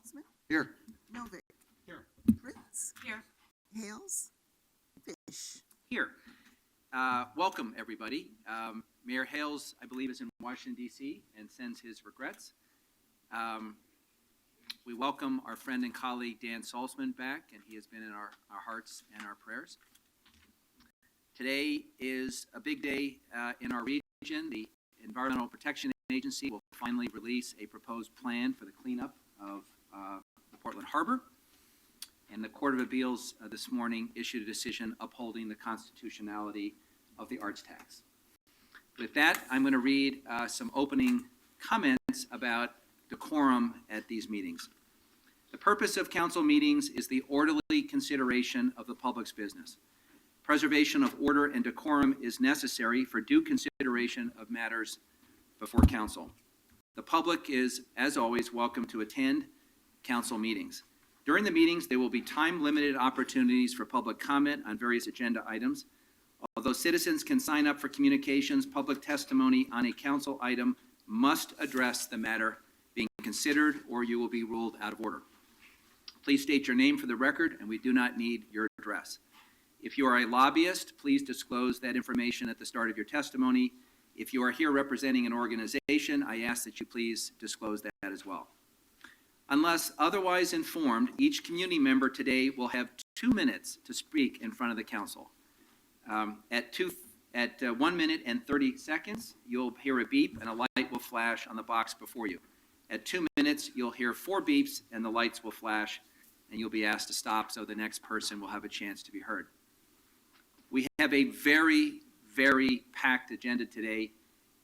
Salzman, Here. Novick, Here. Prince, Here. Hales, Fish. Here. Welcome, everybody. Mayor Hales, I believe, is in Washington, D.C. and sends his regrets. We welcome our friend and colleague Dan Salzman back, and he has been in our hearts and our prayers. Today is a big day in our region. The Environmental Protection Agency will finally release a proposed plan for the cleanup of the Portland Harbor. And the Court of Appeals this morning issued a decision upholding the constitutionality of the arts tax. With that, I'm going to read some opening comments about decorum at these meetings. The purpose of council meetings is the orderly consideration of the public's business. Preservation of order and decorum is necessary for due consideration of matters before council. The public is, as always, welcome to attend council meetings. During the meetings, there will be time-limited opportunities for public comment on various agenda items. Although citizens can sign up for communications, public testimony on a council item must address the matter being considered, or you will be ruled out of order. Please state your name for the record, and we do not need your address. If you are a lobbyist, please disclose that information at the start of your testimony. If you are here representing an organization, I ask that you please disclose that as well. Unless otherwise informed, each community member today will have 2 minutes to speak in front of the council. At 1 minute and 30 seconds, you'll hear a beep and a light will flash on the box before you. At 2 minutes, you'll hear 4 beeps and the lights will flash, and you'll be asked to stop so the next person will have a chance to be heard. We have a very, very packed agenda today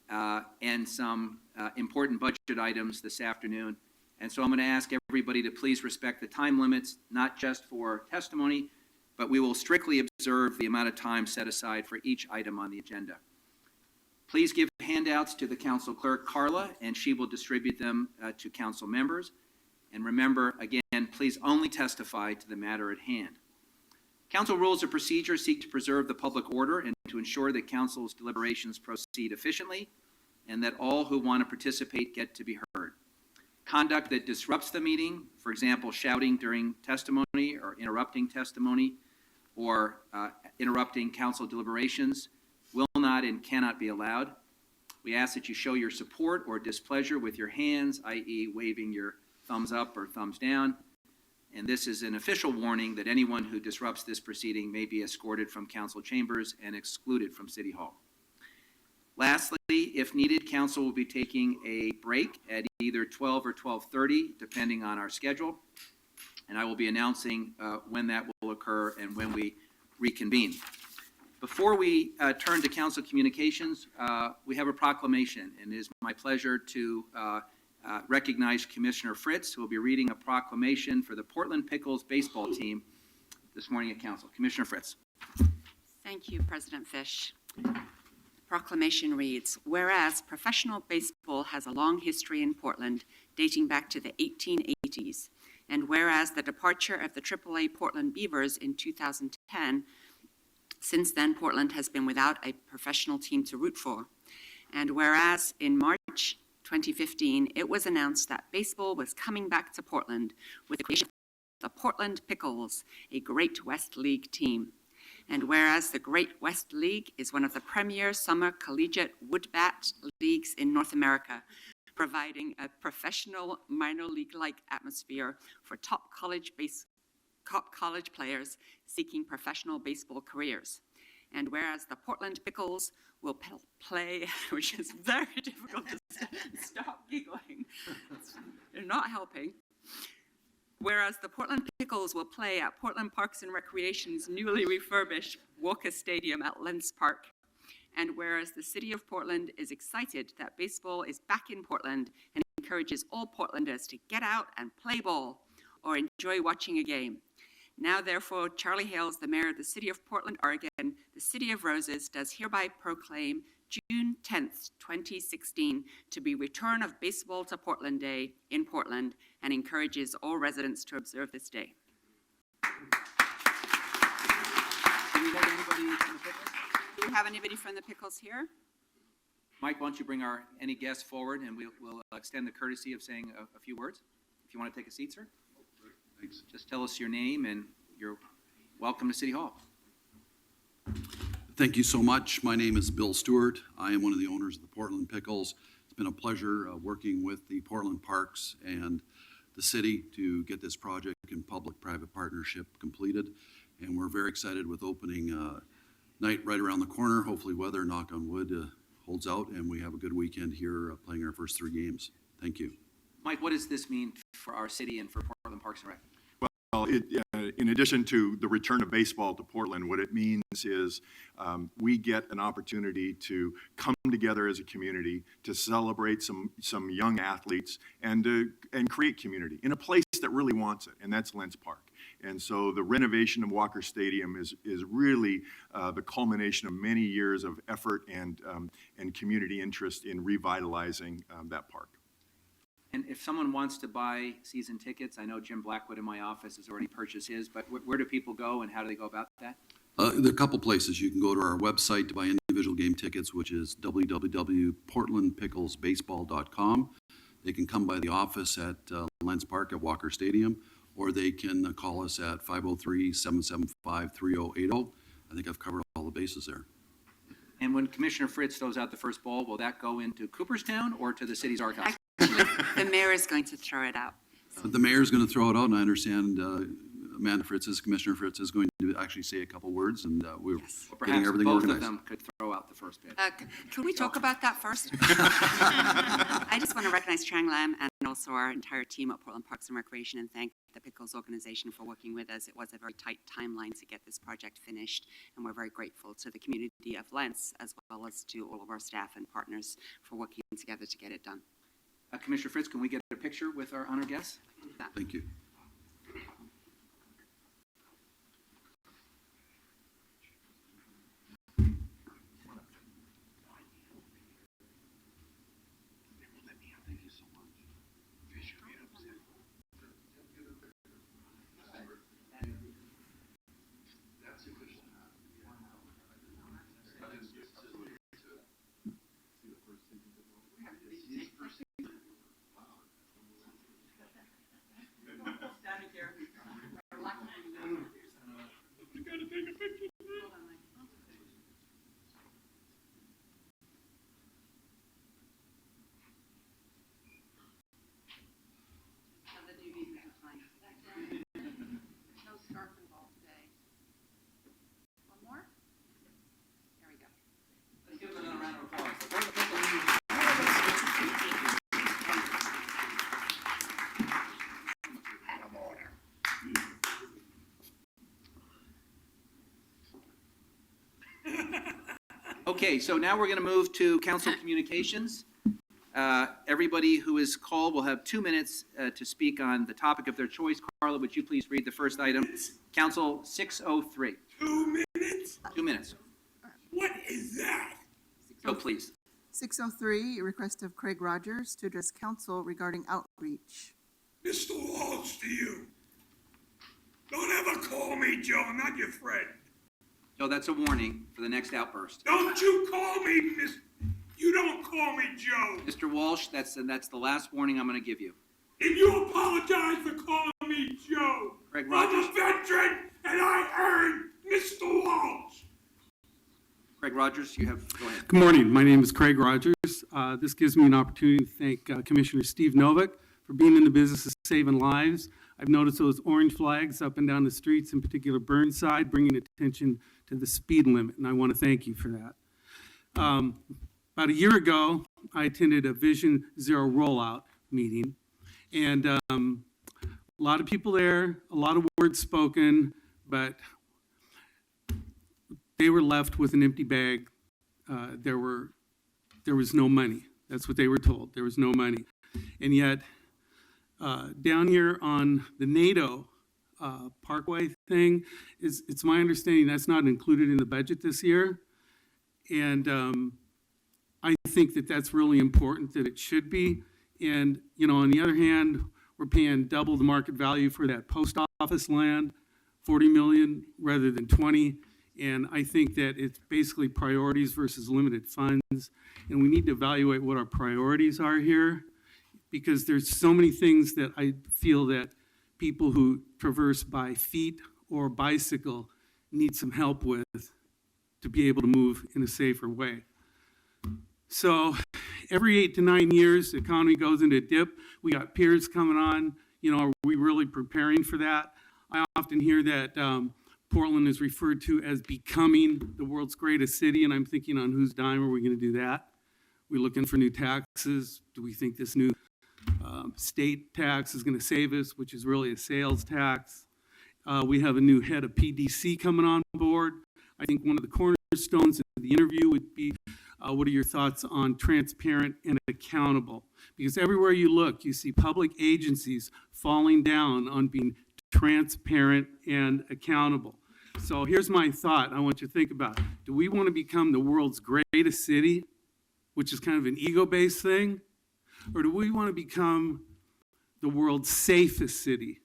and some important budget items this afternoon. And so I'm going to ask everybody to please respect the time limits, not just for testimony, but we will strictly observe the amount of time set aside for each item on the agenda. Please give handouts to the council clerk, Carla, and she will distribute them to council members. And remember, again, please only testify to the matter at hand. Council rules of procedure seek to preserve the public order and to ensure that council's deliberations proceed efficiently and that all who want to participate get to be heard. Conduct that disrupts the meeting, for example, shouting during testimony or interrupting testimony or interrupting council deliberations, will not and cannot be allowed. We ask that you show your support or displeasure with your hands, i.e. waving your thumbs up or thumbs down. And this is an official warning that anyone who disrupts this proceeding may be escorted from council chambers and excluded from City Hall. Lastly, if needed, council will be taking a break at either 12 or 12:30, depending on our schedule. And I will be announcing when that will occur and when we reconvene. Before we turn to council communications, we have a proclamation, and it is my pleasure to recognize Commissioner Fritz, who will be reading a proclamation for the Portland Pickles baseball team this morning at council. Commissioner Fritz. Thank you, President Fish. Proclamation reads, whereas professional baseball has a long history in Portland dating back to the 1880s, and whereas the departure of the AAA Portland Beavers in 2010, since then Portland has been without a professional team to root for, and whereas in March 2015 it was announced that baseball was coming back to Portland with the creation of the Portland Pickles, a Great West League team. And whereas the Great West League is one of the premier summer collegiate woodbat leagues in North America, providing a professional minor league-like atmosphere for top college players seeking professional baseball careers. And whereas the Portland Pickles will play, which is very difficult to stop giggling, you're not helping. Whereas the Portland Pickles will play at Portland Parks and Recreation's newly refurbished Walker Stadium at Lentz Park. And whereas the city of Portland is excited that baseball is back in Portland and encourages all Portlanders to get out and play ball or enjoy watching a game. Now, therefore, Charlie Hales, the mayor of the city of Portland, Oregon, the City of Roses, does hereby proclaim June 10th, 2016 to be Return of Baseball to Portland Day in Portland and encourages all residents to observe this day. Do we have anybody from the Pickles here? Mike, why don't you bring any guests forward and we'll extend the courtesy of saying a few words. If you want to take a seat, sir, Thanks. just tell us your name and you're welcome to City Hall. Thank you so much. My name is Bill Stewart. I am one of the owners of the Portland Pickles. It's been a pleasure working with the Portland Parks and the city to get this project in public-private partnership completed. And we're very excited with opening night right around the corner. Hopefully weather, knock on wood, holds out and we have a good weekend here playing our first 3 games. Thank you. Mike, what does this mean for our city and for Portland Parks and Rec? Well, in addition to the return of baseball to Portland, what it means is we get an opportunity to come together as a community to celebrate some young athletes and create community in a place that really wants it, and that's Lentz Park. And so the renovation of Walker Stadium is really the culmination of many years of effort and community interest in revitalizing that park. And if someone wants to buy season tickets, I know Jim Blackwood in my office has already purchased his, but where do people go and how do they go about that? There are a couple places. You can go to our website to buy individual game tickets, which is www.portlandpicklesbaseball.com. They can come by the office at Lentz Park at Walker Stadium, or they can call us at 503-775-3080. I think I've covered all the bases there. And when Commissioner Fritz throws out the first ball, will that go into Cooperstown or to the city's archives? The mayor is going to throw it out. But the mayor's going to throw it out, and I understand Amanda Fritz, Commissioner Fritz, is going to actually say a couple words, and we're Well, getting perhaps everything both organized. of them could throw out the first pitch. Can we talk about that first? I just want to recognize Trang Lam and also our entire team at Portland Parks and Recreation and thank the Pickles organization for working with us. It was a very tight timeline to get this project finished, and we're very grateful to the community of Lentz as well as to all of our staff and partners for working together to get it done. Commissioner Fritz, can we get a picture with our honored guests? Thank you. No scarf involved today. One more? There we go. Let's give them another round of applause. Okay, so now we're going to move to council communications. Everybody who is called will have 2 minutes to speak on the topic of their choice. Carla, would you please read the first item? Council 603. 2 minutes? 2 minutes. What is that? Go, please. 603, a request of Craig Rogers to address council regarding outreach. Mr. Walsh to you. Don't ever call me Joe. I'm not your friend. So that's a warning for the next outburst. Don't you call me Miss. You don't call me Joe. Mr. Walsh, that's the last warning I'm going to give you. And you apologize for calling me Joe. Craig I'm Rogers. a veteran and I earned Mr. Walsh. Craig Rogers, you have, go ahead. Good morning. My name is Craig Rogers. This gives me an opportunity to thank Commissioner Steve Novick for being in the business of saving lives. I've noticed those orange flags up and down the streets, in particular Burnside, bringing attention to the speed limit, and I want to thank you for that. About a year ago, I attended a Vision Zero rollout meeting, and a lot of people there, a lot of words spoken, but they were left with an empty bag. There was no money. That's what they were told. There was no money. And yet, down here on the NATO Parkway thing, it's my understanding that's not included in the budget this year. And I think that that's really important, that it should be. And, you know, on the other hand, we're paying double the market value for that post office land, 40 million rather than 20. And I think that it's basically priorities versus limited funds. And we need to evaluate what our priorities are here. because there's so many things that I feel that people who traverse by feet or bicycle need some help with to be able to move in a safer way. So every 8 to 9 years, the economy goes into a dip. We got piers coming on. You know, are we really preparing for that? I often hear that Portland is referred to as becoming the world's greatest city, and I'm thinking, on whose dime are we going to do that? We're looking for new taxes. Do we think this new state tax is going to save us, which is really a sales tax? We have a new head of PDC coming on board. I think one of the cornerstones of the interview would be, what are your thoughts on transparent and accountable? Because everywhere you look, you see public agencies falling down on being transparent and accountable. So here's my thought I want you to think about. Do we want to become the world's greatest city, which is kind of an ego-based thing? Or do we want to become the world's safest city,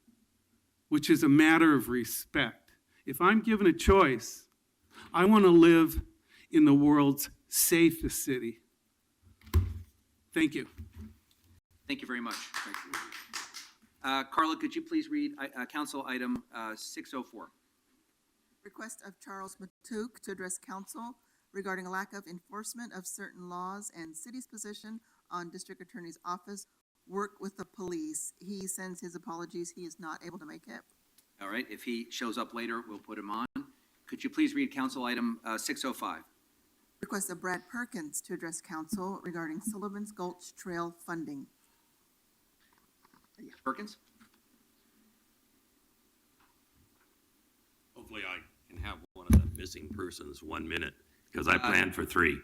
which is a matter of respect? If I'm given a choice, I want to live in the world's safest city. Thank you. Thank you very much. Carla, could you please read Council Item 604? Request of Charles Matuk to address council regarding a lack of enforcement of certain laws and city's position on District Attorney's Office work with the police. He sends his apologies. He is not able to make it. All right, if he shows up later, we'll put him on. Could you please read Council Item 605? Request of Brad Perkins to address council regarding Sullivan's Gulch Trail funding. Perkins? Hopefully I can have one of the missing persons 1 minute, because I planned for 3.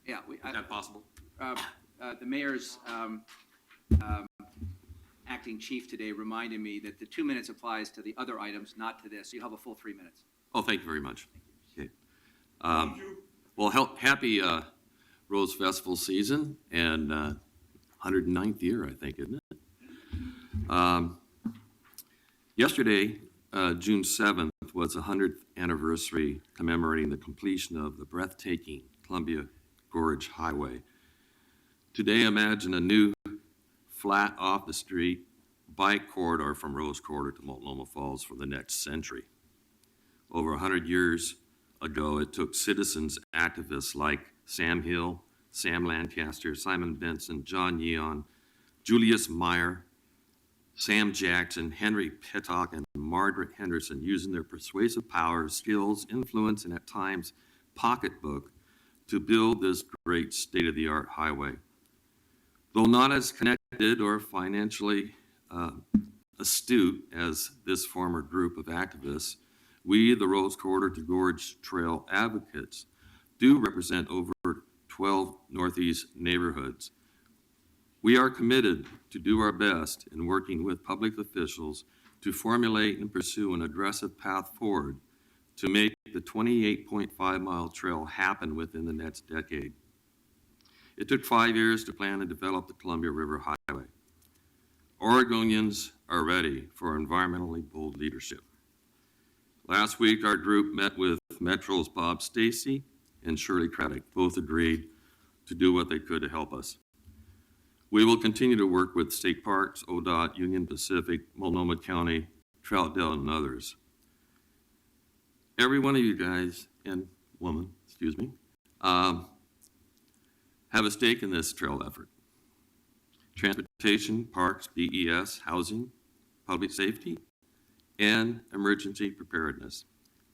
Yeah. Is that possible? The mayor's acting chief today reminded me that the 2 minutes applies to the other items, not to this. So you have a full 3 minutes. Oh, thank you very much. Okay. Thank you. Well, happy Rose Festival season, and 109th year, I think, isn't it? Yesterday, June 7th, was the 100th anniversary commemorating the completion of the breathtaking Columbia Gorge Highway. Today, imagine a new, flat, off-the-street bike corridor from Rose Quarter to Multnomah Falls for the next century. Over 100 years ago, it took citizens activists like Sam Hill, Sam Lancaster, Simon Benson, John Yeon, Julius Meyer, Sam Jackson, Henry Pittock, and Margaret Henderson, using their persuasive power, skills, influence, and at times pocketbook to build this great state-of-the-art highway. Though not as connected or financially astute as this former group of activists, we, the Rose Quarter to Gorge Trail advocates, do represent over 12 Northeast neighborhoods. We are committed to do our best in working with public officials to formulate and pursue an aggressive path forward to make the 28.5-mile trail happen within the next decade. It took 5 years to plan and develop the Columbia River Highway. Oregonians are ready for environmentally bold leadership. Last week, our group met with Metro's Bob Stacy and Shirley Craddock. Both agreed to do what they could to help us. We will continue to work with State Parks, ODOT, Union Pacific, Multnomah County, Troutdale, and others. Every one of you guys and woman, have a stake in this trail effort. Transportation, parks, BES, housing, public safety, and emergency preparedness.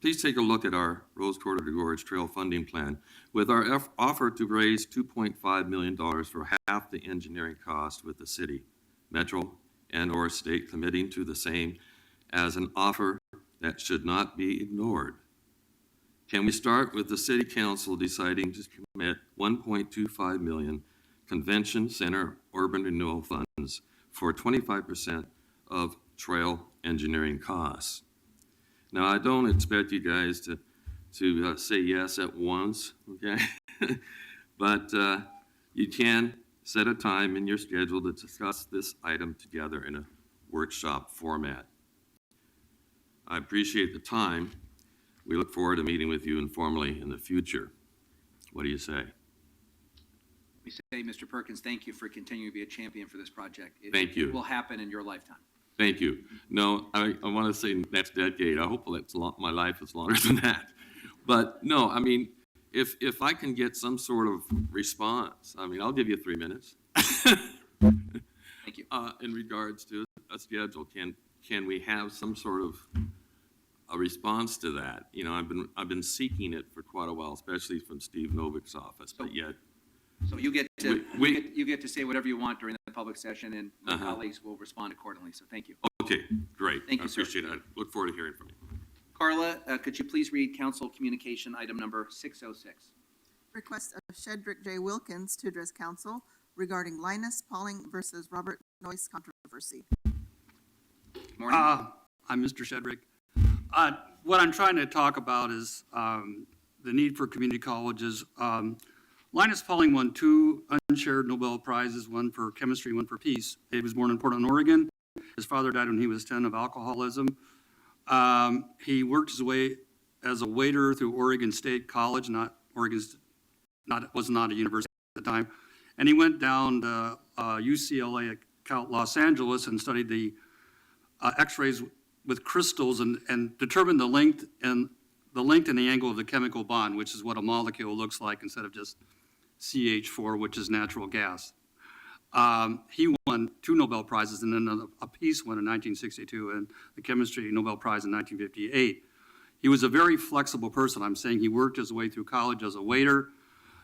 Please take a look at our Rose Quarter to Gorge Trail funding plan with our offer to raise $2.5 million for half the engineering cost with the city, Metro, and/or state committing to the same as an offer that should not be ignored. Can we start with the City Council deciding to commit $1.25 million Convention Center Urban Renewal Funds for 25% of trail engineering costs? Now, I don't expect you guys to say yes at once, okay? But you can set a time in your schedule to discuss this item together in a workshop format. I appreciate the time. We look forward to meeting with you informally in the future. What do you say? We say, Mr. Perkins, thank you for continuing to be a champion for this project. Thank you. It will happen in your lifetime. Thank you. No, I want to say next decade. I hope my life is longer than that. But no, I mean, if I can get some sort of response, I mean, I'll give you 3 minutes. Thank you. In regards to a schedule, can we have some sort of a response to that? You know, I've been seeking it for quite a while, especially from Steve Novick's office, but yet. So you get to, We- you get to say whatever you want during the public session, and my Uh-huh. colleagues will respond accordingly. So thank you. Okay, great. Thank you, sir. I appreciate it. I look forward to hearing from you. Carla, could you please read council communication item number 606? Request of Shedrick J. Wilkins to address council regarding Linus Pauling versus Robert Noyce controversy. Good morning. I'm Mr. Shedrick. What I'm trying to talk about is the need for community colleges. Linus Pauling won 2 unshared Nobel Prizes, one for chemistry, one for peace. He was born in Portland, Oregon. His father died when he was 10 of alcoholism. He worked his way as a waiter through Oregon State College, was not a university at the time. And he went down to UCLA at Los Angeles and studied the X-rays with crystals and determined the length and the angle of the chemical bond, which is what a molecule looks like instead of just CH4, which is natural gas. He won 2 Nobel Prizes and then a peace one in 1962 and the chemistry Nobel Prize in 1958. He was a very flexible person. I'm saying he worked his way through college as a waiter.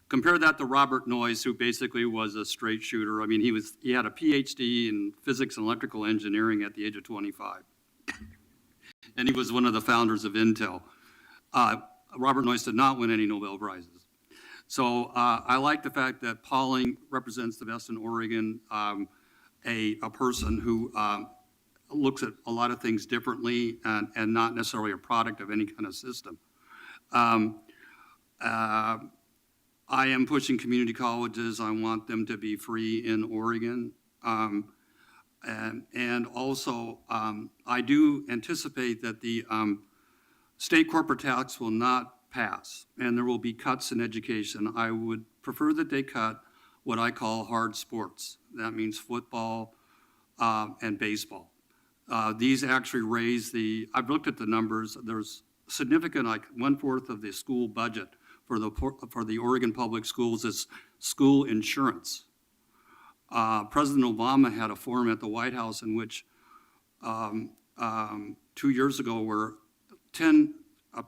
Compare that to Robert Noyce, who basically was a straight shooter. I mean, he had a PhD in physics and electrical engineering at the age of 25. And he was one of the founders of Intel. Robert Noyce did not win any Nobel Prizes. So I like the fact that Pauling represents the best in Oregon, a person who looks at a lot of things differently and not necessarily a product of any kind of system. I am pushing community colleges. I want them to be free in Oregon. And also, I do anticipate that the state corporate tax will not pass, and there will be cuts in education. I would prefer that they cut what I call hard sports. That means football and baseball. These actually raise I've looked at the numbers, there's significant, like 1/4 of the school budget for the Oregon Public Schools is school insurance. President Obama had a forum at the White House in which 2 years ago where 10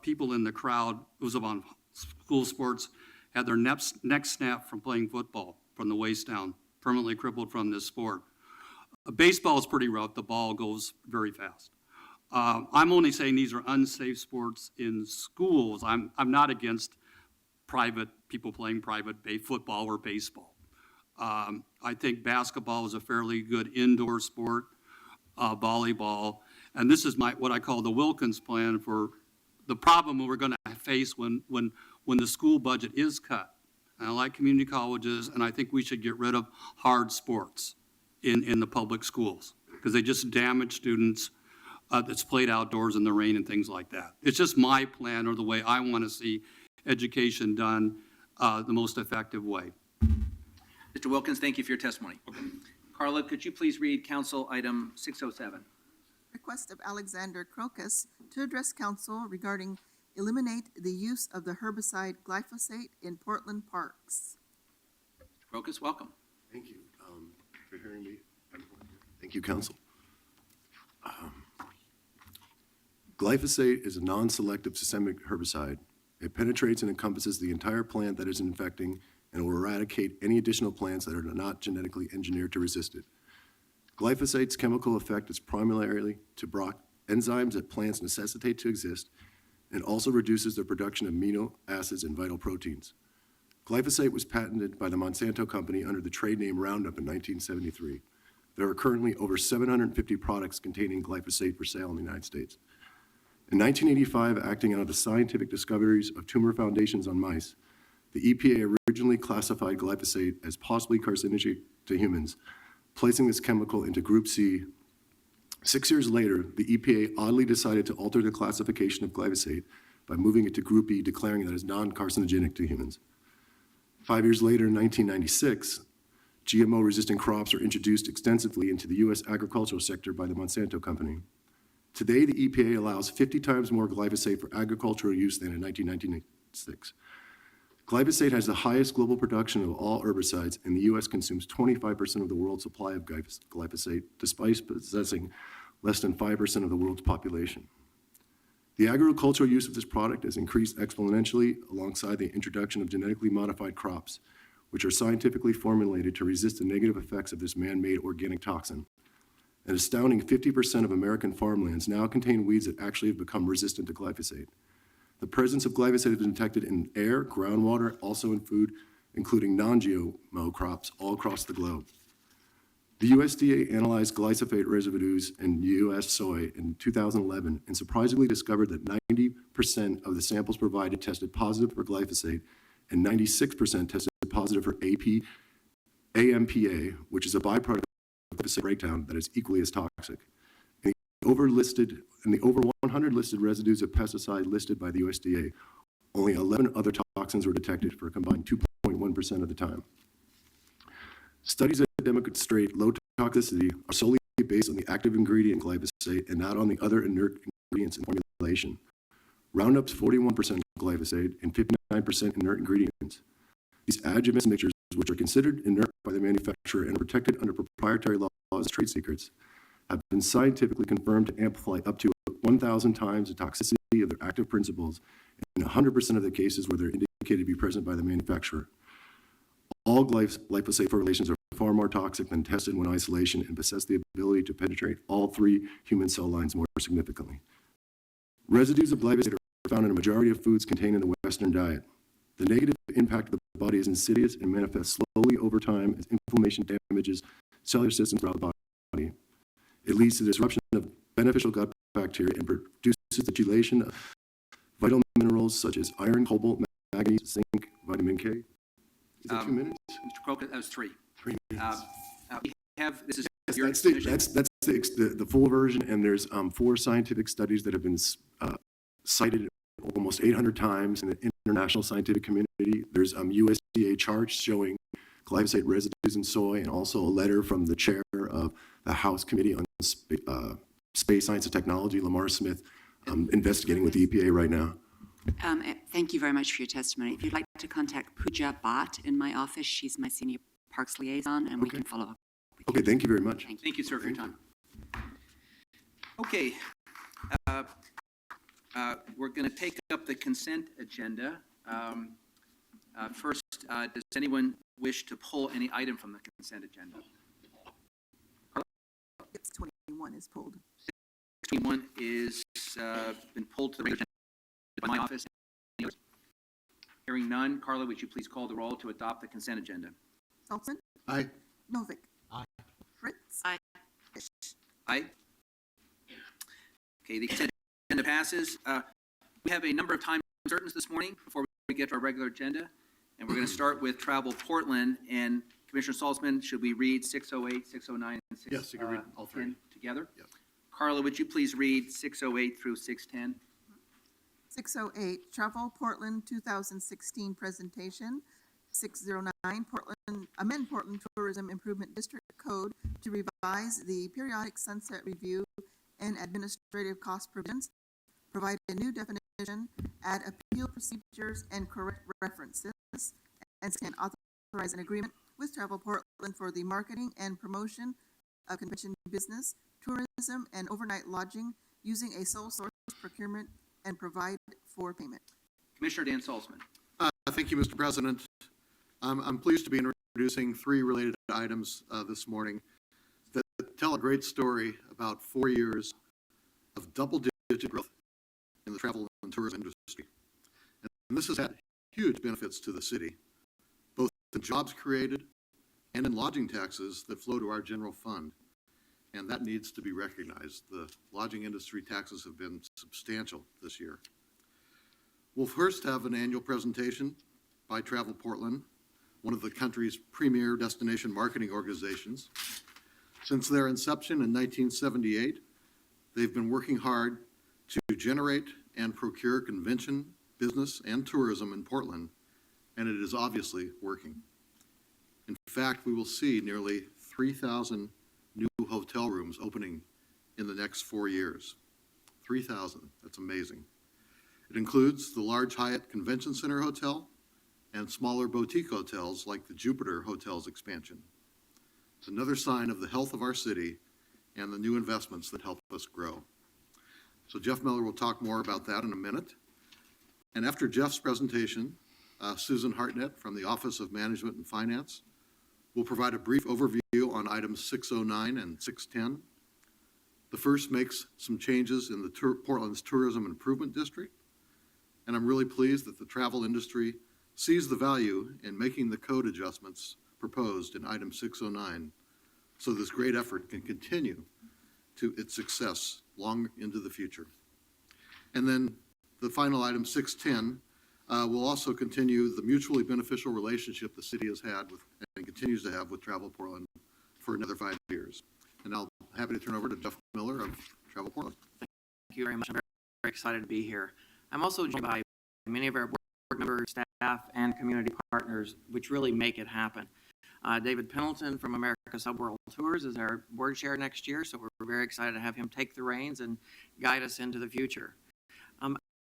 people in the crowd, it was about school sports, had their neck snapped from playing football from the waist down, permanently crippled from this sport. Baseball is pretty rough. The ball goes very fast. I'm only saying these are unsafe sports in schools. I'm not against private people playing private football or baseball. I think basketball is a fairly good indoor sport, volleyball, and this is what I call the Wilkins plan for the problem we're going to face when the school budget is cut. And I like community colleges, and I think we should get rid of hard sports in the public schools because they just damage students that's played outdoors in the rain and things like that. It's just my plan or the way I want to see education done the most effective way. Mr. Wilkins, thank you for your testimony. Carla, could you please read council item 607? Request of Alexander Crocus to address council regarding eliminate the use of the herbicide glyphosate in Portland parks. Mr. Crocus, welcome. Thank you for hearing me. Thank you, council. Glyphosate is a non-selective systemic herbicide. It penetrates and encompasses the entire plant that is infecting and will eradicate any additional plants that are not genetically engineered to resist it. Glyphosate's chemical effect is primarily to block enzymes that plants necessitate to exist and also reduces the production of amino acids and vital proteins. Glyphosate was patented by the Monsanto Company under the trade name Roundup in 1973. There are currently over 750 products containing glyphosate for sale in the United States. In 1985, acting out of the scientific discoveries of tumor foundations on mice, the EPA originally classified glyphosate as possibly carcinogenic to humans, placing this chemical into Group C. 6 years later, the EPA oddly decided to alter the classification of glyphosate by moving it to Group E, declaring that it is non-carcinogenic to humans. 5 years later, in 1996, GMO-resistant crops were introduced extensively into the U.S. agricultural sector by the Monsanto Company. Today, the EPA allows 50 times more glyphosate for agricultural use than in 1996. Glyphosate has the highest global production of all herbicides, and the U.S. consumes 25% of the world's supply of glyphosate, despite possessing less than 5% of the world's population. The agricultural use of this product has increased exponentially alongside the introduction of genetically modified crops, which are scientifically formulated to resist the negative effects of this man-made organic toxin. An astounding 50% of American farmlands now contain weeds that actually have become resistant to glyphosate. The presence of glyphosate has been detected in air, groundwater, also in food, including non-GMO crops all across the globe. The USDA analyzed glyphosate residues in U.S. soy in 2011 and surprisingly discovered that 90% of the samples provided tested positive for glyphosate and 96% tested positive for AMPA, which is a byproduct of glyphosate breakdown that is equally as toxic. In the over 100 listed residues of pesticide listed by the USDA, only 11 other toxins were detected for a combined 2.1% of the time. Studies that demonstrate low toxicity are solely based on the active ingredient glyphosate and not on the other inert ingredients in formulation. Roundup's 41% glyphosate and 59% inert ingredients. These adjuvant mixtures, which are considered inert by the manufacturer and are protected under proprietary laws as trade secrets, have been scientifically confirmed to amplify up to 1,000 times the toxicity of their active principles in 100% of the cases where they're indicated to be present by the manufacturer. All glyphosate formulations are far more toxic than tested when isolation and possess the ability to penetrate all 3 human cell lines more significantly. Residues of glyphosate are found in a majority of foods contained in the Western diet. The negative impact of the body is insidious and manifests slowly over time as inflammation damages cellular systems throughout the body. It leads to the disruption of beneficial gut bacteria and produces the chelation of vital minerals such as iron, cobalt, manganese, zinc, vitamin K. Is that 2 minutes? Mr. Croker, that was 3. 3 minutes. We have, this is That's your the full version, and there's 4 scientific studies that have been cited almost 800 times in the international scientific community. There's USDA charts showing glyphosate residues in soy, and also a letter from the chair of the House Committee on Space Science and Technology, Lamar Smith, investigating with the EPA right now. Thank you very much for your testimony. If you'd like to contact Pooja Bhatt in my office, she's my senior parks liaison, and we can follow up with you. Okay, thank you very much. Thank you, sir, for your time. Okay. We're going to take up the consent agenda. First, does anyone wish to pull any item from the consent agenda? It's 21 is pulled. 21 is been pulled to the regular agenda by my office. Hearing none, Carla, would you please call the roll to adopt the consent agenda? Saltzman? Aye. Novick? Aye. Fritz? Aye. Fish? Aye. Okay, the consent agenda passes. We have a number of time certains this morning before we get to our regular agenda, and we're going to start with Travel Portland. And Commissioner Saltzman, should we read 608, 609, and 610 Yes, you can read all 3 together? Yep. Carla, would you please read 608 through 610? 608, Travel Portland 2016 presentation. 609, amend Portland Tourism Improvement District Code to revise the periodic sunset review and administrative cost provisions, provide a new definition, add appeal procedures and correct references, and authorize an agreement with Travel Portland for the marketing and promotion of convention business, tourism, and overnight lodging using a sole source procurement and provide for payment. Commissioner Dan Saltzman. Thank you, Mr. President. I'm pleased to be introducing 3 related items this morning that tell a great story about 4 years of double-digit growth in the travel and tourism industry. And this has had huge benefits to the city, both in jobs created and in lodging taxes that flow to our general fund. And that needs to be recognized. The lodging industry taxes have been substantial this year. We'll first have an annual presentation by Travel Portland, one of the country's premier destination marketing organizations. Since their inception in 1978, they've been working hard to generate and procure convention, business, and tourism in Portland, and it is obviously working. In fact, we will see nearly 3,000 new hotel rooms opening in the next 4 years. 3,000, that's amazing. It includes the large Hyatt Convention Center Hotel and smaller boutique hotels like the Jupiter Hotel's expansion. It's another sign of the health of our city and the new investments that help us grow. So Jeff Miller will talk more about that in a minute. And after Jeff's presentation, Susan Hartnett from the Office of Management and Finance will provide a brief overview on items 609 and 610. The first makes some changes in the Portland's Tourism Improvement District, and I'm really pleased that the travel industry sees the value in making the code adjustments proposed in item 609, so this great effort can continue to its success long into the future. And then the final item, 610, will also continue the mutually beneficial relationship the city has had with and continues to have with Travel Portland for another 5 years. And I'll happy to turn over to Jeff Miller of Travel Portland. Thank you very much. I'm very excited to be here. I'm also joined by many of our board members, staff, and community partners, which really make it happen. David Pendleton from America Subworld Tours is our board chair next year, so we're very excited to have him take the reins and guide us into the future.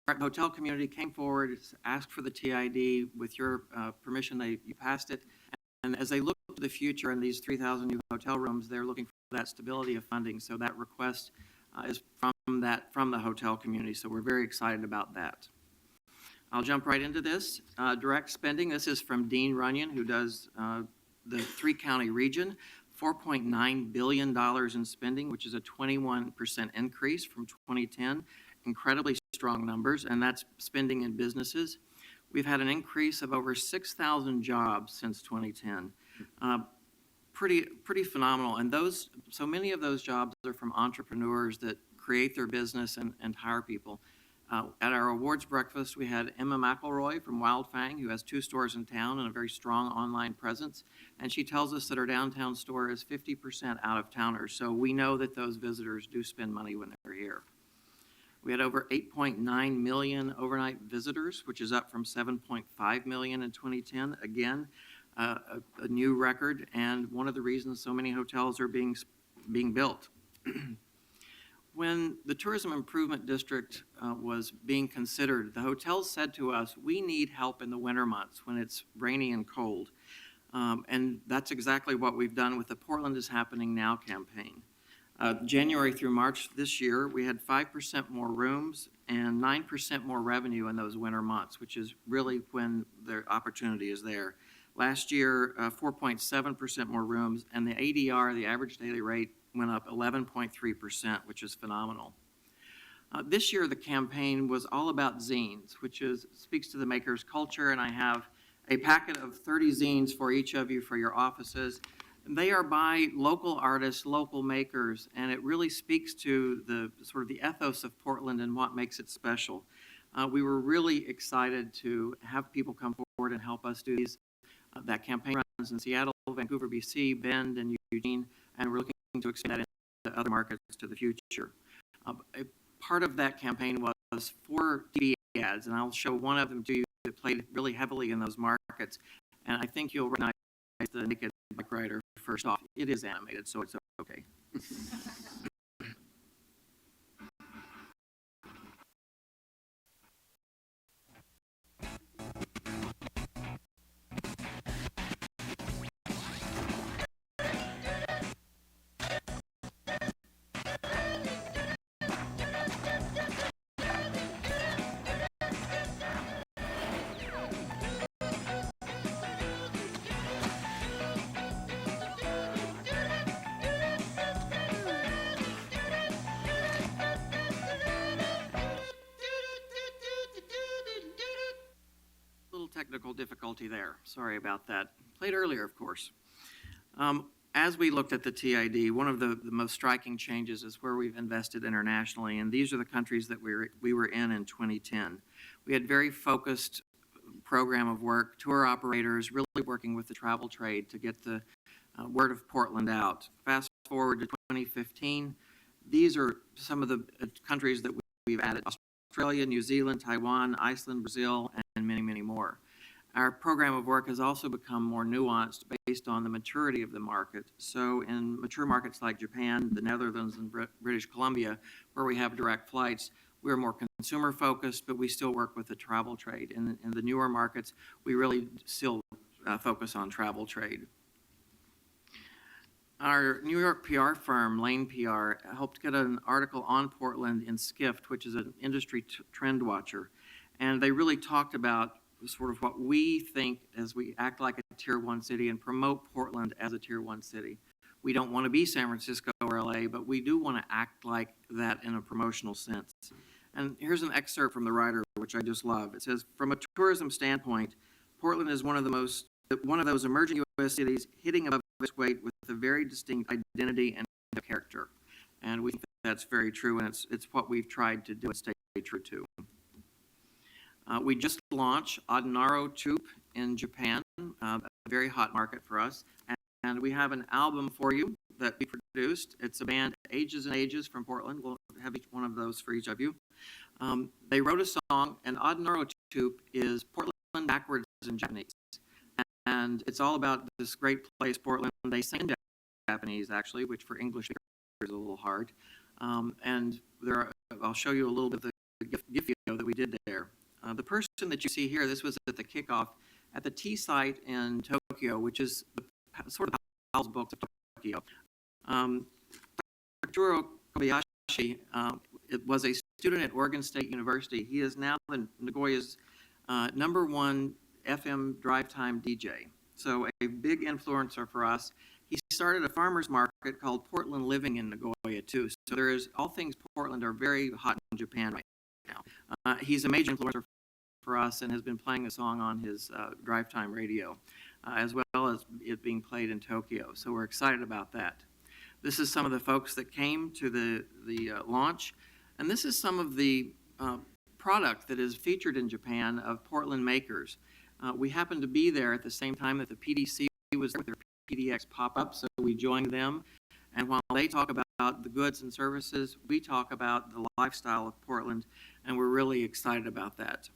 Our hotel community came forward, asked for the TID. With your permission, you passed it. And as they look to the future and these 3,000 new hotel rooms, they're looking for that stability of funding. So that request is from the hotel community. So we're very excited about that. I'll jump right into this. Direct spending. This is from Dean Runyon, who does the 3-county region. $4.9 billion in spending, which is a 21% increase from 2010. Incredibly strong numbers, and that's spending in businesses. We've had an increase of over 6,000 jobs since 2010. Pretty phenomenal. And so many of those jobs are from entrepreneurs that create their business and hire people. At our awards breakfast, we had Emma McElroy from Wild Fang, who has 2 stores in town and a very strong online presence. And she tells us that her downtown store is 50% out of towners. So we know that those visitors do spend money when they're here. We had over 8.9 million overnight visitors, which is up from 7.5 million in 2010. Again, a new record, and one of the reasons so many hotels are being built. When the Tourism Improvement District was being considered, the hotels said to us, we need help in the winter months when it's rainy and cold. And that's exactly what we've done with the Portland is Happening Now campaign. January through March this year, we had 5% more rooms and 9% more revenue in those winter months, which is really when the opportunity is there. Last year, 4.7% more rooms, and the ADR, the average daily rate, went up 11.3%, which is phenomenal. This year, the campaign was all about zines, which speaks to the maker's culture, and I have a packet of 30 zines for each of you for your offices. They are by local artists, local makers, and it really speaks to the sort of the ethos of Portland and what makes it special. We were really excited to have people come forward and help us do these. That campaign runs in Seattle, Vancouver, BC, Bend, and Eugene, and we're looking to expand that into other markets to the future. A part of that campaign was 4 TV ads, and I'll show one of them to you that played really heavily in those markets. And I think you'll recognize the Naked Bike Rider first off. It is animated, so it's okay. Technical difficulty there. Sorry about that. Played earlier, of course. As we looked at the TID, one of the most striking changes is where we've invested internationally, and these are the countries that we were in 2010. We had very focused program of work, tour operators really working with the travel trade to get the word of Portland out. Fast forward to 2015, these are some of the countries that we've added: Australia, New Zealand, Taiwan, Iceland, Brazil, and many, many more. Our program of work has also become more nuanced based on the maturity of the market. So in mature markets like Japan, the Netherlands, and British Columbia, where we have direct flights, we're more consumer focused, but we still work with the travel trade. In the newer markets, we really still focus on travel trade. Our New York PR firm, Lane PR, helped get an article on Portland in Skift, which is an industry trend watcher. And they really talked about sort of what we think as we act like a Tier 1 city and promote Portland as a Tier 1 city. We don't want to be San Francisco or LA, but we do want to act like that in a promotional sense. And here's an excerpt from the writer, which I just love. It says, from a tourism standpoint, Portland is one of those emerging U.S. cities hitting above its weight with a very distinct identity and character. And we think that's very true, and it's what we've tried to do and stay true to. We just launched Adenaro Troupe in Japan, a very hot market for us. And we have an album for you that we produced. It's a band, Ages and Ages, from Portland. We'll have each one of those for each of you. They wrote a song, and Adenaro Troupe is Portland backwards in Japanese. And it's all about this great place, Portland. They sing in Japanese, actually, which for English is a little hard. And I'll show you a little bit of the gift video that we did there. The person that you see here, this was at the kickoff at the T site in Tokyo, which is sort of the Powell's Books of Tokyo. Arturo Kobayashi it was a student at Oregon State University. He is now Nagoya's #1 FM drive time DJ, so a big influencer for us. He started a farmer's market called Portland Living in Nagoya too. So all things Portland are very hot in Japan right now. He's a major influencer for us and has been playing the song on his drive time radio, as well as it being played in Tokyo. So we're excited about that. This is some of the folks that came to the launch, and this is some of the product that is featured in Japan of Portland makers. We happened to be there at the same time that the PDC was there with their PDX pop-up, so we joined them. And while they talk about the goods and services, we talk about the lifestyle of Portland, and we're really excited about that.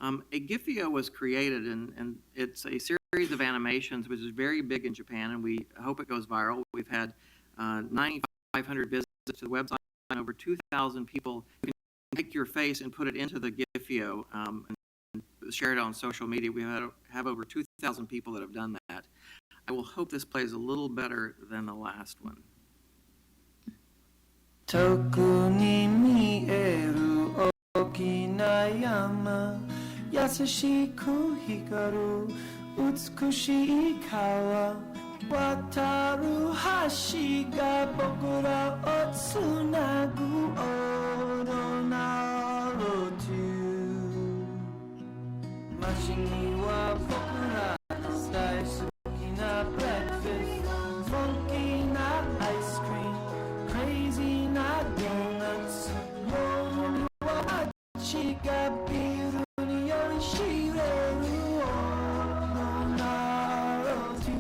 A Gifio was created, and it's a series of animations which is very big in Japan, and we hope it goes viral. We've had 9,500 visits to the website, and over 2,000 people can take your face and put it into the Gifio and share it on social media. We have over 2,000 people that have done that. I will hope this plays a little better than the last one. 遠くに見える大きな山、優しく光る美しい川、渡る橋が僕らをつなぐオロナロトゥ街には僕ら大好きなブレックファスト、フォンキーなアイスクリーム、クレイジーなドーナツ、夜には街がビールに酔いしれるオロナロトゥ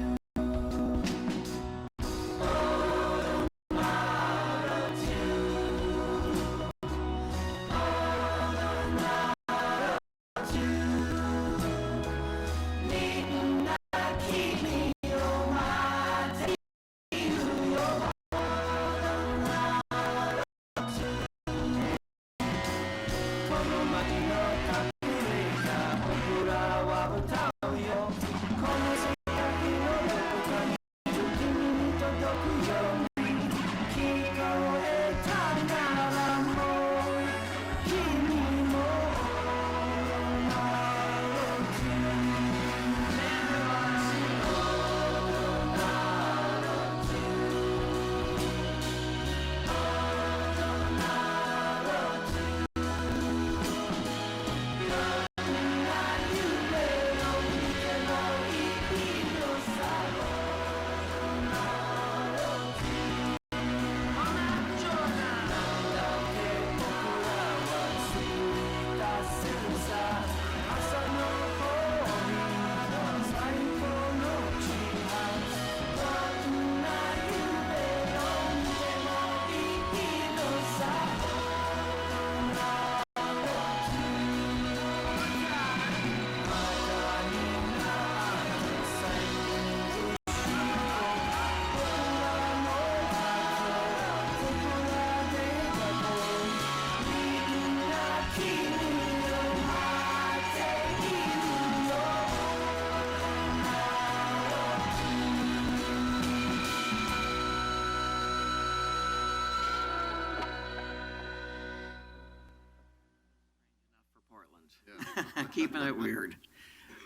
keeping it weird.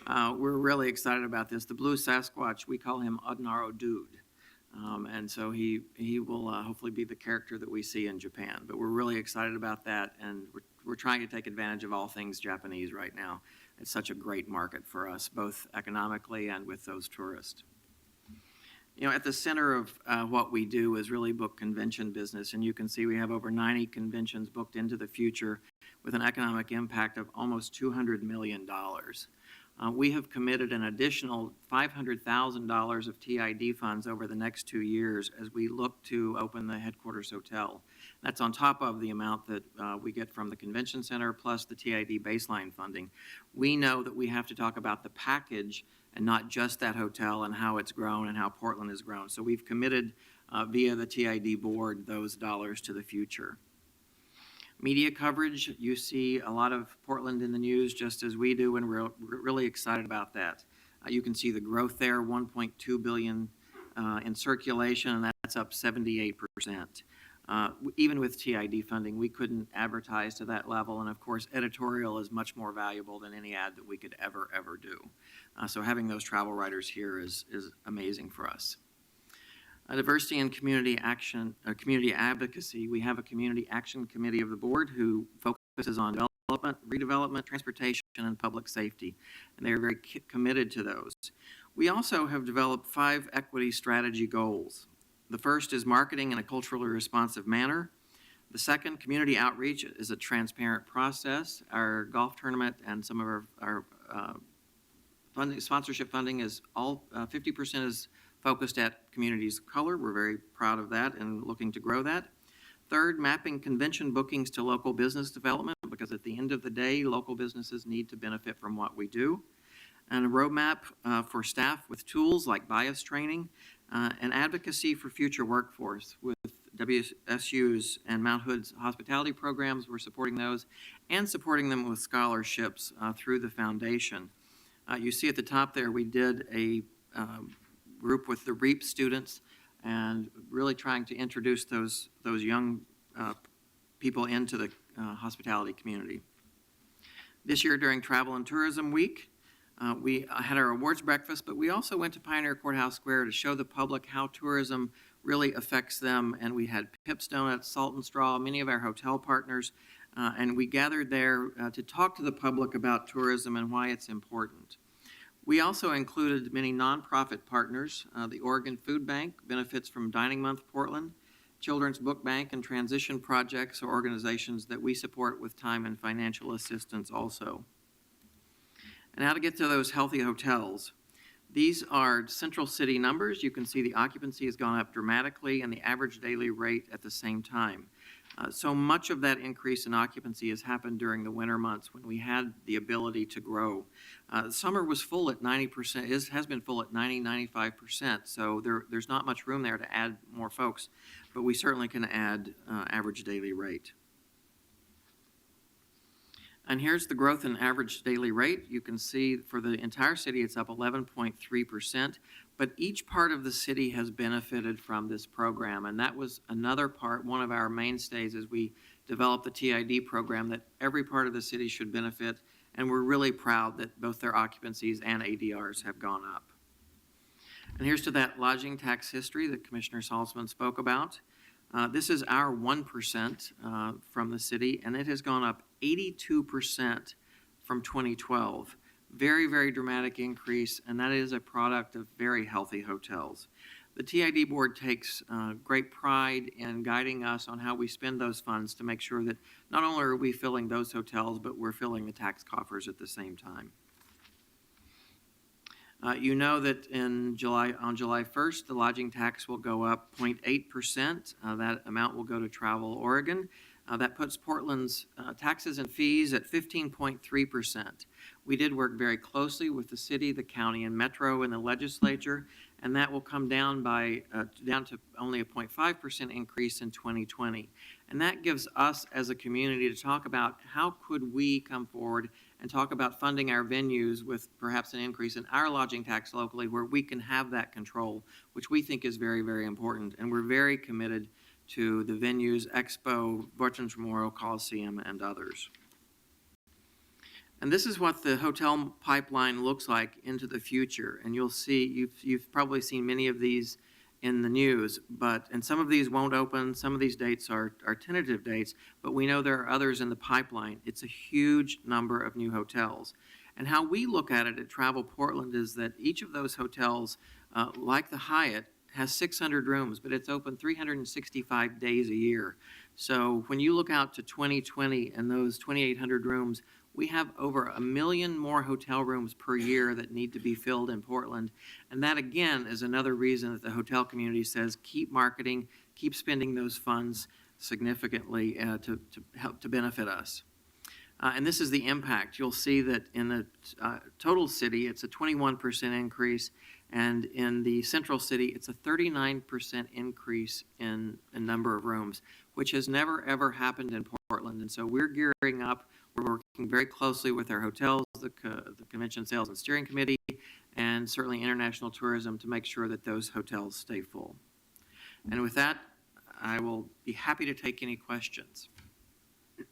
We're really excited about this. The Blue Sasquatch, we call him Odnaro Dude. And so he will hopefully be the character that we see in Japan. But we're really excited about that, and we're trying to take advantage of all things Japanese right now. It's such a great market for us, both economically and with those tourists. You know, at the center of what we do is really book convention business, and you can see we have over 90 conventions booked into the future with an economic impact of almost $200 million. We have committed an additional $500,000 of TID funds over the next 2 years as we look to open the headquarters hotel. That's on top of the amount that we get from the convention center plus the TID baseline funding. We know that we have to talk about the package and not just that hotel and how it's grown and how Portland has grown. So we've committed via the TID board those dollars to the future. Media coverage, you see a lot of Portland in the news just as we do, and we're really excited about that. You can see the growth there, 1.2 billion in circulation, and that's up 78%. Even with TID funding, we couldn't advertise to that level, and of course, editorial is much more valuable than any ad that we could ever do. So having those travel writers here is amazing for us. Diversity and community action, community advocacy. We have a community action committee of the board who focuses on development, redevelopment, transportation, and public safety, and they are very committed to those. We also have developed 5 equity strategy goals. The first is marketing in a culturally responsive manner. The second, community outreach, is a transparent process. Our golf tournament and some of our funding, sponsorship funding is all 50% is focused at communities of color. We're very proud of that and looking to grow that. Third, mapping convention bookings to local business development, because at the end of the day, local businesses need to benefit from what we do. And a roadmap for staff with tools like bias training, and advocacy for future workforce with WSU's and Mount Hood's hospitality programs. We're supporting those and supporting them with scholarships through the foundation. You see at the top there, we did a group with the REAP students and really trying to introduce those young people into the hospitality community. This year during Travel and Tourism Week, we had our awards breakfast, but we also went to Pioneer Courthouse Square to show the public how tourism really affects them, and we had Pips Donuts, Salt and Straw, many of our hotel partners, and we gathered there to talk to the public about tourism and why it's important. We also included many nonprofit partners. The Oregon Food Bank benefits from Dining Month Portland. Children's Book Bank and Transition Projects are organizations that we support with time and financial assistance also. And how to get to those healthy hotels. These are Central City numbers. You can see the occupancy has gone up dramatically and the average daily rate at the same time. So much of that increase in occupancy has happened during the winter months when we had the ability to grow. Summer was full at 90%, has been full at 95%, so there's not much room there to add more folks, but we certainly can add average daily rate. And here's the growth in average daily rate. You can see for the entire city it's up 11.3%, but each part of the city has benefited from this program, and that was another part, one of our mainstays as we developed the TID program, that every part of the city should benefit, and we're really proud that both their occupancies and ADRs have gone up. And here's to that lodging tax history that Commissioner Salzman spoke about. This is our 1% from the city, and it has gone up 82% from 2012. Very, very dramatic increase, and that is a product of very healthy hotels. The TID board takes great pride in guiding us on how we spend those funds to make sure that not only are we filling those hotels, but we're filling the tax coffers at the same time. You know that on July 1st, the lodging tax will go up 0.8%. That amount will go to Travel Oregon. That puts Portland's taxes and fees at 15.3%. We did work very closely with the city, the county, and Metro and the legislature, and that will come down down to only a 0.5% increase in 2020. And that gives us as a community to talk about how could we come forward and talk about funding our venues with perhaps an increase in our lodging tax locally where we can have that control, which we think is very, very important. And we're very committed to the venues, Expo, Veterans Memorial Coliseum, and others. And this is what the hotel pipeline looks like into the future. And you'll see, you've probably seen many of these in the news, and some of these won't open. Some of these dates are tentative dates, but we know there are others in the pipeline. It's a huge number of new hotels. And how we look at it at Travel Portland is that each of those hotels, like the Hyatt, has 600 rooms, but it's open 365 days a year. So when you look out to 2020 and those 2,800 rooms, we have over 1 million more hotel rooms per year that need to be filled in Portland. And that, again, is another reason that the hotel community says keep marketing, keep spending those funds significantly to help to benefit us. And this is the impact. You'll see that in the total city, it's a 21% increase, and in the central city, it's a 39% increase in number of rooms, which has never, ever happened in Portland. And so we're gearing up. We're working very closely with our hotels, the Convention Sales and Steering Committee, and certainly international tourism to make sure that those hotels stay full. And with that, I will be happy to take any questions.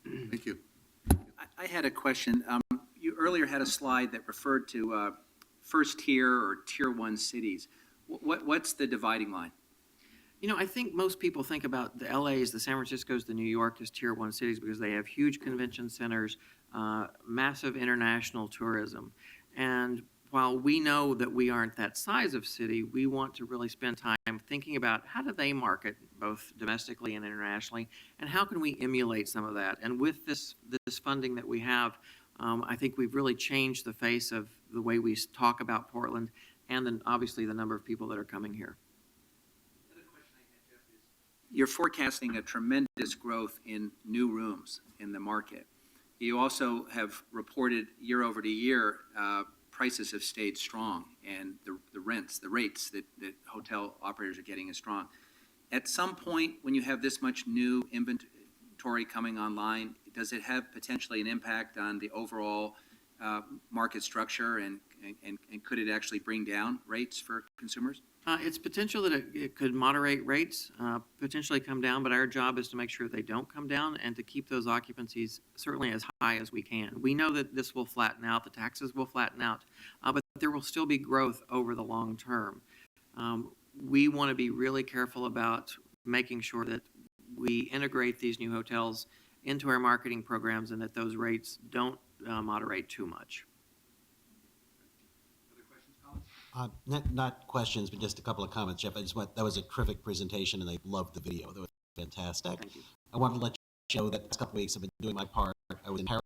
Thank you. I had a question. You earlier had a slide that referred to first tier or tier one cities. What's the dividing line? You know, I think most people think about the LAs, the San Franciscos, the New York as tier one cities because they have huge convention centers, massive international tourism. And while we know that we aren't that size of city, we want to really spend time thinking about how do they market both domestically and internationally, and how can we emulate some of that? And with this funding that we have, I think we've really changed the face of the way we talk about Portland and then obviously the number of people that are coming here. You're forecasting a tremendous growth in new rooms in the market. You also have reported year over year, prices have stayed strong, and the rates that hotel operators are getting is strong. At some point, when you have this much new inventory coming online, does it have potentially an impact on the overall market structure, and could it actually bring down rates for consumers? It's potential that it could moderate rates, potentially come down, but our job is to make sure they don't come down and to keep those occupancies certainly as high as we can. We know that this will flatten out, the taxes will flatten out, but there will still be growth over the long term. We want to be really careful about making sure that we integrate these new hotels into our marketing programs and that those rates don't moderate too much. Not questions, but just a couple of comments, Jeff. That was a terrific presentation, and I loved the video. That was fantastic. Thank you. I wanted to let you know that the last couple of weeks I've been doing my part. I was in Paris,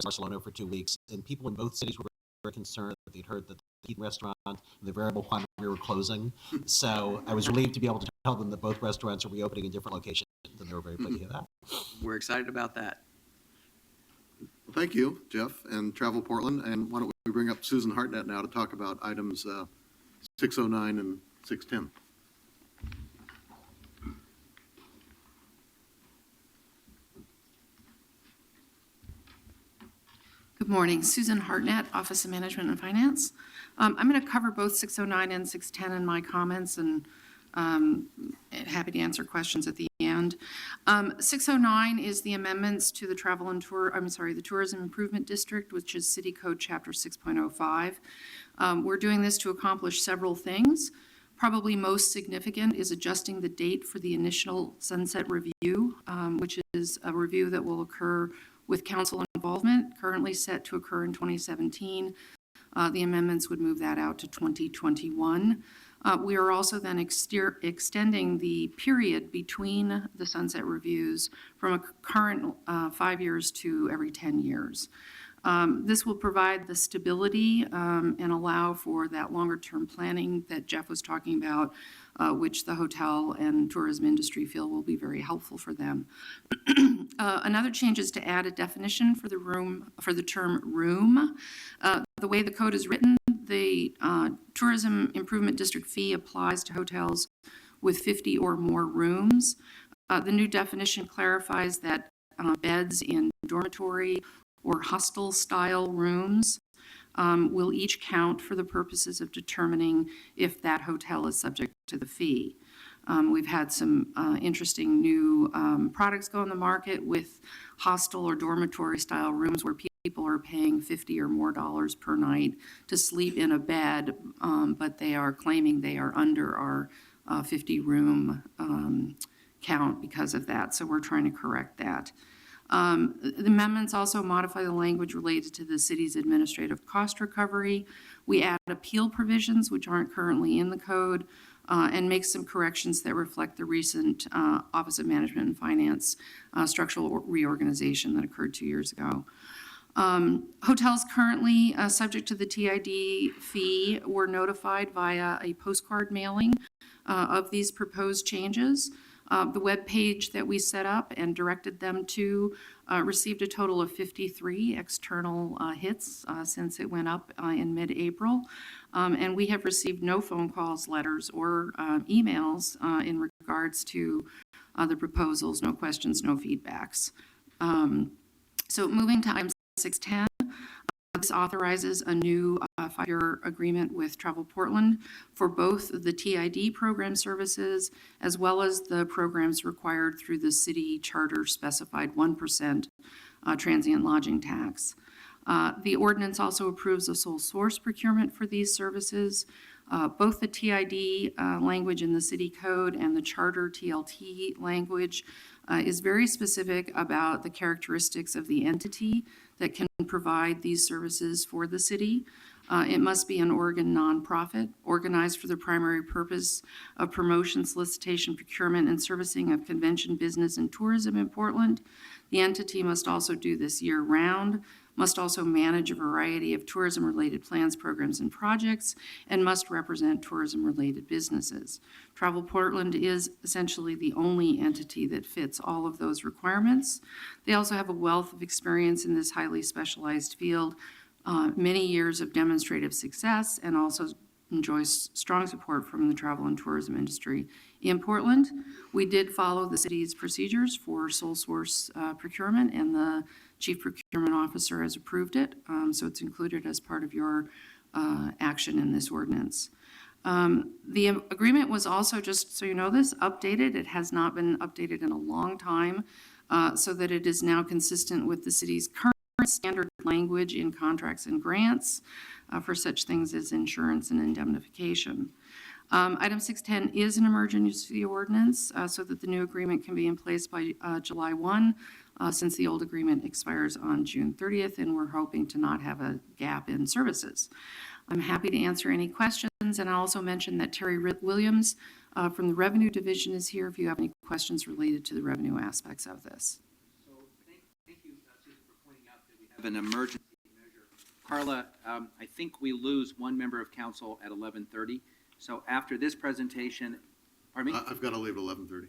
Barcelona for 2 weeks, and people in both cities were very concerned that they'd heard that the Eaton restaurant and the Variable Quandary were closing. So I was relieved to be able to tell them that both restaurants are reopening in different locations, and they were very pleased to hear that. We're excited about that. Well, thank you, Jeff, and Travel Portland. And why don't we bring up Susan Hartnett now to talk about items 609 and 610. Good morning. Susan Hartnett, Office of Management and Finance. I'm going to cover both 609 and 610 in my comments, and happy to answer questions at the end. 609 is the amendments to the the Tourism Improvement District, which is City Code Chapter 6.05. We're doing this to accomplish several things. Probably most significant is adjusting the date for the initial sunset review, which is a review that will occur with council involvement, currently set to occur in 2017. The amendments would move that out to 2021. We are also then extending the period between the sunset reviews from a current 5 years to every 10 years. This will provide the stability and allow for that longer-term planning that Jeff was talking about, which the hotel and tourism industry feel will be very helpful for them. Another change is to add a definition for the term room. The way the code is written, the Tourism Improvement District fee applies to hotels with 50 or more rooms. The new definition clarifies that beds in dormitory or hostel-style rooms will each count for the purposes of determining if that hotel is subject to the fee. We've had some interesting new products go on the market with hostel or dormitory-style rooms where people people are paying $50 or more per night to sleep in a bed, but they are claiming they are under our 50-room count because of that. So we're trying to correct that. The amendments also modify the language related to the city's administrative cost recovery. We add appeal provisions, which aren't currently in the code, and make some corrections that reflect the recent Office of Management and Finance structural reorganization that occurred 2 years ago. Hotels currently subject to the TID fee were notified via a postcard mailing of these proposed changes. The web page that we set up and directed them to received a total of 53 external hits since it went up in mid-April. And we have received no phone calls, letters, or emails in regards to the proposals, no questions, no feedbacks. So moving to item 610. This authorizes a new 5-year agreement with Travel Portland for both the TID program services as well as the programs required through the city charter specified 1% transient lodging tax. The ordinance also approves a sole source procurement for these services. Both the TID language in the city code and the charter TLT language is very specific about the characteristics of the entity that can provide these services for the city. It must be an Oregon nonprofit organized for the primary purpose of promotion, solicitation, procurement, and servicing of convention business and tourism in Portland. The entity must also do this year-round, must also manage a variety of tourism-related plans, programs, and projects, and must represent tourism-related businesses. Travel Portland is essentially the only entity that fits all of those requirements. They also have a wealth of experience in this highly specialized field, many years of demonstrative success, and also enjoys strong support from the travel and tourism industry in Portland. We did follow the city's procedures for sole source procurement, and the Chief Procurement Officer has approved it, so it's included as part of your action in this ordinance. The agreement was also, just so you know this, updated. It has not been updated in a long time, so that it is now consistent with the city's current standard language in contracts and grants for such things as insurance and indemnification. Item 610 is an emergency ordinance so that the new agreement can be in place by July 1, since the old agreement expires on June 30th, and we're hoping to not have a gap in services. I'm happy to answer any questions, and I also mentioned that Terry Williams from the Revenue Division is here if you have any questions related to the revenue aspects of this. So thank you, Susan, for pointing out that we have an emergency measure. Carla, I think we lose one member of council at 11:30. So after this presentation, pardon me? I've got to leave at 11:30.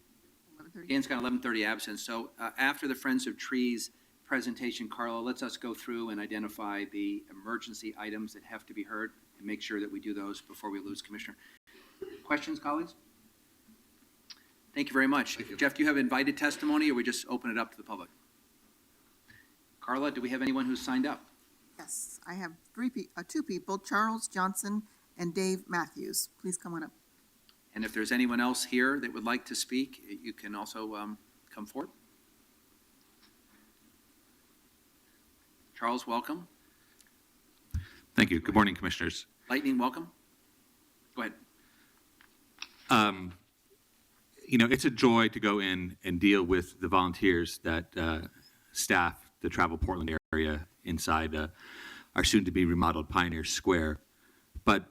Dan's got 11:30 absence. So after the Friends of Trees presentation, Carla, let's us go through and identify the emergency items that have to be heard and make sure that we do those before we lose Commissioner. Questions, colleagues? Thank you very much. Jeff, do you have invited testimony, or we just open it up to the public? Carla, do we have anyone who's signed up? Yes, I have two people, Charles Johnson and Dave Matthews. Please come on up. And if there's anyone else here that would like to speak, you can also come forward. Charles, welcome. Thank you. Good morning, Commissioners. Lightning, welcome. Go ahead. It's a joy to go in and deal with the volunteers that staff the Travel Portland area inside our soon-to-be remodeled Pioneer Square. But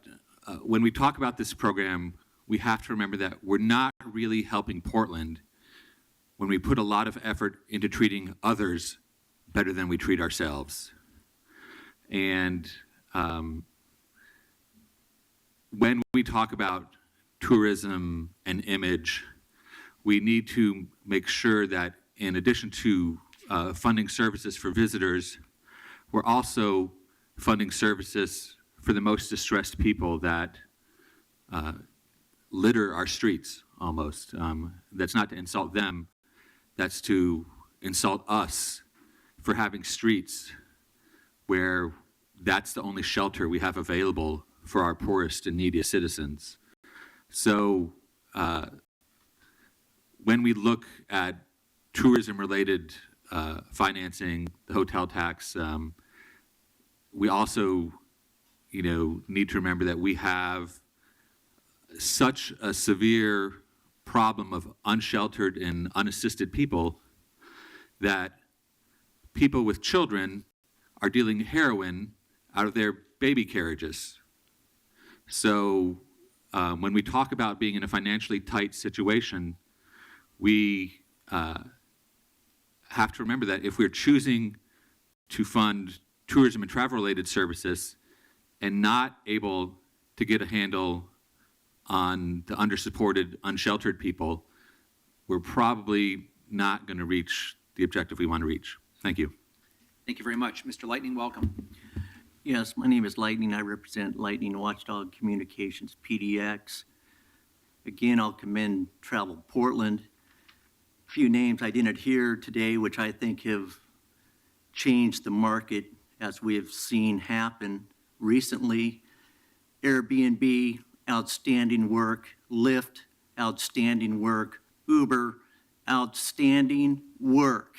when we talk about this program, we have to remember that we're not really helping Portland when we put a lot of effort into treating others better than we treat ourselves. And when we talk about tourism and image, we need to make sure that in addition to funding services for visitors, we're also funding services for the most distressed people that litter our streets almost. That's not to insult them, that's to insult us for having streets where that's the only shelter we have available for our poorest and neediest citizens. So when we look at tourism-related financing, the hotel tax, we also, need to remember that we have such a severe problem of unsheltered and unassisted people that people with children are dealing heroin out of their baby carriages. So when we talk about being in a financially tight situation, we have to remember that if we're choosing to fund tourism and travel-related services and not able to get a handle on the undersupported, unsheltered people, we're probably not going to reach the objective we want to reach. Thank you. Thank you very much. Mr. Lightning, welcome. Yes, my name is Lightning. I represent Lightning Watchdog Communications, PDX. Again, I'll commend Travel Portland. A few names I didn't hear today, which I think have changed the market as we have seen happen recently. Airbnb, outstanding work. Lyft, outstanding work. Uber, outstanding work.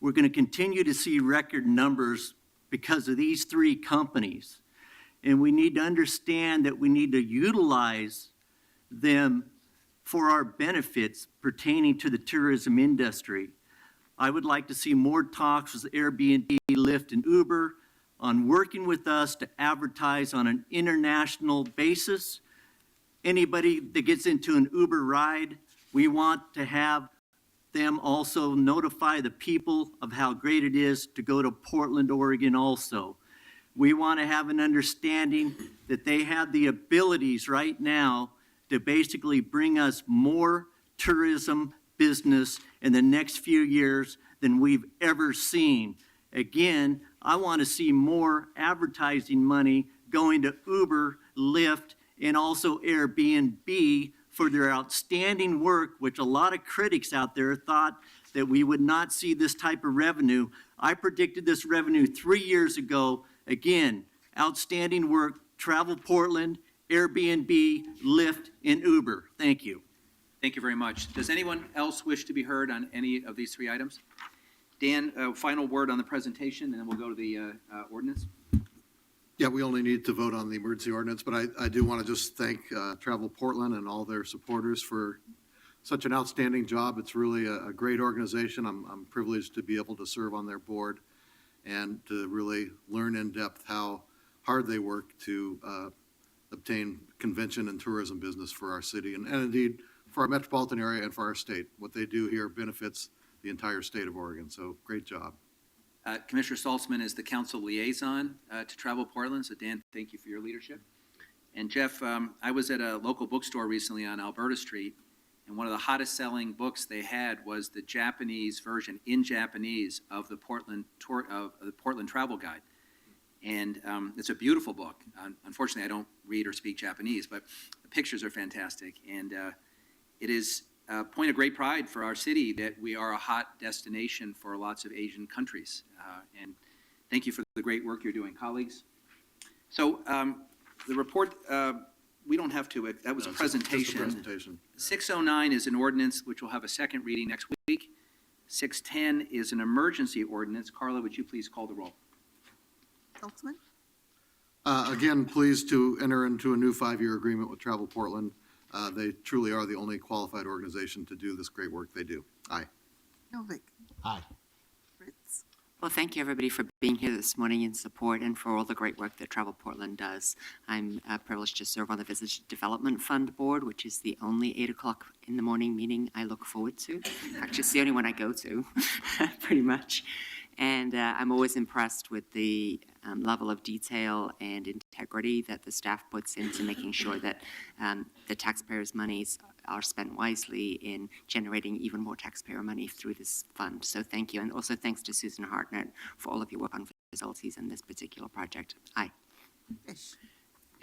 We're going to continue to see record numbers because of these three companies. And we need to understand that we need to utilize them for our benefits pertaining to the tourism industry. I would like to see more talks with Airbnb, Lyft, and Uber on working with us to advertise on an international basis. Anybody that gets into an Uber ride, we want to have them also notify the people of how great it is to go to Portland, Oregon also. We want to have an understanding that they have the abilities right now to basically bring us more tourism business in the next few years than we've ever seen. Again, I want to see more advertising money going to Uber, Lyft, and also Airbnb for their outstanding work, which a lot of critics out there thought that we would not see this type of revenue. I predicted this revenue 3 years ago. Again, outstanding work, Travel Portland, Airbnb, Lyft, and Uber. Thank you. Thank you very much. Does anyone else wish to be heard on any of these three items? Dan, final word on the presentation, and then we'll go to the ordinance. Yeah, we only need to vote on the emergency ordinance, but I do want to just thank Travel Portland and all their supporters for such an outstanding job. It's really a great organization. I'm privileged to be able to serve on their board and to really learn in depth how hard they work to obtain convention and tourism business for our city and indeed for our metropolitan area and for our state. What they do here benefits the entire state of Oregon, so great job. Commissioner Saltzman is the council liaison to Travel Portland, so Dan, thank you for your leadership. And Jeff, I was at a local bookstore recently on Alberta Street, and one of the hottest selling books they had was the Japanese version, in Japanese, of the Portland Travel Guide. And it's a beautiful book. Unfortunately, I don't read or speak Japanese, but the pictures are fantastic. And it is a point of great pride for our city that we are a hot destination for lots of Asian countries. And thank you for the great work you're doing, colleagues. So the report, we don't have to, that was a presentation. Just a presentation. 609 is an ordinance which will have a second reading next week. 610 is an emergency ordinance. Carla, would you please call the roll? Saltzman, Again, pleased to enter into a new 5-year agreement with Travel Portland. They truly are the only qualified organization to do this great work they do. Aye. Novick, Aye. Fritz. Well, thank you, everybody, for being here this morning in support and for all the great work that Travel Portland does. I'm privileged to serve on the Visitor Development Fund Board, which is the only 8 o'clock in the morning meeting I look forward to. Actually, it's the only one I go to, pretty much. And I'm always impressed with the level of detail and integrity that the staff puts into making sure that the taxpayers' monies are spent wisely in generating even more taxpayer money through this fund. So thank you. And also thanks to Susan Hartnett for all of your work on facilities in this particular project. Aye. Fish.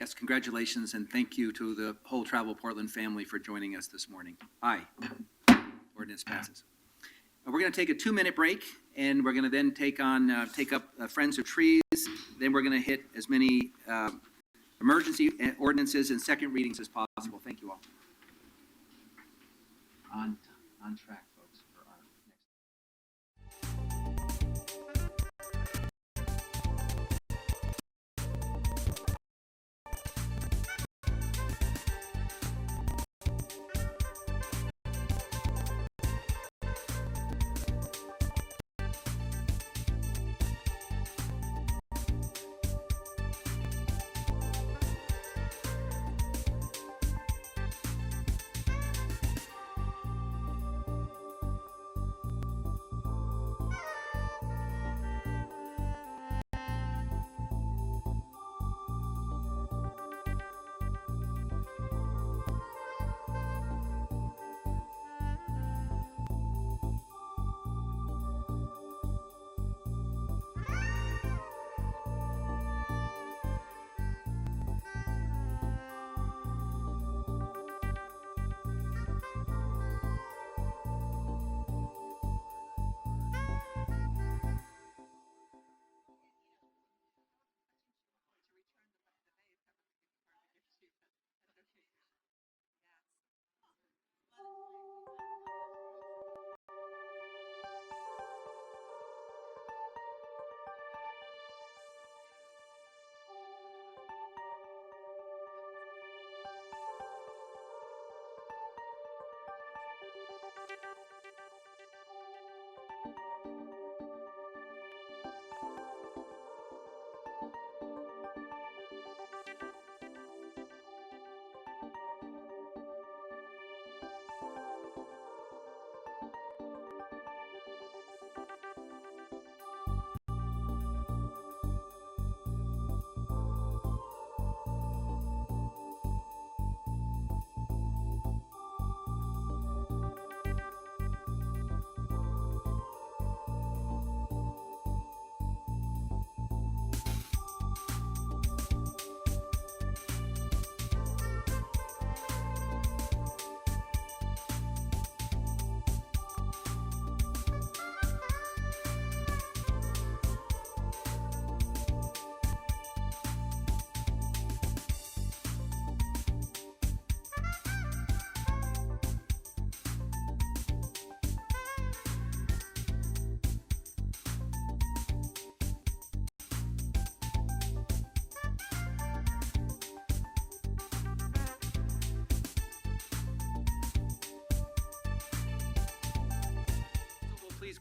Yes, congratulations, and thank you to the whole Travel Portland family for joining us this morning. Aye. Ordinance passes. We're going to take a 2-minute break, and we're going to then take up Friends of Trees. Then we're going to hit as many emergency ordinances and second readings as possible. Thank you all. On track.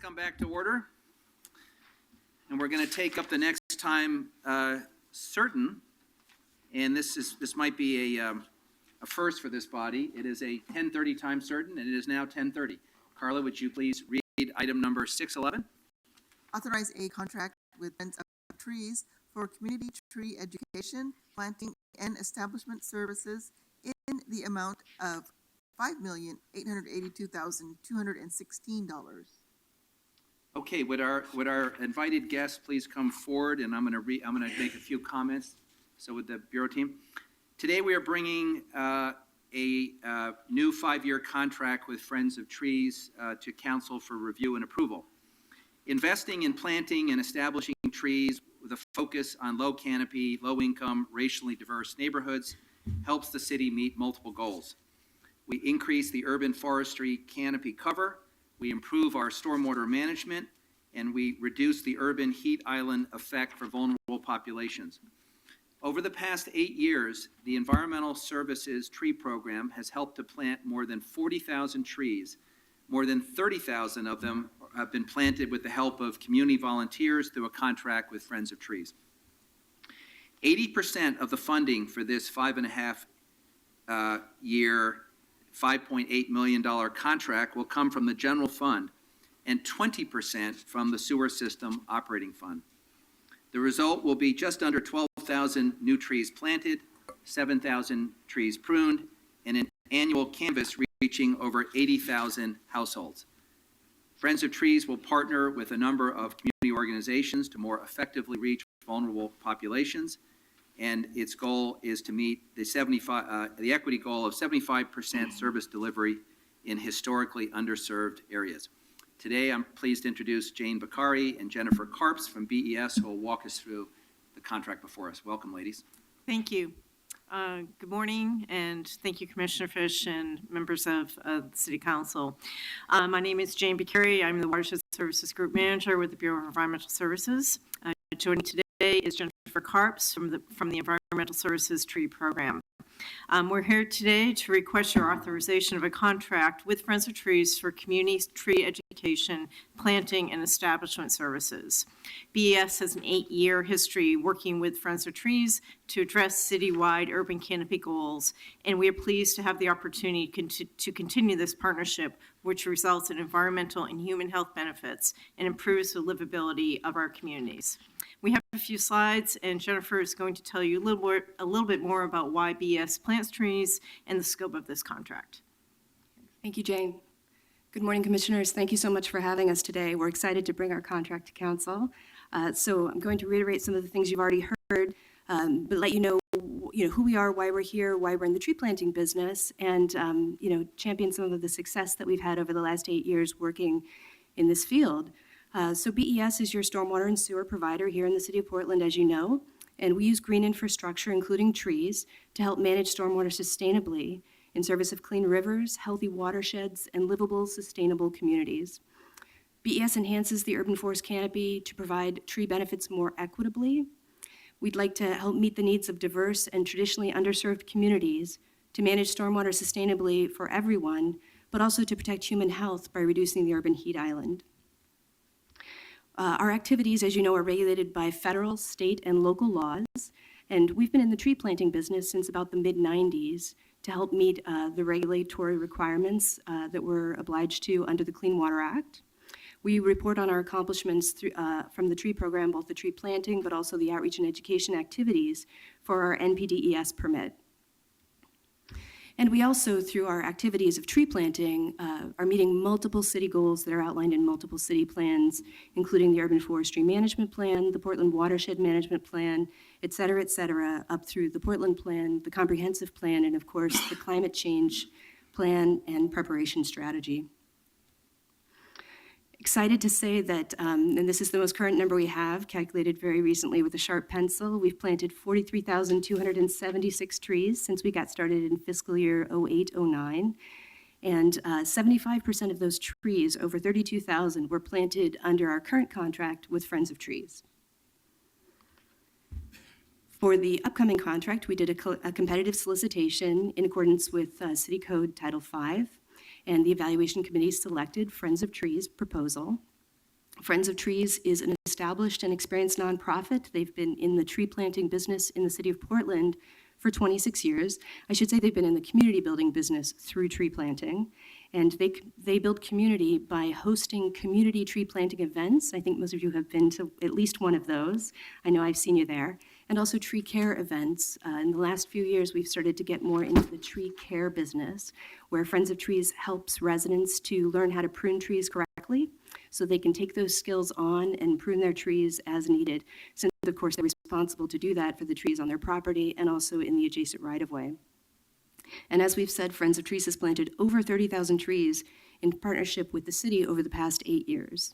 come back to order. And we're going to take up the next time certain, and this might be a first for this body. It is a 10:30 time certain, and it is now 10:30. Carla, would you please read item number 611? Authorize a contract with Friends of Trees for community tree education, planting, and establishment services in the amount of $5,882,216. Okay, would our invited guests please come forward, and I'm going to make a few comments. So with the Bureau team. Today we are bringing a new 5-year contract with Friends of Trees to Council for review and approval. Investing in planting and establishing trees with a focus on low canopy, low income, racially diverse neighborhoods helps the city meet multiple goals. We increase the urban forestry canopy cover, we improve our stormwater management, and we reduce the urban heat island effect for vulnerable populations. Over the past 8 years, the Environmental Services Tree Program has helped to plant more than 40,000 trees. More than 30,000 of them have been planted with the help of community volunteers through a contract with Friends of Trees. 80% of the funding for this 5.5 year, $5.8 million contract will come from the general fund and 20% from the sewer system operating fund. The result will be just under 12,000 new trees planted, 7,000 trees pruned, and an annual canvas reaching over 80,000 households. Friends of Trees will partner with a number of community organizations to more effectively reach vulnerable populations, and its goal is to meet the equity goal of 75% service delivery in historically underserved areas. Today, I'm pleased to introduce Jane Bakari and Jennifer Karps from BES, who will walk us through the contract before us. Welcome, ladies. Thank you. Good morning, and thank you, Commissioner Fish and members of the City Council. My name is Jane Bakari. I'm the Watershed Services Group Manager with the Bureau of Environmental Services. Joining today is Jennifer Karps from the Environmental Services Tree Program. We're here today to request your authorization of a contract with Friends of Trees for community tree education, planting, and establishment services. BES has an 8-year history working with Friends of Trees to address citywide urban canopy goals, and we are pleased to have the opportunity to continue this partnership, which results in environmental and human health benefits and improves the livability of our communities. We have a few slides, and Jennifer is going to tell you a little bit more about why BES plants trees and the scope of this contract. Thank you, Jane. Good morning, Commissioners. Thank you so much for having us today. We're excited to bring our contract to Council. So I'm going to reiterate some of the things you've already heard, but let you know who we are, why we're here, why we're in the tree planting business, and champion some of the success that we've had over the last 8 years working in this field. So BES is your stormwater and sewer provider here in the City of Portland, as you know, and we use green infrastructure, including trees, to help manage stormwater sustainably in service of clean rivers, healthy watersheds, and livable, sustainable communities. BES enhances the urban forest canopy to provide tree benefits more equitably. We'd like to help meet the needs of diverse and traditionally underserved communities to manage stormwater sustainably for everyone, but also to protect human health by reducing the urban heat island. Our activities, as you know, are regulated by federal, state, and local laws, and we've been in the tree planting business since about the mid-90s to help meet the regulatory requirements that we're obliged to under the Clean Water Act. We report on our accomplishments from the tree program, both the tree planting, but also the outreach and education activities for our NPDES permit. And we also, through our activities of tree planting, are meeting multiple city goals that are outlined in multiple city plans, including the Urban Forestry Management Plan, the Portland Watershed Management Plan, et cetera, up through the Portland Plan, the Comprehensive Plan, and of course, the Climate Change Plan and Preparation Strategy. Excited to say that, and this is the most current number we have, calculated very recently with a sharp pencil, we've planted 43,276 trees since we got started in fiscal year 08-09. And 75% of those trees, over 32,000, were planted under our current contract with Friends of Trees. For the upcoming contract, we did a competitive solicitation in accordance with City Code Title V, and the evaluation committee selected Friends of Trees proposal. Friends of Trees is an established and experienced nonprofit. They've been in the tree planting business in the city of Portland for 26 years. I should say they've been in the community building business through tree planting. And they build community by hosting community tree planting events. I think most of you have been to at least one of those. I know I've seen you there. And also tree care events. In the last few years, we've started to get more into the tree care business, where Friends of Trees helps residents to learn how to prune trees correctly, so they can take those skills on and prune their trees as needed, since of course they're responsible to do that for the trees on their property and also in the adjacent right-of-way. And as we've said, Friends of Trees has planted over 30,000 trees in partnership with the city over the past 8 years.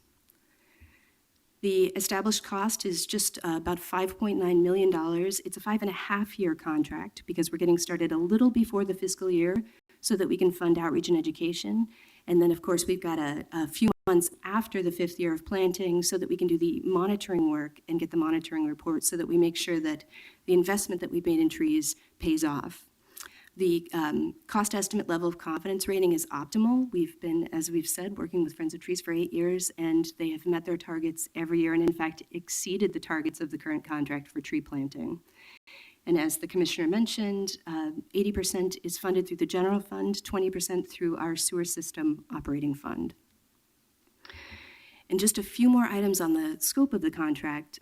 The established cost is just about $5.9 million. It's a 5.5-year contract because we're getting started a little before the fiscal year so that we can fund outreach and education. And then, of course, we've got a few months after the 5th year of planting so that we can do the monitoring work and get the monitoring report so that we make sure that the investment that we've made in trees pays off. The cost estimate level of confidence rating is optimal. We've been, as we've said, working with Friends of Trees for 8 years, and they have met their targets every year and, in fact, exceeded the targets of the current contract for tree planting. And as the Commissioner mentioned, 80% is funded through the general fund, 20% through our sewer system operating fund. And just a few more items on the scope of the contract.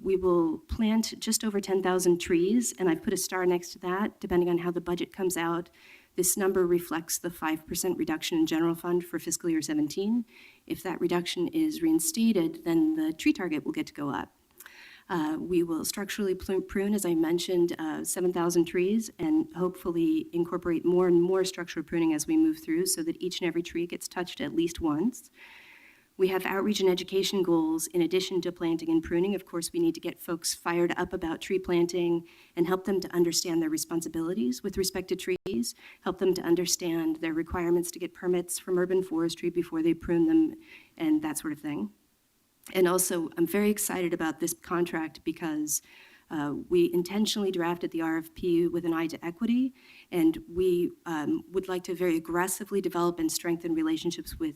We will plant just over 10,000 trees, and I've put a star next to that, depending on how the budget comes out. This number reflects the 5% reduction in general fund for fiscal year 17. If that reduction is reinstated, then the tree target will get to go up. We will structurally prune, as I mentioned, 7,000 trees, and hopefully incorporate more and more structural pruning as we move through so that each and every tree gets touched at least once. We have outreach and education goals in addition to planting and pruning. Of course, we need to get folks fired up about tree planting and help them to understand their responsibilities with respect to trees, help them to understand their requirements to get permits from urban forestry before they prune them, and that sort of thing. And also, I'm very excited about this contract because we intentionally drafted the RFP with an eye to equity, and we would like to very aggressively develop and strengthen relationships with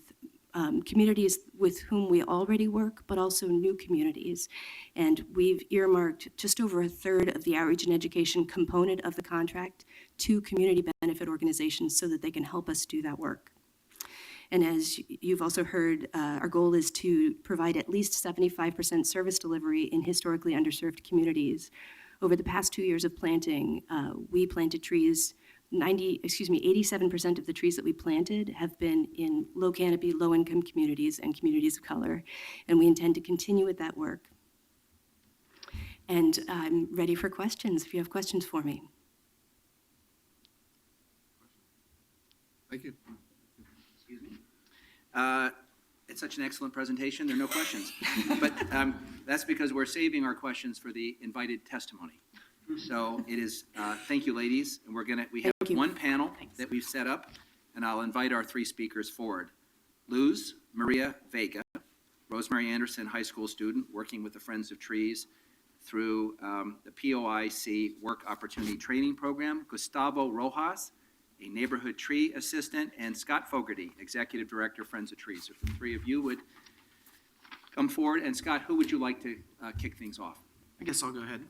communities with whom we already work, but also new communities. And we've earmarked just over a third of the outreach and education component of the contract to community benefit organizations so that they can help us do that work. And as you've also heard, our goal is to provide at least 75% service delivery in historically underserved communities. Over the past 2 years of planting, we planted trees 87% of the trees that we planted have been in low canopy, low income communities and communities of color. And we intend to continue with that work. And I'm ready for questions if you have questions for me. Thank you. Excuse me. It's such an excellent presentation. There are no questions. But that's because we're saving our questions for the invited testimony. So it is, thank you, ladies. And we have one panel that we've set up, and I'll invite our 3 speakers forward. Luz Maria Vega, Rosemary Anderson High School student working with the Friends of Trees through the POIC Work Opportunity Training Program. Gustavo Rojas, a neighborhood tree assistant, and Scott Fogarty, Executive Director, Friends of Trees. If the 3 of you would come forward. And Scott, who would you like to kick things off? I guess I'll go ahead.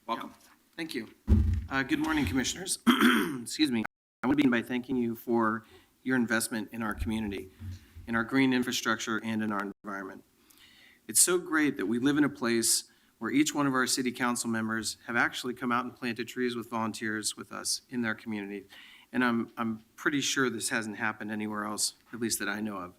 Welcome. Thank you. Good morning, Commissioners. Excuse me. I want to begin by thanking you for your investment in our community, in our green infrastructure, and in our environment. It's so great that we live in a place where each one of our city council members have actually come out and planted trees with volunteers with us in their community. And I'm pretty sure this hasn't happened anywhere else, at least that I know of.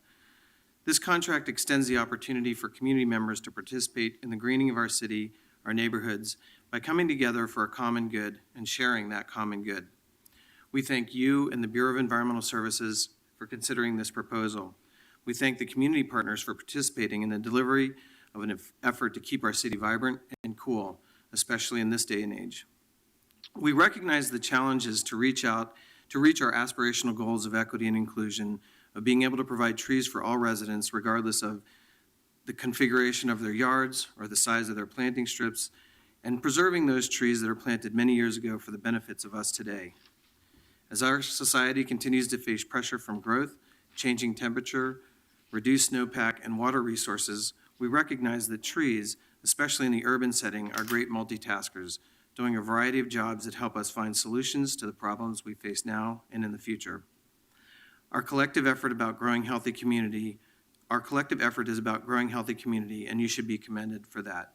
This contract extends the opportunity for community members to participate in the greening of our city, our neighborhoods, by coming together for a common good and sharing that common good. We thank you and the Bureau of Environmental Services for considering this proposal. We thank the community partners for participating in the delivery of an effort to keep our city vibrant and cool, especially in this day and age. We recognize the challenges to reach our aspirational goals of equity and inclusion, of being able to provide trees for all residents, regardless of the configuration of their yards or the size of their planting strips, and preserving those trees that are planted many years ago for the benefits of us today. As our society continues to face pressure from growth, changing temperature, reduced snowpack, and water resources, we recognize that trees, especially in the urban setting, are great multitaskers, doing a variety of jobs that help us find solutions to the problems we face now and in the future. Our collective effort is about growing healthy community, and you should be commended for that.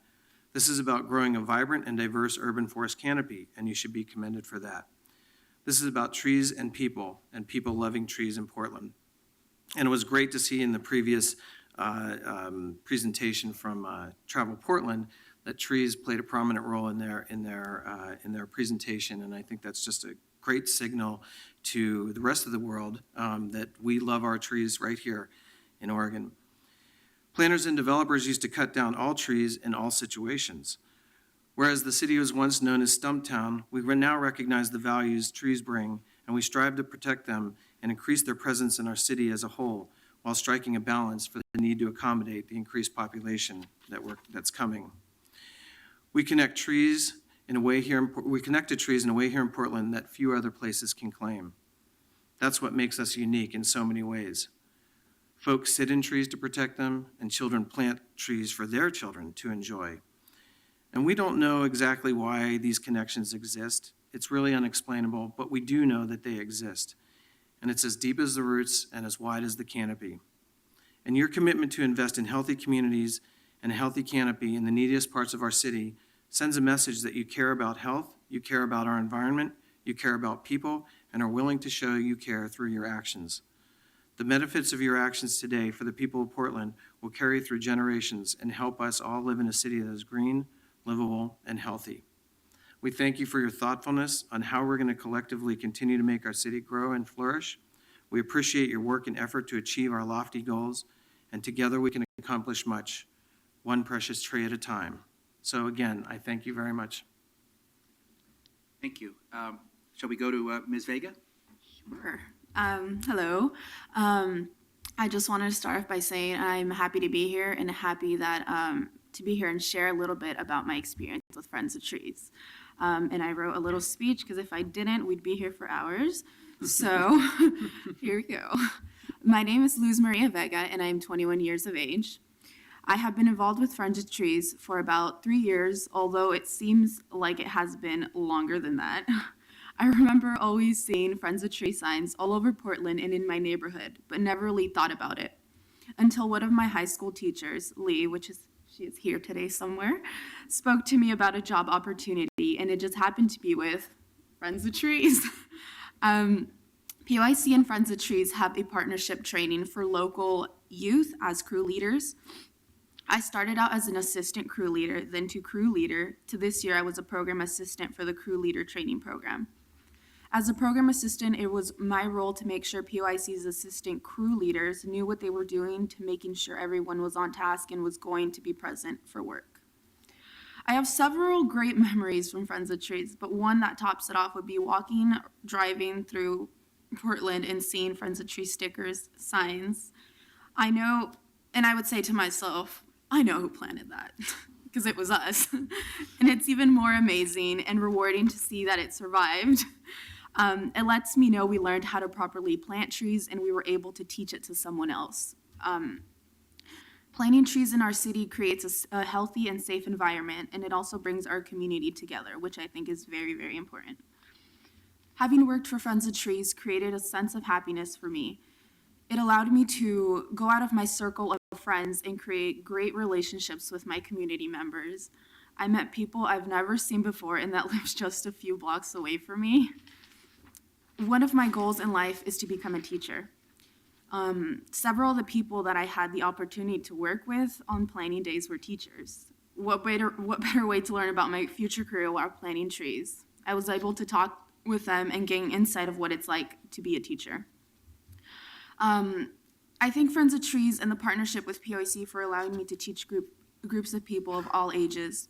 This is about growing a vibrant and diverse urban forest canopy, and you should be commended for that. This is about trees and people loving trees in Portland. And it was great to see in the previous presentation from Travel Portland that trees played a prominent role in their presentation, and I think that's just a great signal to the rest of the world that we love our trees right here in Oregon. Planners and developers used to cut down all trees in all situations. Whereas the city was once known as Stumptown, we now recognize the values trees bring, and we strive to protect them and increase their presence in our city as a whole, while striking a balance for the need to accommodate the increased population that's coming. We connect to trees in a way here in Portland that few other places can claim. That's what makes us unique in so many ways. Folks sit in trees to protect them, and children plant trees for their children to enjoy. And we don't know exactly why these connections exist. It's really unexplainable, but we do know that they exist. And it's as deep as the roots and as wide as the canopy. And your commitment to invest in healthy communities and a healthy canopy in the neediest parts of our city sends a message that you care about health, you care about our environment, you care about people, and are willing to show you care through your actions. The benefits of your actions today for the people of Portland will carry through generations and help us all live in a city that is green, livable, and healthy. We thank you for your thoughtfulness on how we're going to collectively continue to make our city grow and flourish. We appreciate your work and effort to achieve our lofty goals, and together we can accomplish much, one precious tree at a time. So again, I thank you very much. Thank you. Shall we go to Ms. Vega? Sure. Hello. I just wanted to start off by saying I'm happy to be here and happy that to be here and share a little bit about my experience with Friends of Trees. And I wrote a little speech because if I didn't, we'd be here for hours. So here we go. My name is Luz Maria Vega, and I'm 21 years of age. I have been involved with Friends of Trees for about 3 years, although it seems like it has been longer than that. I remember always seeing Friends of Trees signs all over Portland and in my neighborhood, but never really thought about it. Until one of my high school teachers, Lee, she is here today somewhere, spoke to me about a job opportunity, and it just happened to be with Friends of Trees. PYC and Friends of Trees have a partnership training for local youth as crew leaders. I started out as an assistant crew leader, then to crew leader. To this year, I was a program assistant for the crew leader training program. As a program assistant, it was my role to make sure PYC's assistant crew leaders knew what they were doing, to making sure everyone was on task and was going to be present for work. I have several great memories from Friends of Trees, but one that tops it off would be driving through Portland and seeing Friends of Trees stickers, signs. I know, and I would say to myself, I know who planted that, because it was us. And it's even more amazing and rewarding to see that it survived. It lets me know we learned how to properly plant trees and we were able to teach it to someone else. Planting trees in our city creates a healthy and safe environment, and it also brings our community together, which I think is very, very important. Having worked for Friends of Trees created a sense of happiness for me. It allowed me to go out of my circle of friends and create great relationships with my community members. I met people I've never seen before and that lives just a few blocks away from me. One of my goals in life is to become a teacher. Several of the people that I had the opportunity to work with on planting days were teachers. What better way to learn about my future career while planting trees? I was able to talk with them and gain insight of what it's like to be a teacher. I thank Friends of Trees and the partnership with POC for allowing me to teach groups of people of all ages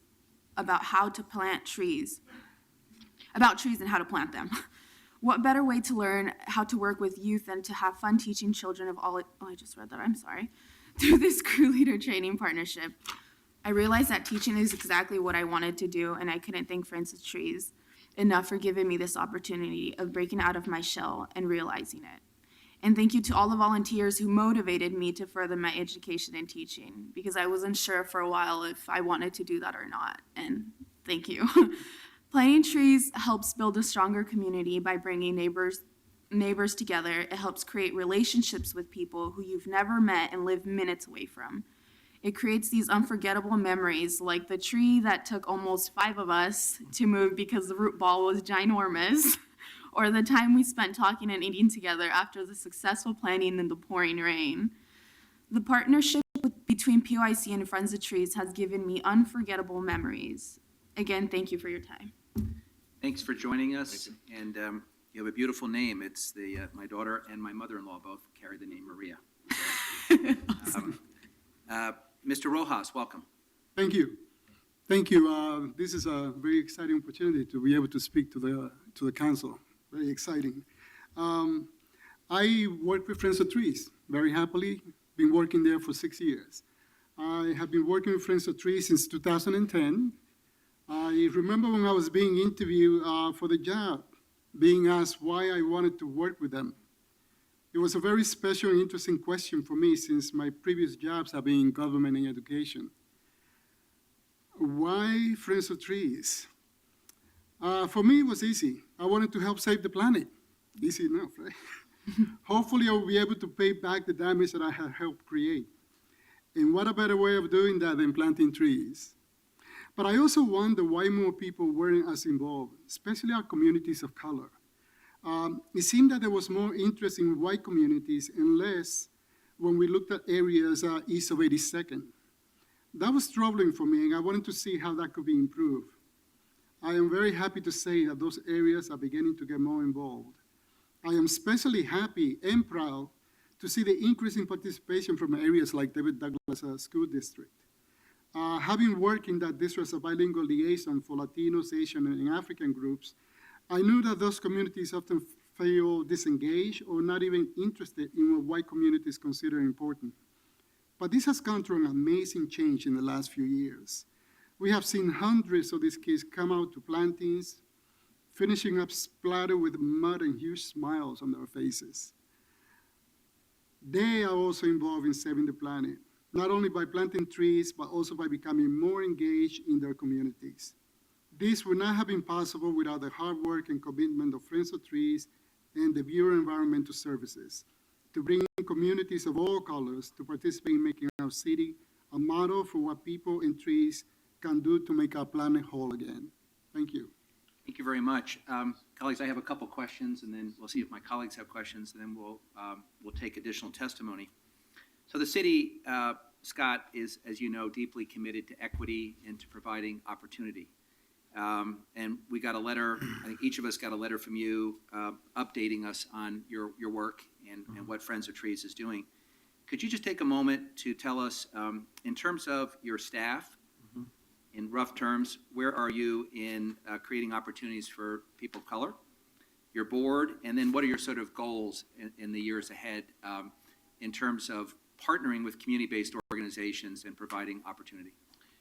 about how to plant trees, about trees and how to plant them. What better way to learn how to work with youth than to have fun teaching children of all, I just read that, I'm sorry, through this crew leader training partnership. I realized that teaching is exactly what I wanted to do, and I couldn't thank Friends of Trees enough for giving me this opportunity of breaking out of my shell and realizing it. And thank you to all the volunteers who motivated me to further my education and teaching, because I wasn't sure for a while if I wanted to do that or not. And thank you. Planting trees helps build a stronger community by bringing neighbors together. It helps create relationships with people who you've never met and live minutes away from. It creates these unforgettable memories, like the tree that took almost 5 of us to move because the root ball was ginormous, or the time we spent talking and eating together after the successful planting in the pouring rain. The partnership between PYC and Friends of Trees has given me unforgettable memories. Again, thank you for your time. Thanks for joining us, and you have a beautiful name. It's my daughter and my mother-in-law both carry the name Maria. Mr. Rojas, welcome. Thank you. Thank you. This is a very exciting opportunity to be able to speak to the council. Very exciting. I work with Friends of Trees very happily. Been working there for 6 years. I have been working with Friends of Trees since 2010. I remember when I was being interviewed for the job, being asked why I wanted to work with them. It was a very special and interesting question for me since my previous jobs have been in government and education. Why Friends of Trees? For me, it was easy. I wanted to help save the planet. Easy enough, right? Hopefully, I will be able to pay back the damage that I have helped create. And what a better way of doing that than planting trees? But I also wonder why more people weren't as involved, especially our communities of color. It seemed that there was more interest in white communities and less when we looked at areas east of 82nd. That was troubling for me, and I wanted to see how that could be improved. I am very happy to say that those areas are beginning to get more involved. I am especially happy and proud to see the increase in participation from areas like David Douglas School District. Having worked in that district as a bilingual liaison for Latinos, Asian, and African groups, I knew that those communities often feel disengaged or not even interested in what white communities consider important. But this has gone through an amazing change in the last few years. We have seen hundreds of these kids come out to plantings, finishing up splattered with mud and huge smiles on their faces. They are also involved in saving the planet, not only by planting trees, but also by becoming more engaged in their communities. This would not have been possible without the hard work and commitment of Friends of Trees and the Bureau of Environmental Services to bring communities of all colors to participate in making our city a model for what people and trees can do to make our planet whole again. Thank you. Thank you very much. Colleagues, I have a couple questions, and then we'll see if my colleagues have questions, and then we'll take additional testimony. So the city, Scott, is, as you know, deeply committed to equity and to providing opportunity. And we got a letter, I think each of us got a letter from you updating us on your work and what Friends of Trees is doing. Could you just take a moment to tell us, in terms of your staff, in rough terms, where are you in creating opportunities for people of color, your board, and then what are your sort of goals in the years ahead in terms of partnering with community-based organizations and providing opportunity?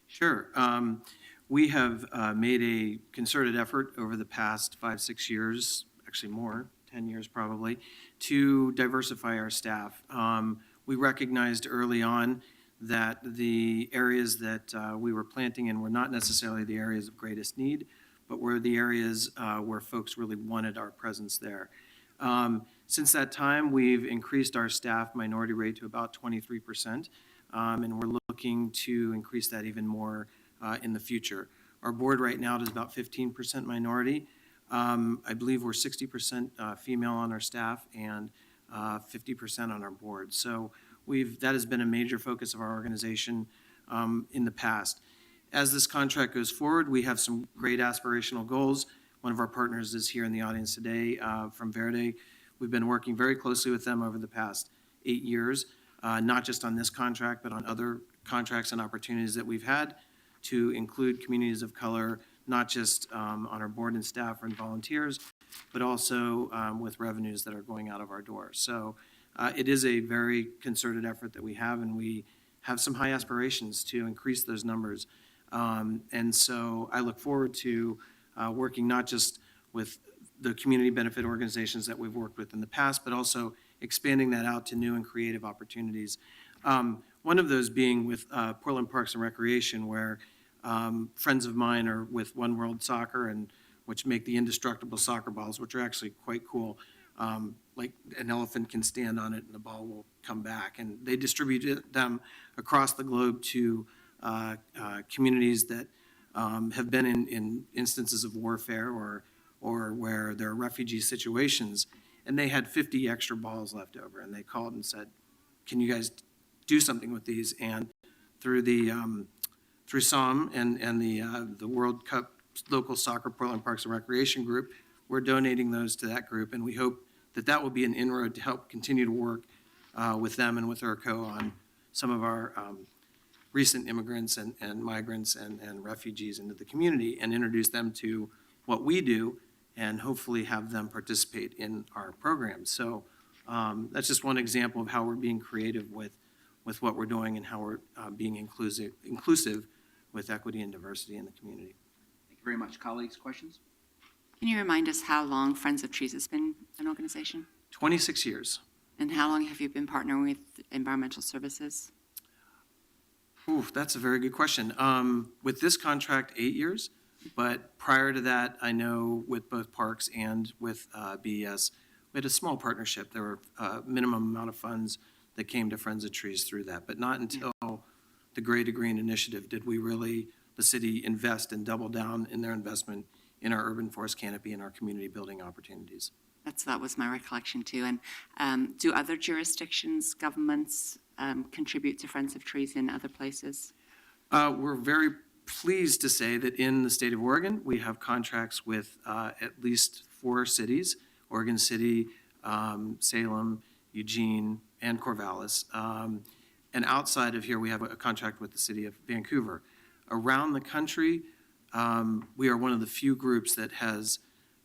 Sure. We have made a concerted effort over the past 5-6 years, actually more, 10 years probably, to diversify our staff. We recognized early on that the areas that we were planting in were not necessarily the areas of greatest need, but were the areas where folks really wanted our presence there. Since that time, we've increased our staff minority rate to about 23%, and we're looking to increase that even more in the future. Our board right now is about 15% minority. I believe we're 60% female on our staff and 50% on our board. So that has been a major focus of our organization in the past. As this contract goes forward, we have some great aspirational goals. One of our partners is here in the audience today from Verde. We've been working very closely with them over the past 8 years, not just on this contract, but on other contracts and opportunities that we've had to include communities of color, not just on our board and staff and volunteers, but also with revenues that are going out of our door. So it is a very concerted effort that we have, and we have some high aspirations to increase those numbers. And so I look forward to working not just with the community benefit organizations that we've worked with in the past, but also expanding that out to new and creative opportunities. One of those being with Portland Parks and Recreation, where friends of mine are with One World Soccer, and which make the indestructible soccer balls, which are actually quite cool. Like an elephant can stand on it and the ball will come back. And they distribute them across the globe to communities that have been in instances of warfare or where there are refugee situations. And they had 50 extra balls left over, and they called and said, "Can you guys do something with these?" And through through SOM and the World Cup local soccer Portland Parks and Recreation group, we're donating those to that group, and we hope that will be an inroad to help continue to work with them and with ERCO on some of our recent immigrants and migrants and refugees into the community, and introduce them to what we do and hopefully have them participate in our programs. So that's just one example of how we're being creative with what we're doing and how we're being inclusive with equity and diversity in the community. Thank you very much. Colleagues, questions? Can you remind us how long Friends of Trees has been an organization? 26 years. And how long have you been partnering with Environmental Services? Ooh, that's a very good question. With this contract, 8 years, but prior to that, I know with both parks and with BES, we had a small partnership. There were a minimum amount of funds that came to Friends of Trees through that, but not until the Gray to Green initiative did we really, the city, invest and double down in their investment in our urban forest canopy and our community building opportunities. That was my recollection too. And do other jurisdictions, governments contribute to Friends of Trees in other places? We're very pleased to say that in the state of Oregon, we have contracts with at least 4 cities: Oregon City, Salem, Eugene, and Corvallis. And outside of here, we have a contract with the city of Vancouver. Around the country, we are one of the few groups that has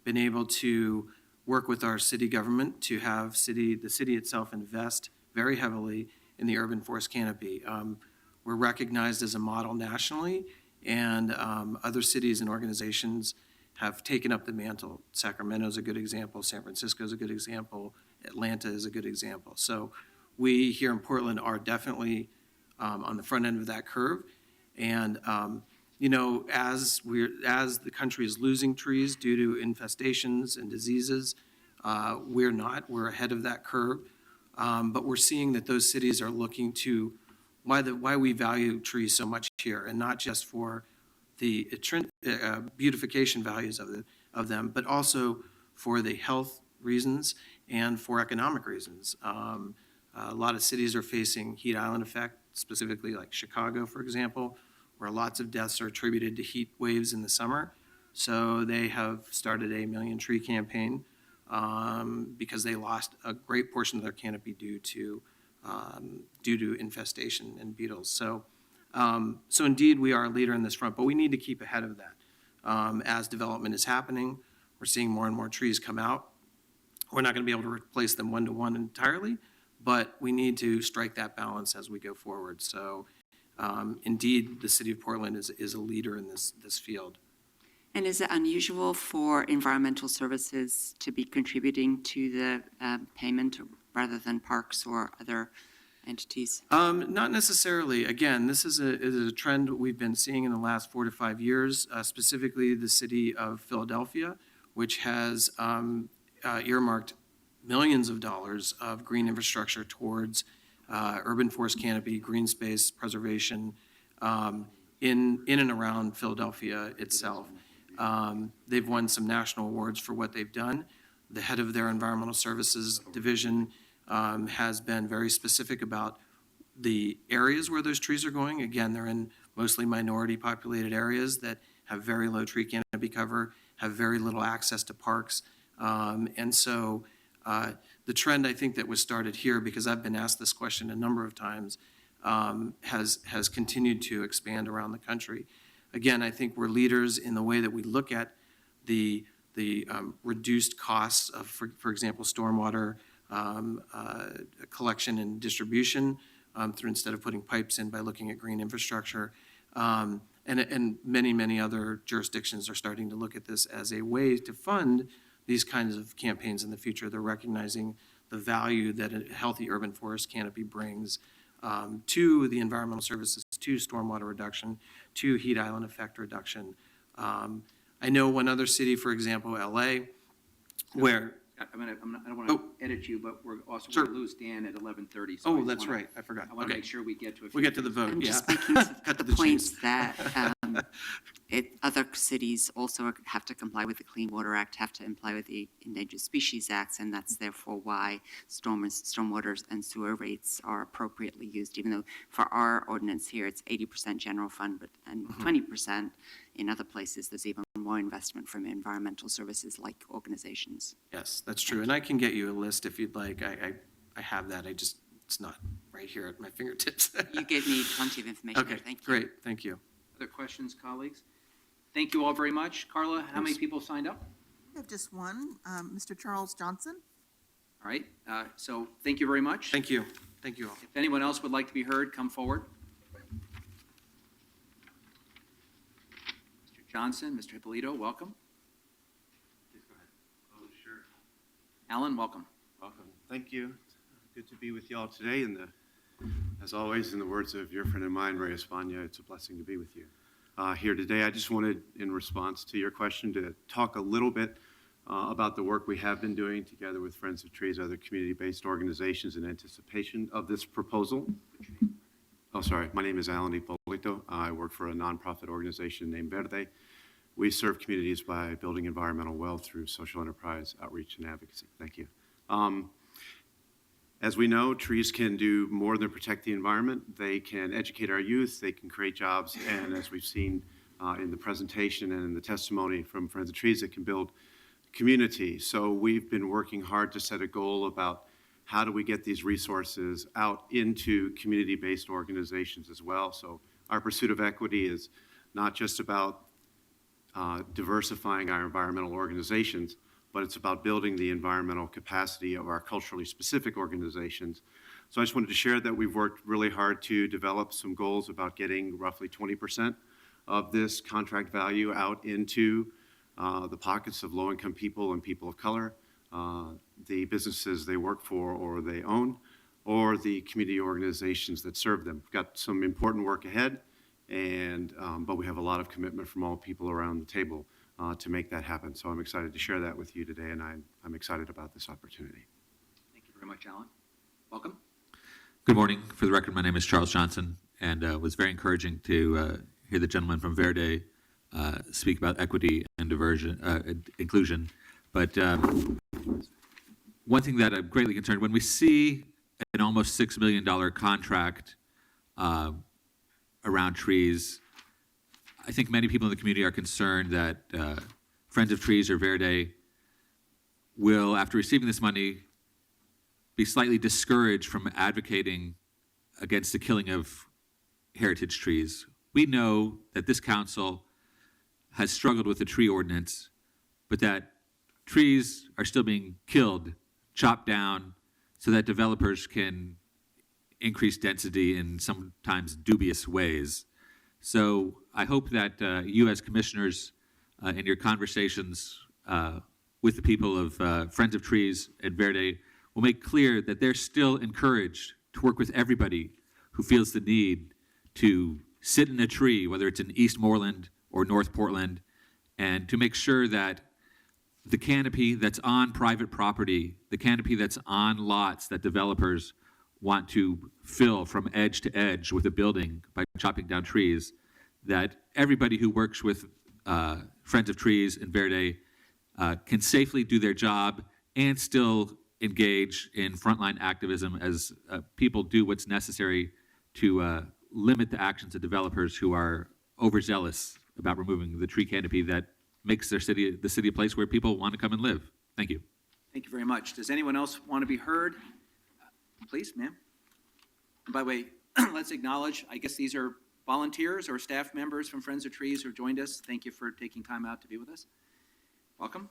been able to work with our city government to have the city itself invest very heavily in the urban forest canopy. We're recognized as a model nationally, and other cities and organizations have taken up the mantle. Sacramento is a good example. San Francisco is a good example. Atlanta is a good example. So we here in Portland are definitely on the front end of that curve. And as the country is losing trees due to infestations and diseases, we're not. We're ahead of that curve. But we're seeing that those cities are looking to why we value trees so much here, and not just for the beautification values of them, but also for the health reasons and for economic reasons. A lot of cities are facing heat island effect, specifically like Chicago, for example, where lots of deaths are attributed to heat waves in the summer. So they have started a Million Tree campaign because they lost a great portion of their canopy due to infestation and beetles. So indeed, we are a leader in this front, but we need to keep ahead of that. As development is happening, we're seeing more and more trees come out. We're not going to be able to replace them one-to-one entirely, but we need to strike that balance as we go forward. So indeed, the city of Portland is a leader in this field. And is it unusual for Environmental Services to be contributing to the payment rather than parks or other entities? Not necessarily. Again, this is a trend we've been seeing in the last 4 to 5 years, specifically the city of Philadelphia, which has earmarked millions of dollars of green infrastructure towards urban forest canopy, green space preservation in and around Philadelphia itself. They've won some national awards for what they've done. The head of their environmental services division has been very specific about the areas where those trees are going. Again, they're in mostly minority populated areas that have very low tree canopy cover, have very little access to parks. And so the trend, I think, that was started here, because I've been asked this question a number of times, has continued to expand around the country. Again, I think we're leaders in the way that we look at the reduced costs of, for example, stormwater collection and distribution through, instead of putting pipes in, by looking at green infrastructure. And many other jurisdictions are starting to look at this as a way to fund these kinds of campaigns in the future. They're recognizing the value that a healthy urban forest canopy brings to the environmental services, to stormwater reduction, to heat island effect reduction. I know one other city, for example, LA, where, I don't want to edit you, but we're also going to lose Dan at 11:30. so I oh, just that's wanna- right, I forgot. I want to Okay. make sure we get to a few. We get to the vote, I'm yeah. just making the Cut to the points chase. that other cities also have to comply with the Clean Water Act, have to comply with the Endangered Species Acts, and that's therefore why stormwater and sewer rates are appropriately used, even though for our ordinance here, it's 80% general fund, and 20% in other places, there's even more investment from environmental services like organizations. Yes, that's true. And I can get you a list if you'd like. I have that. It's not right here at my fingertips. You gave me plenty of information. Okay, Thank you. great. Thank you. Other questions, colleagues? Thank you all very much. Carla, how many people signed up? We have just one, Mr. Charles Johnson. All right, so thank you very much. Thank you. Thank you all. If anyone else would like to be heard, come forward. Mr. Johnson, Mr. Hippolito, welcome. Oh, sure. Alan, welcome. Welcome. Thank you. Good to be with you all today. And as always, in the words of your friend of mine, Ray Espana, it's a blessing to be with you here today. I just wanted, in response to your question, to talk a little bit about the work we have been doing together with Friends of Trees, other community-based organizations in anticipation of this proposal. Oh, sorry. My name is Alan Hippolito. I work for a nonprofit organization named Verde. We serve communities by building environmental wealth through social enterprise, outreach, and advocacy. Thank you. As we know, trees can do more than protect the environment. They can educate our youth, they can create jobs, and as we've seen in the presentation and in the testimony from Friends of Trees, it can build community. So we've been working hard to set a goal about how do we get these resources out into community-based organizations as well. So our pursuit of equity is not just about diversifying our environmental organizations, but it's about building the environmental capacity of our culturally specific organizations. So I just wanted to share that we've worked really hard to develop some goals about getting roughly 20% of this contract value out into the pockets of low-income people and people of color, the businesses they work for or they own, or the community organizations that serve them. We've got some important work ahead, and but we have a lot of commitment from all people around the table to make that happen. So I'm excited to share that with you today, and I'm excited about this opportunity. Thank you very much, Alan. Welcome. Good morning. For the record, my name is Charles Johnson, and it was very encouraging to hear the gentleman from Verde speak about equity and inclusion. But one thing that I'm greatly concerned, when we see an almost $6 million contract around trees, I think many people in the community are concerned that Friends of Trees or Verde will, after receiving this money, be slightly discouraged from advocating against the killing of heritage trees. We know that this council has struggled with the tree ordinance, but that trees are still being killed, chopped down, so that developers can increase density in sometimes dubious ways. So I hope that you as commissioners in your conversations with the people of Friends of Trees and Verde will make clear that they're still encouraged to work with everybody who feels the need to sit in a tree, whether it's in Eastmoreland or North Portland, and to make sure that the canopy that's on private property, the canopy that's on lots that developers want to fill from edge to edge with a building by chopping down trees, that everybody who works with Friends of Trees and Verde can safely do their job and still engage in frontline activism as people do what's necessary to limit the actions of developers who are overzealous about removing the tree canopy that makes the city a place where people want to come and live. Thank you. Thank you very much. Does anyone else want to be heard? Please, ma'am. And by the way, let's acknowledge, I guess these are volunteers or staff members from Friends of Trees who joined us. Thank you for taking time out to be with us. Welcome.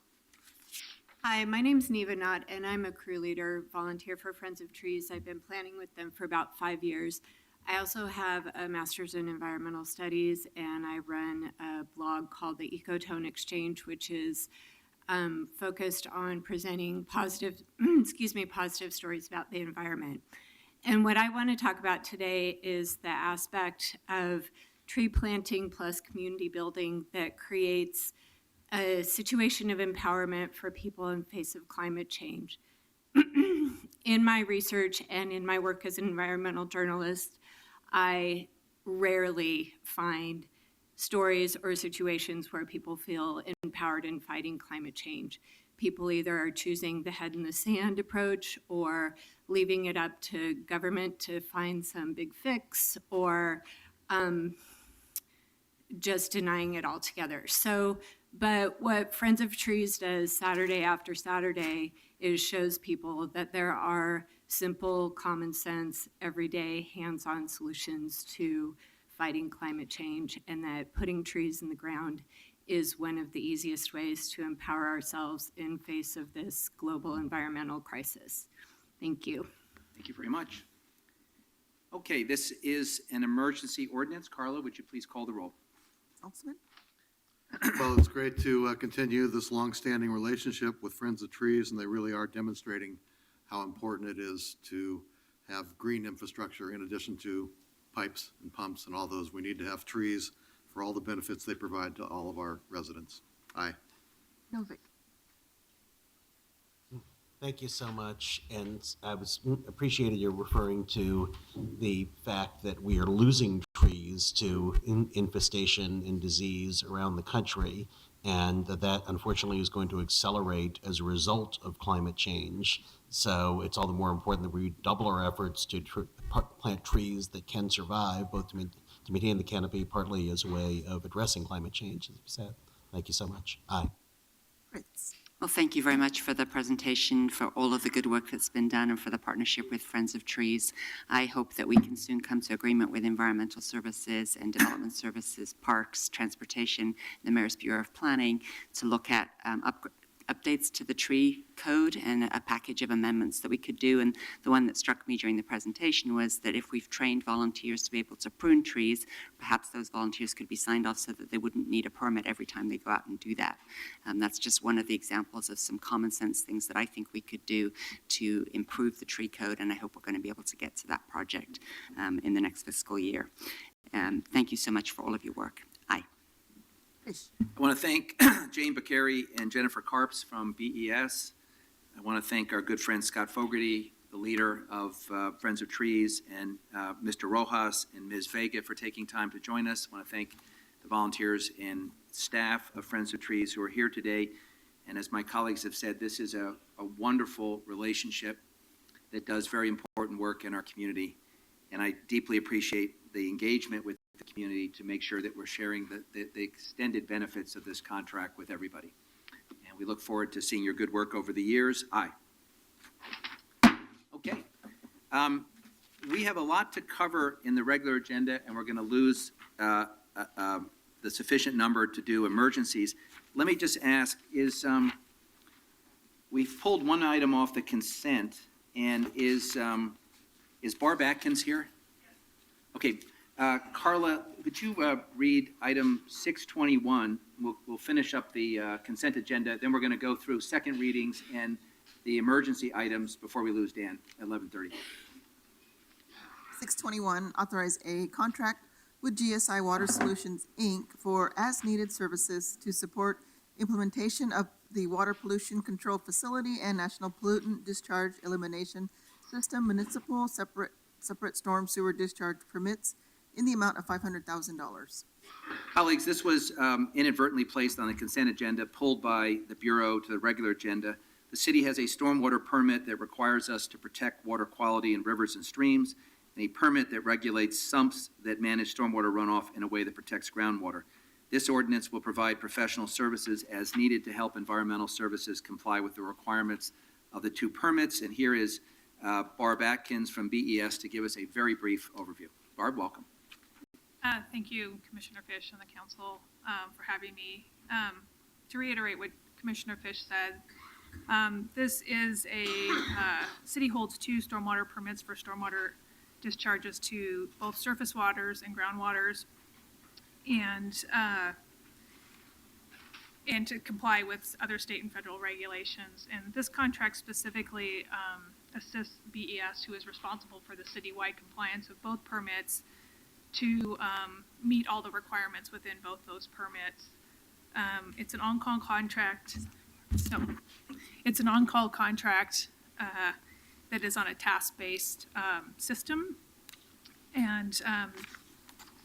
Hi, my name's Neva Knott, and I'm a crew leader, volunteer for Friends of Trees. I've been planning with them for about 5 years. I also have a master's in environmental studies, and I run a blog called the Ecotone Exchange, which is focused on presenting positive, positive stories about the environment. And what I want to talk about today is the aspect of tree planting plus community building that creates a situation of empowerment for people in face of climate change. In my research and in my work as an environmental journalist, I rarely find stories or situations where people feel empowered in fighting climate change. People either are choosing the head in the sand approach or leaving it up to government to find some big fix, or just denying it altogether. But what Friends of Trees does Saturday after Saturday is shows people that there are simple, common sense, everyday, hands-on solutions to fighting climate change, and that putting trees in the ground is one of the easiest ways to empower ourselves in face of this global environmental crisis. Thank you. Thank you very much. Okay, this is an emergency ordinance. Carla, would you please call the roll? Councilman? Well, it's great to continue this longstanding relationship with Friends of Trees, and they really are demonstrating how important it is to have green infrastructure in addition to pipes and pumps and all those. We need to have trees for all the benefits they provide to all of our residents. Aye. Novick? Thank you so much, and I was appreciated you referring to the fact that we are losing trees to infestation and disease around the country, and that unfortunately is going to accelerate as a result of climate change. So it's all the more important that we double our efforts to plant trees that can survive, both to maintain the canopy, partly as a way of addressing climate change, as you said. Thank you so much. Aye. Fritz? Well, thank you very much for the presentation, for all of the good work that's been done, and for the partnership with Friends of Trees. I hope that we can soon come to agreement with Environmental Services and Development Services, Parks, Transportation, the Mayor's Bureau of Planning to look at updates to the tree code and a package of amendments that we could do. And the one that struck me during the presentation was that if we've trained volunteers to be able to prune trees, perhaps those volunteers could be signed off so that they wouldn't need a permit every time they go out and do that. That's just one of the examples of some common sense things that I think we could do to improve the tree code, and I hope we're going to be able to get to that project in the next fiscal year. Thank you so much for all of your work. Aye. I want to thank Jane Bakary and Jennifer Karps from BES. I want to thank our good friend Scott Fogarty, the leader of Friends of Trees, and Mr. Rojas and Ms. Vega for taking time to join us. I want to thank the volunteers and staff of Friends of Trees who are here today. And as my colleagues have said, this is a wonderful relationship that does very important work in our community. And I deeply appreciate the engagement with the community to make sure that we're sharing the extended benefits of this contract with everybody. And we look forward to seeing your good work over the years. Aye. Okay. We have a lot to cover in the regular agenda, and we're going to lose the sufficient number to do emergencies. Let me just ask, we've pulled one item off the consent, and is Barb Atkins here? Okay. Carla, could you read item 621? We'll finish up the consent agenda. Then we're going to go through second readings and the emergency items before we lose Dan at 11:30. 621, authorize a contract with GSI Water Solutions, Inc. for as-needed services to support implementation of the Water Pollution Control Facility and National Pollutant Discharge Elimination System municipal separate storm sewer discharge permits in the amount of $500,000. Colleagues, this was inadvertently placed on the consent agenda, pulled by the Bureau to the regular agenda. The city has a stormwater permit that requires us to protect water quality in rivers and streams, and a permit that regulates sumps that manage stormwater runoff in a way that protects groundwater. This ordinance will provide professional services as needed to help environmental services comply with the requirements of the two permits. And here is Barb Atkins from BES to give us a very brief overview. Barb, welcome. Thank you, Commissioner Fish and the council for having me. To reiterate what Commissioner Fish said, this is city holds two stormwater permits for stormwater discharges to both surface waters and groundwaters. And and to comply with other state and federal regulations. And this contract specifically assists BES, who is responsible for the citywide compliance of both permits, to meet all the requirements within both those permits. It's an on-call contract. No, it's an on-call contract that is on a task-based system. And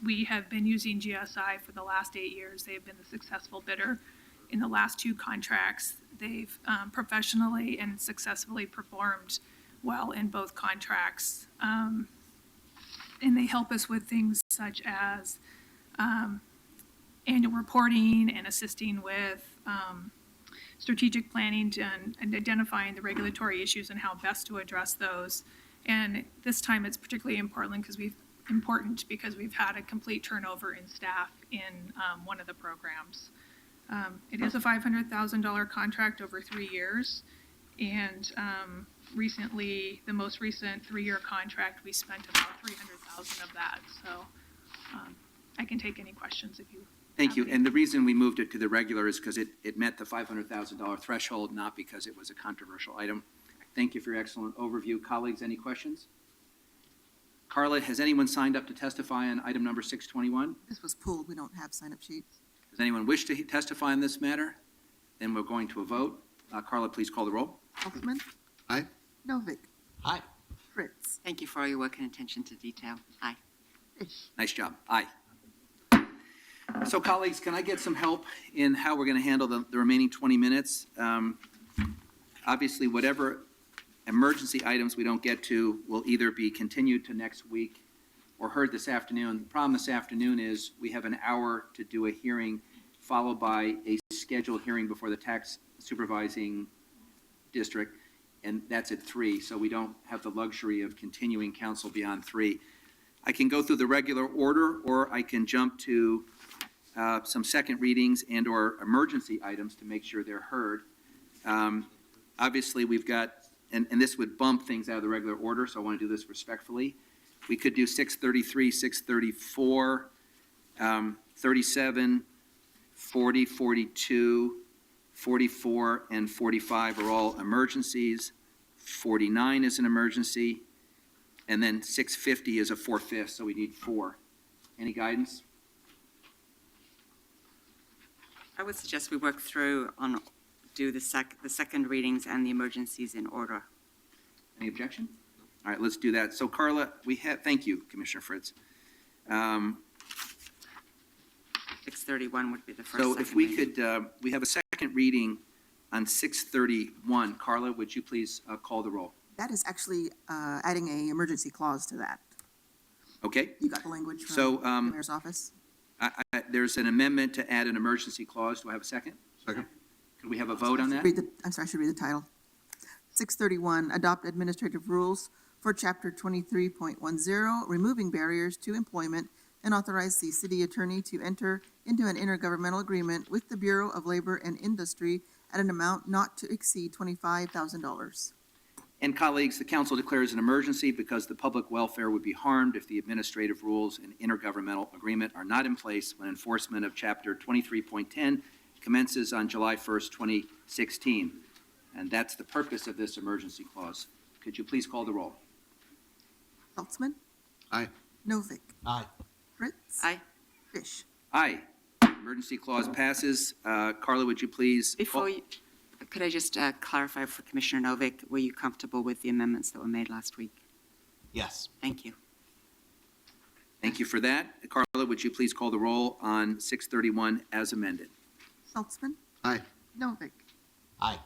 we have been using GSI for the last 8 years. They have been the successful bidder in the last 2 contracts. They've professionally and successfully performed well in both contracts. And they help us with things such as annual reporting and assisting with strategic planning and identifying the regulatory issues and how best to address those. And this time it's particularly important because we've had a complete turnover in staff in one of the programs. It is a $500,000 contract over 3 years. And recently, the most recent 3-year contract, we spent about $300,000 of that. So I can take any questions if you Thank you. And the reason we moved it to the regular is because it met the $500,000 threshold, not because it was a controversial item. Thank you for your excellent overview. Colleagues, any questions? Carla, has anyone signed up to testify on item number 621? This was pulled. We don't have sign-up sheets. Does anyone wish to testify on this matter? Then we're going to a vote. Carla, please call the roll. Saltzman? Aye. Novick? Aye. Fritz? Thank you for all your work and attention to detail. Aye. Fish? Nice job. Aye. So colleagues, can I get some help in how we're going to handle the remaining 20 minutes? Obviously, whatever emergency items we don't get to will either be continued to next week or heard this afternoon. The problem this afternoon is we have an hour to do a hearing followed by a scheduled hearing before the tax supervising district, and that's at 3, so we don't have the luxury of continuing council beyond 3. I can go through the regular order, or I can jump to some second readings and or emergency items to make sure they're heard. Obviously, we've got, and this would bump things out of the regular order, so I want to do this respectfully. We could do 633, 634, 37, 40, 42, 44, and 45 are all emergencies. 49 is an emergency. And then 650 is a 4/5, so we need 4. Any guidance? I would suggest we work through do the second readings and the emergencies in order. Any objection? All right, let's do that. So Carla, thank you, Commissioner Fritz. 631 would be the first. So if we reading. could, we have a second reading on 631. Carla, would you please call the roll? That is actually adding a emergency clause to that. Okay? You got the language from So, the mayor's office? There's an amendment to add an emergency clause. Do I have a second? Second. Could we have a vote on that? I'm sorry, I should read the title. 631, adopt administrative rules for Chapter 23.10, removing barriers to employment, and authorize the city attorney to enter into an intergovernmental agreement with the Bureau of Labor and Industry at an amount not to exceed $25,000. And colleagues, the council declares an emergency because the public welfare would be harmed if the administrative rules and intergovernmental agreement are not in place when enforcement of Chapter 23.10 commences on July 1st, 2016. And that's the purpose of this emergency clause. Could you please call the roll? Saltzman? Aye. Novick? Aye. Fritz? Aye. Fish? Aye. Emergency clause passes. Carla, would you please? Could I just clarify for Commissioner Novick, were you comfortable with the amendments that were made last week? Yes. Thank you. Thank you for that. Carla, would you please call the roll on 631 as amended? Saltzman? Aye. Novick? Aye.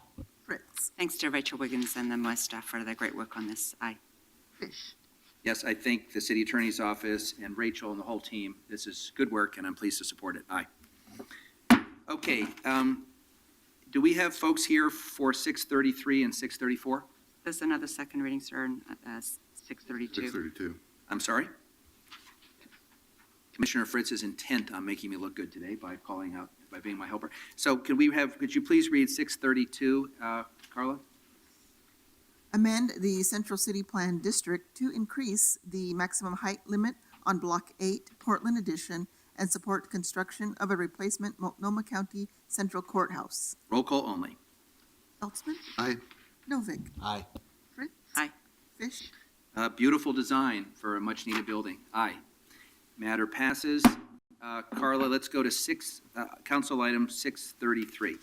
Fritz? Thanks to Rachel Wiggins and the MOS staff for their great work on this. Aye. Fish? Yes, I thank the city attorney's office and Rachel and the whole team. This is good work, and I'm pleased to support it. Aye. Okay. Do we have folks here for 633 and 634? There's another second reading, sir, in 632. 632. I'm sorry? Commissioner Fritz is intent on making me look good today by being my helper. So could you please read 632, Carla? Amend the Central City Plan District to increase the maximum height limit on Block 8, Portland Addition, and support construction of a replacement Multnomah County Central Courthouse. Roll call only. Saltzman, Aye. Novick, Aye. Fritz. Aye. Fish. Beautiful design for a much-needed building. Aye. Matter passes. Carla, let's go to council item 633.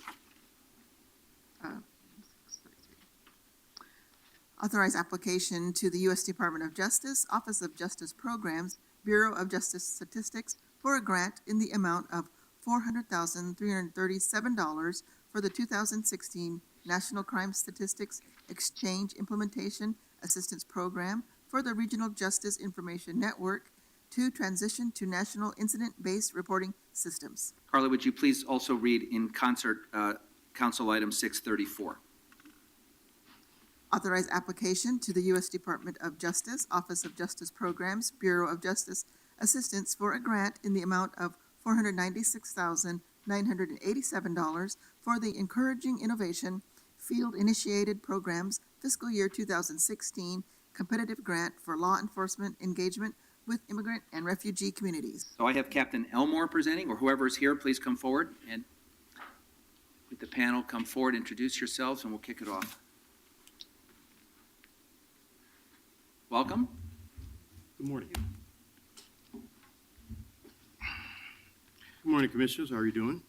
Authorize application to the U.S. Department of Justice, Office of Justice Programs, Bureau of Justice Statistics for a grant in the amount of $400,337 for the 2016 National Crime Statistics Exchange Implementation Assistance Program for the Regional Justice Information Network to transition to national incident-based reporting systems. Carla, would you please also read in concert council item 634? Authorize application to the U.S. Department of Justice, Office of Justice Programs, Bureau of Justice Assistance for a grant in the amount of $496,987 for the Encouraging Innovation Field-Initiated Programs Fiscal Year 2016 Competitive Grant for Law Enforcement Engagement with Immigrant and Refugee Communities. So I have Captain Elmore presenting, or whoever is here, please come forward, and with the panel, come forward, introduce yourselves, and we'll kick it off. Welcome. Good morning. Good morning, Commissioners. How are you doing?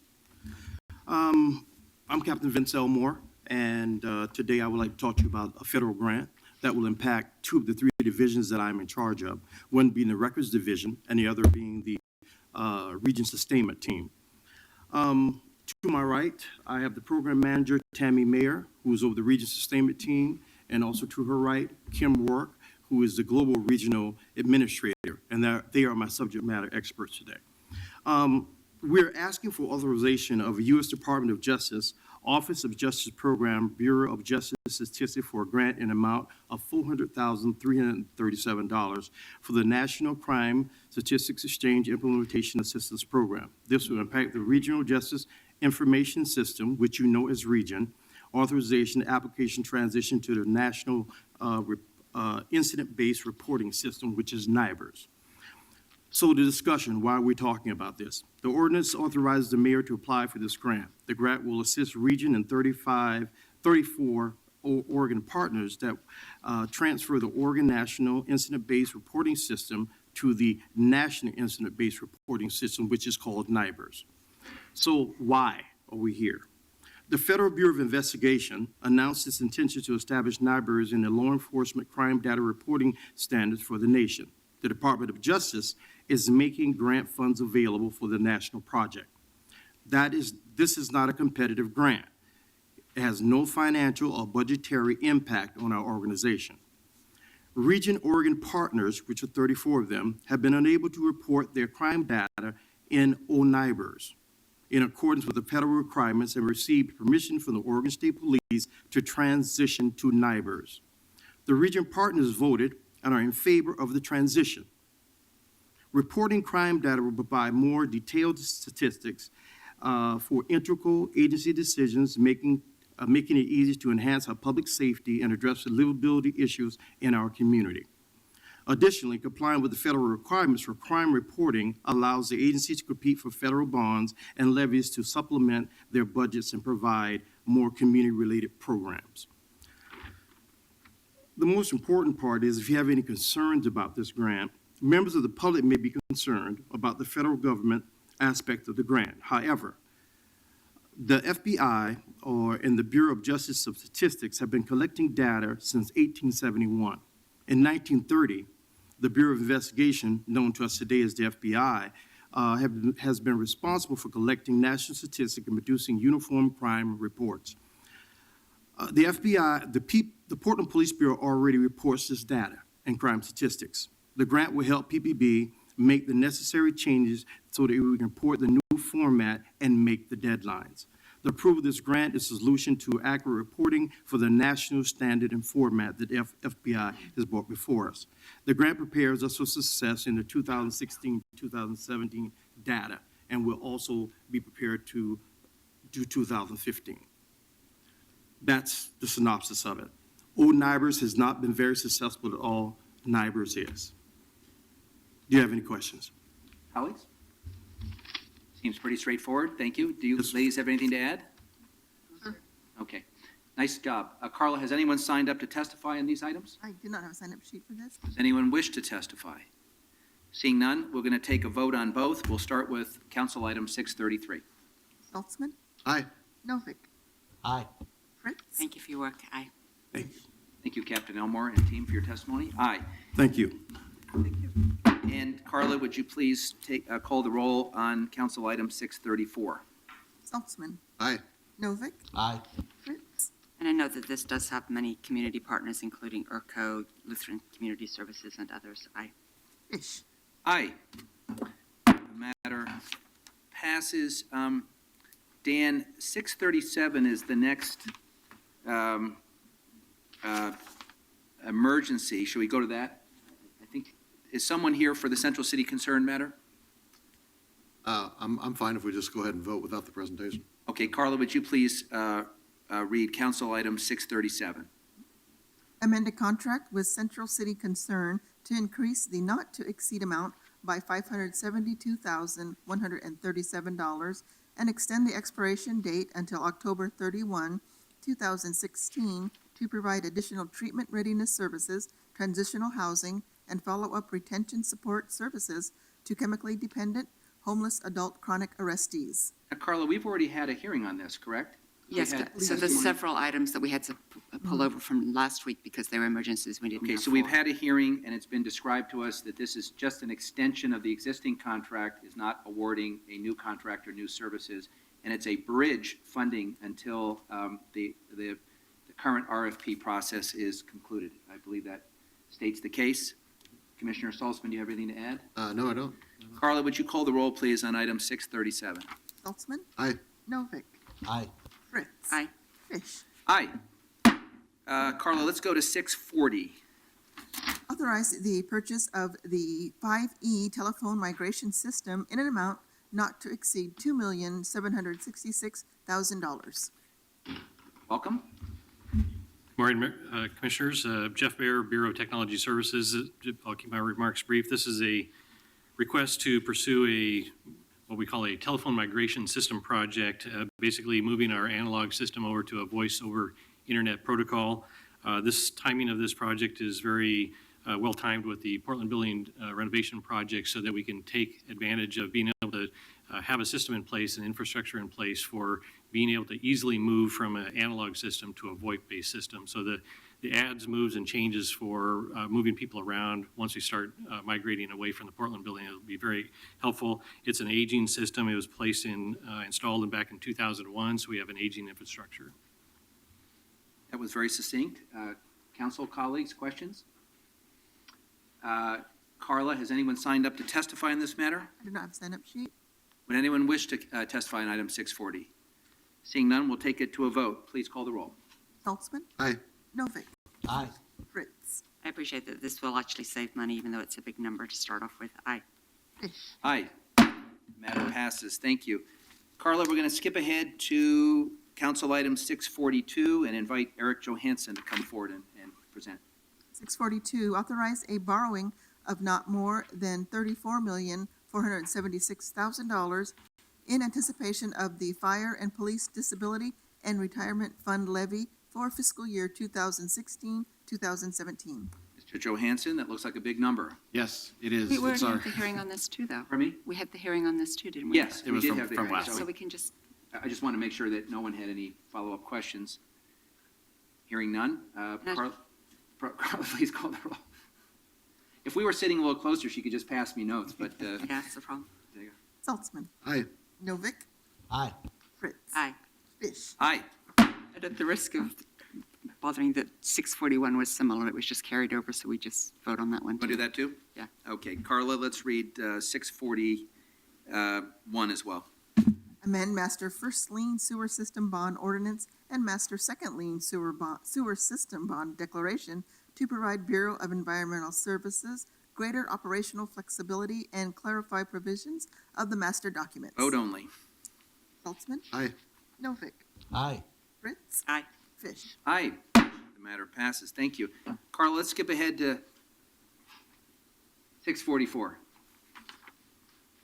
I'm Captain Vince Elmore, and today I would like to talk to you about a federal grant that will impact two of the three divisions that I'm in charge of, one being the Records Division and the other being the Region Sustainment Team. To my right, I have the Program Manager, Tammy Mayer, who is over the Region Sustainment Team, and also to her right, Kim Rourke, who is the Global Regional Administrator, and they are my subject matter experts today. We're asking for authorization of a U.S. Department of Justice, Office of Justice Program, Bureau of Justice Statistics for a grant in amount of $400,337 for the National Crime Statistics Exchange Implementation Assistance Program. This will impact the Regional Justice Information System, which you know as Region, authorization application transition to the National Incident-Based Reporting System, which is NIBRS. So the discussion, why are we talking about this? The ordinance authorizes the mayor to apply for this grant. The grant will assist Region and 34 Oregon partners that transfer the Oregon National Incident-Based Reporting System to the National Incident-Based Reporting System, which is called NIBRS. So why are we here? The Federal Bureau of Investigation announced its intention to establish NIBRS in the law enforcement crime data reporting standards for the nation. The Department of Justice is making grant funds available for the national project. This is not a competitive grant. It has no financial or budgetary impact on our organization. Region Oregon partners, which are 34 of them, have been unable to report their crime data in ONIBRS in accordance with the federal requirements and received permission from the Oregon State Police to transition to NIBRS. The region partners voted and are in favor of the transition. Reporting crime data will provide more detailed statistics for integral agency decisions, making it easy to enhance our public safety and address the livability issues in our community. Additionally, complying with the federal requirements for crime reporting allows the agency to compete for federal bonds and levies to supplement their budgets and provide more community-related programs. The most important part is if you have any concerns about this grant, members of the public may be concerned about the federal government aspect of the grant. However, the FBI and the Bureau of Justice Statistics have been collecting data since 1871. In 1930, the Bureau of Investigation, known to us today as the FBI, has been responsible for collecting national statistics and producing uniform crime reports. The FBI, the Portland Police Bureau already reports this data and crime statistics. The grant will help PPB make the necessary changes so that we can report the new format and make the deadlines. The approval of this grant is a solution to accurate reporting for the national standard and format that FBI has brought before us. The grant prepares us for success in the 2016-2017 data, and will also be prepared to do 2015. That's the synopsis of it. ONIBRS has not been very successful at all. NIBRS is. Do you have any questions? Colleagues? Seems pretty straightforward. Thank you. Do you ladies have anything to add? Okay. Nice job. Carla, has anyone signed up to testify on these items? I do not have a sign-up sheet for this. Does anyone wish to testify? Seeing none, we're going to take a vote on both. We'll start with Council Item 633. Saltzman, Aye. Novick, Aye. Fritz. Thank you for your work. Aye. Thank you, Captain Elmore and team, for your testimony. Aye. Thank you. And Carla, would you please call the roll on Council Item 634? Saltzman, Aye. Novick, Aye. Fritz. And I know that this does have many community partners, including ERCO, Lutheran Community Services, and others. Aye. Fish. Aye. The matter passes. Dan, 637 is the next emergency. Should we go to that? I think, is someone here for the Central City Concern matter? I'm fine if we just go ahead and vote without the presentation. Okay, Carla, would you please read Council Item 637? Amend a contract with Central City Concern to increase the not-to-exceed amount by $572,137 and extend the expiration date until October 31, 2016, to provide additional treatment readiness services, transitional housing, and follow-up retention support services to chemically dependent homeless adult chronic arrestees. Now, Carla, we've already had a hearing on this, correct? Yes, We had so there's testimony. several items that we had to pull over from last week because they were emergencies we didn't Okay, have so we've for. had a hearing, and it's been described to us that this is just an extension of the existing contract, is not awarding a new contract or new services, and it's a bridge funding until the current RFP process is concluded. I believe that states the case. Commissioner Saltzman, do you have anything to add? No, I don't. Carla, would you call the roll, please, on item 637? Saltzman, Aye. Novick, Aye. Fritz. Aye. Fish. Aye. Carla, let's go to 640. Authorize the purchase of the 5E telephone migration system in an amount not to exceed $2,766,000. Welcome. Morning, Commissioners. Jeff Baer, Bureau of Technology Services. I'll keep my remarks brief. This is a request to pursue what we call a telephone migration system project, basically moving our analog system over to a voice over internet protocol. This timing of this project is very well timed with the Portland Building renovation project so that we can take advantage of being able to have a system in place and infrastructure in place for being able to easily move from an analog system to a VoIP-based system. So the adds, moves, and changes for moving people around once we start migrating away from the Portland Building, it'll be very helpful. It's an aging system. It was installed back in 2001, so we have an aging infrastructure. That was very succinct. Council colleagues, questions? Carla, has anyone signed up to testify in this matter? I do not have a sign-up sheet. Would anyone wish to testify on item 640? Seeing none, we'll take it to a vote. Please call the roll. Saltzman, Aye. Novick, Aye. Fritz. I appreciate that this will actually save money, even though it's a big number to start off with. Aye. Fish. Aye. Matter passes. Thank you. Carla, we're going to skip ahead to Council Item 642 and invite Eric Johansson to come forward and present. 642, authorize a borrowing of not more than $34,476,000 in anticipation of the Fire and Police Disability and Retirement Fund levy for fiscal year 2016-2017. Mr. Johansson, that looks like a big number. Yes, it is. We already It's our- had the hearing on this too, though. Pardon me? We had the hearing on this too, didn't we? Yes, It we was did from- have the from hearing. last So we can just, I just want to make sure that no one had any follow-up questions. Hearing none. Carla, please call the roll. If we were sitting a little closer, she could just pass me notes, but yeah, that's the problem. there you go. Saltzman, Aye. Novick, Aye. Fritz. Aye. Fish. Aye. And at the risk of bothering that 641 was similar, it was just carried over, so we just vote on that one Want to too. do that too? Yeah. Okay, Carla, let's read 641 as well. Amend Master First Lien Sewer System Bond Ordinance and Master Second Lien Sewer System Bond Declaration to provide Bureau of Environmental Services greater operational flexibility and clarify provisions of the master documents. Vote only. Saltzman, Aye. Novick, Aye. Fritz. Aye. Fish. Aye. The matter passes. Thank you. Carla, let's skip ahead to 644.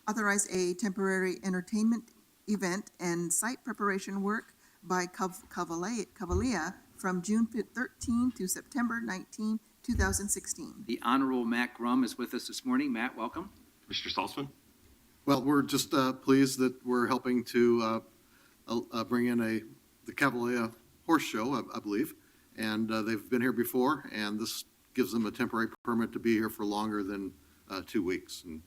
Authorize a temporary entertainment event and site preparation work by Cavalia from June 13 to September 19, 2016. The Honorable Matt Grum is with us this morning. Matt, welcome. Mr. Saltzman? Well, we're just pleased that we're helping to bring in the Cavalier Horse Show, I believe. And they've been here before, and this gives them a temporary permit to be here for longer than 2 weeks. And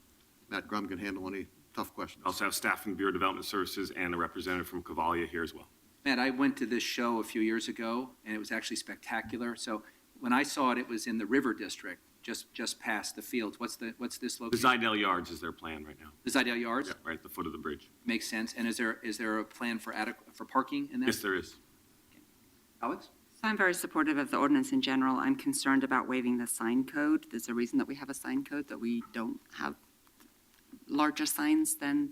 Matt Grum can handle any tough questions. Also have staff from the Bureau of Development Services and a representative from Cavalia here as well. Matt, I went to this show a few years ago, and it was actually spectacular. So when I saw it, it was in the River District, just past the fields. What's this The location? Zidell Yards is their plan right now. The Zidell Yards? Yeah, right at the foot of the bridge. Makes sense. And is there a plan for parking in that? Yes, there is. Alex? So I'm very supportive of the ordinance in general. I'm concerned about waiving the sign code. There's a reason that we have a sign code, that we don't have larger signs than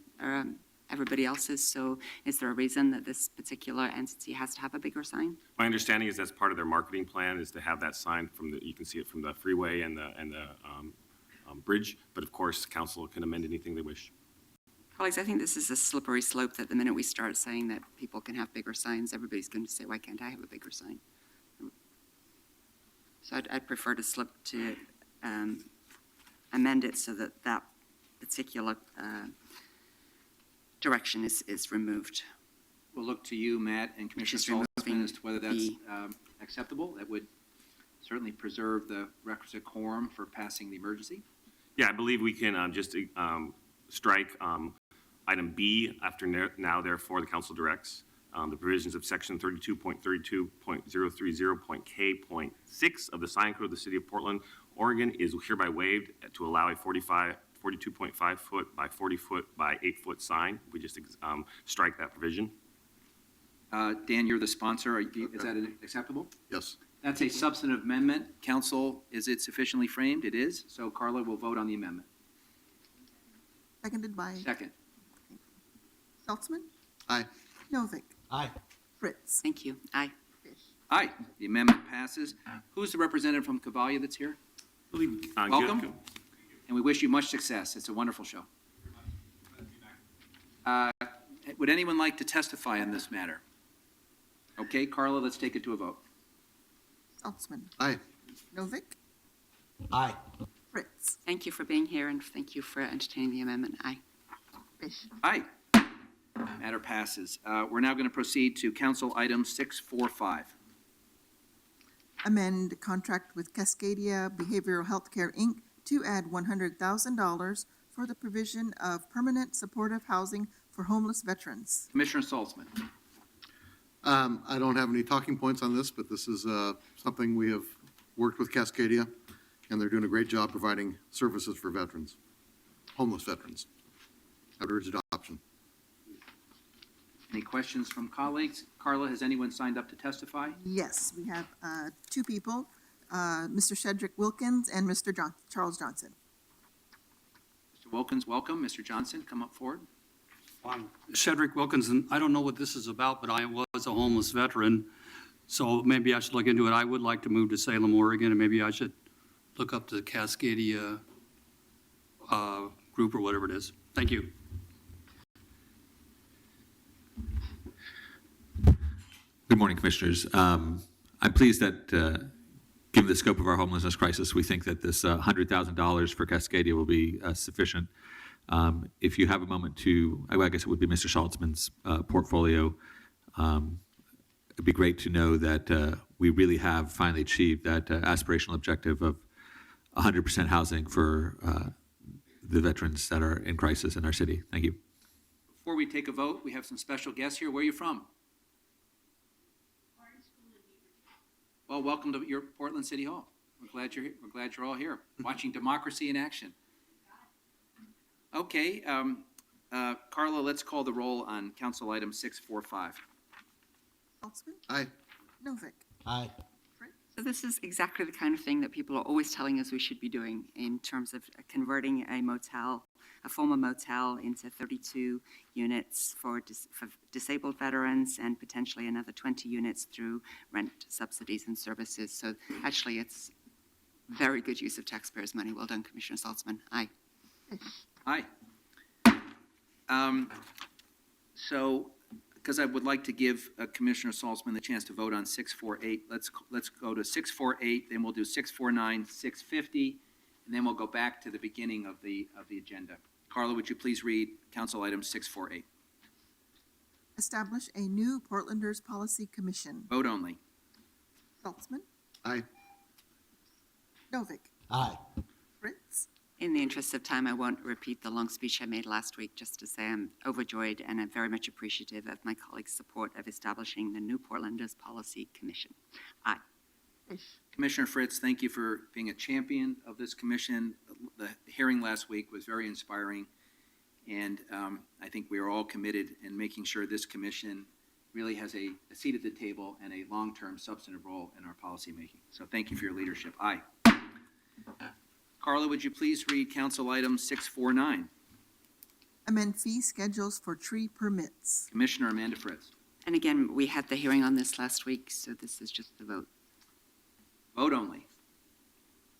everybody else's. So is there a reason that this particular entity has to have a bigger sign? My understanding is that's part of their marketing plan, is to have that sign you can see it from the freeway and the bridge. But of course, council can amend anything they wish. Colleagues, I think this is a slippery slope that the minute we start saying that people can have bigger signs, everybody's going to say, why can't I have a bigger sign? So I'd prefer to amend it so that that particular direction is removed. We'll look to you, Matt, and Commissioner Just Saltzman removing as to whether that's the- acceptable. That would certainly preserve the requisite quorum for passing the emergency. Yeah, I believe we can just strike item B after now, therefore, the council directs. The provisions of section 32.32.030.K.6 of the sign code of the city of Portland, Oregon is hereby waived to allow a 42.5 foot by 40 foot by 8 foot sign. We just strike that provision. Dan, you're the sponsor. Is that acceptable? Yes. That's a substantive amendment. Council, is it sufficiently framed? It is. So Carla will vote on the amendment. Seconded by Second. Saltzman, Aye. Novick, Aye. Fritz. Thank you. Aye. Aye. The amendment passes. Who's the representative from Cavalia that's here? Welcome. And we wish you much success. It's a wonderful show. Would anyone like to testify on this matter? Okay, Carla, let's take it to a vote. Saltzman, Aye. Novick, Aye. Fritz. Thank you for being here, and thank you for entertaining the amendment. Aye. Fish. Aye. Matter passes. We're now going to proceed to council item 645. Amend contract with Cascadia Behavioral Healthcare, Inc. to add $100,000 for the provision of permanent supportive housing for homeless veterans. Commissioner Saltzman. I don't have any talking points on this, but this is something we have worked with Cascadia, and they're doing a great job providing services for veterans, homeless veterans. I would urge adoption. Any questions from colleagues? Carla, has anyone signed up to testify? Yes, we have two people, Mr. Shedrick Wilkins and Mr. Charles Johnson. Mr. Wilkins, welcome. Mr. Johnson, come up forward. I'm Shedrick Wilkins, and I don't know what this is about, but I was a homeless veteran, so maybe I should look into it. I would like to move to Salem, Oregon, and maybe I should look up the Cascadia group or whatever it is. Thank you. Good morning, Commissioners. I'm pleased that, given the scope of our homelessness crisis, we think that this $100,000 for Cascadia will be sufficient. If you have a moment to, I guess it would be Mr. Saltzman's portfolio, it'd be great to know that we really have finally achieved that aspirational objective of 100% housing for the veterans that are in crisis in our city. Thank you. Before we take a vote, we have some special guests here. Where are you from? Well, welcome to your Portland City Hall. We're glad you're here. We're glad you're all here, watching democracy in action. Okay, Carla, let's call the roll on council item 645. Saltzman, Aye. Novick, Aye. So this is exactly the kind of thing that people are always telling us we should be doing in terms of converting a motel, a former motel, into 32 units for disabled veterans and potentially another 20 units through rent subsidies and services. So actually, it's very good use of taxpayers' money. Well done, Commissioner Saltzman. Aye. Aye. So, because I would like to give Commissioner Salzman the chance to vote on 648, let's go to 648, then we'll do 649, 650, and then we'll go back to the beginning of the agenda. Carla, would you please read Council Item 648? Establish a new Portlanders Policy Commission. Vote only. Saltzman, Aye. Novick, Aye. Fritz, In the interest of time, I won't repeat the long speech I made last week, just to say I'm overjoyed and I'm very much appreciative of my colleagues' support of establishing the new Portlanders Policy Commission. Aye. Commissioner Fritz, thank you for being a champion of this commission. The hearing last week was very inspiring, and I think we are all committed in making sure this commission really has a seat at the table and a long-term substantive role in our policymaking. So thank you for your leadership. Aye. Carla, would you please read Council Item 649? amend fee schedules for tree permits. Commissioner Amanda Fritz. And again, we had the hearing on this last week, so this is just the vote. Vote only.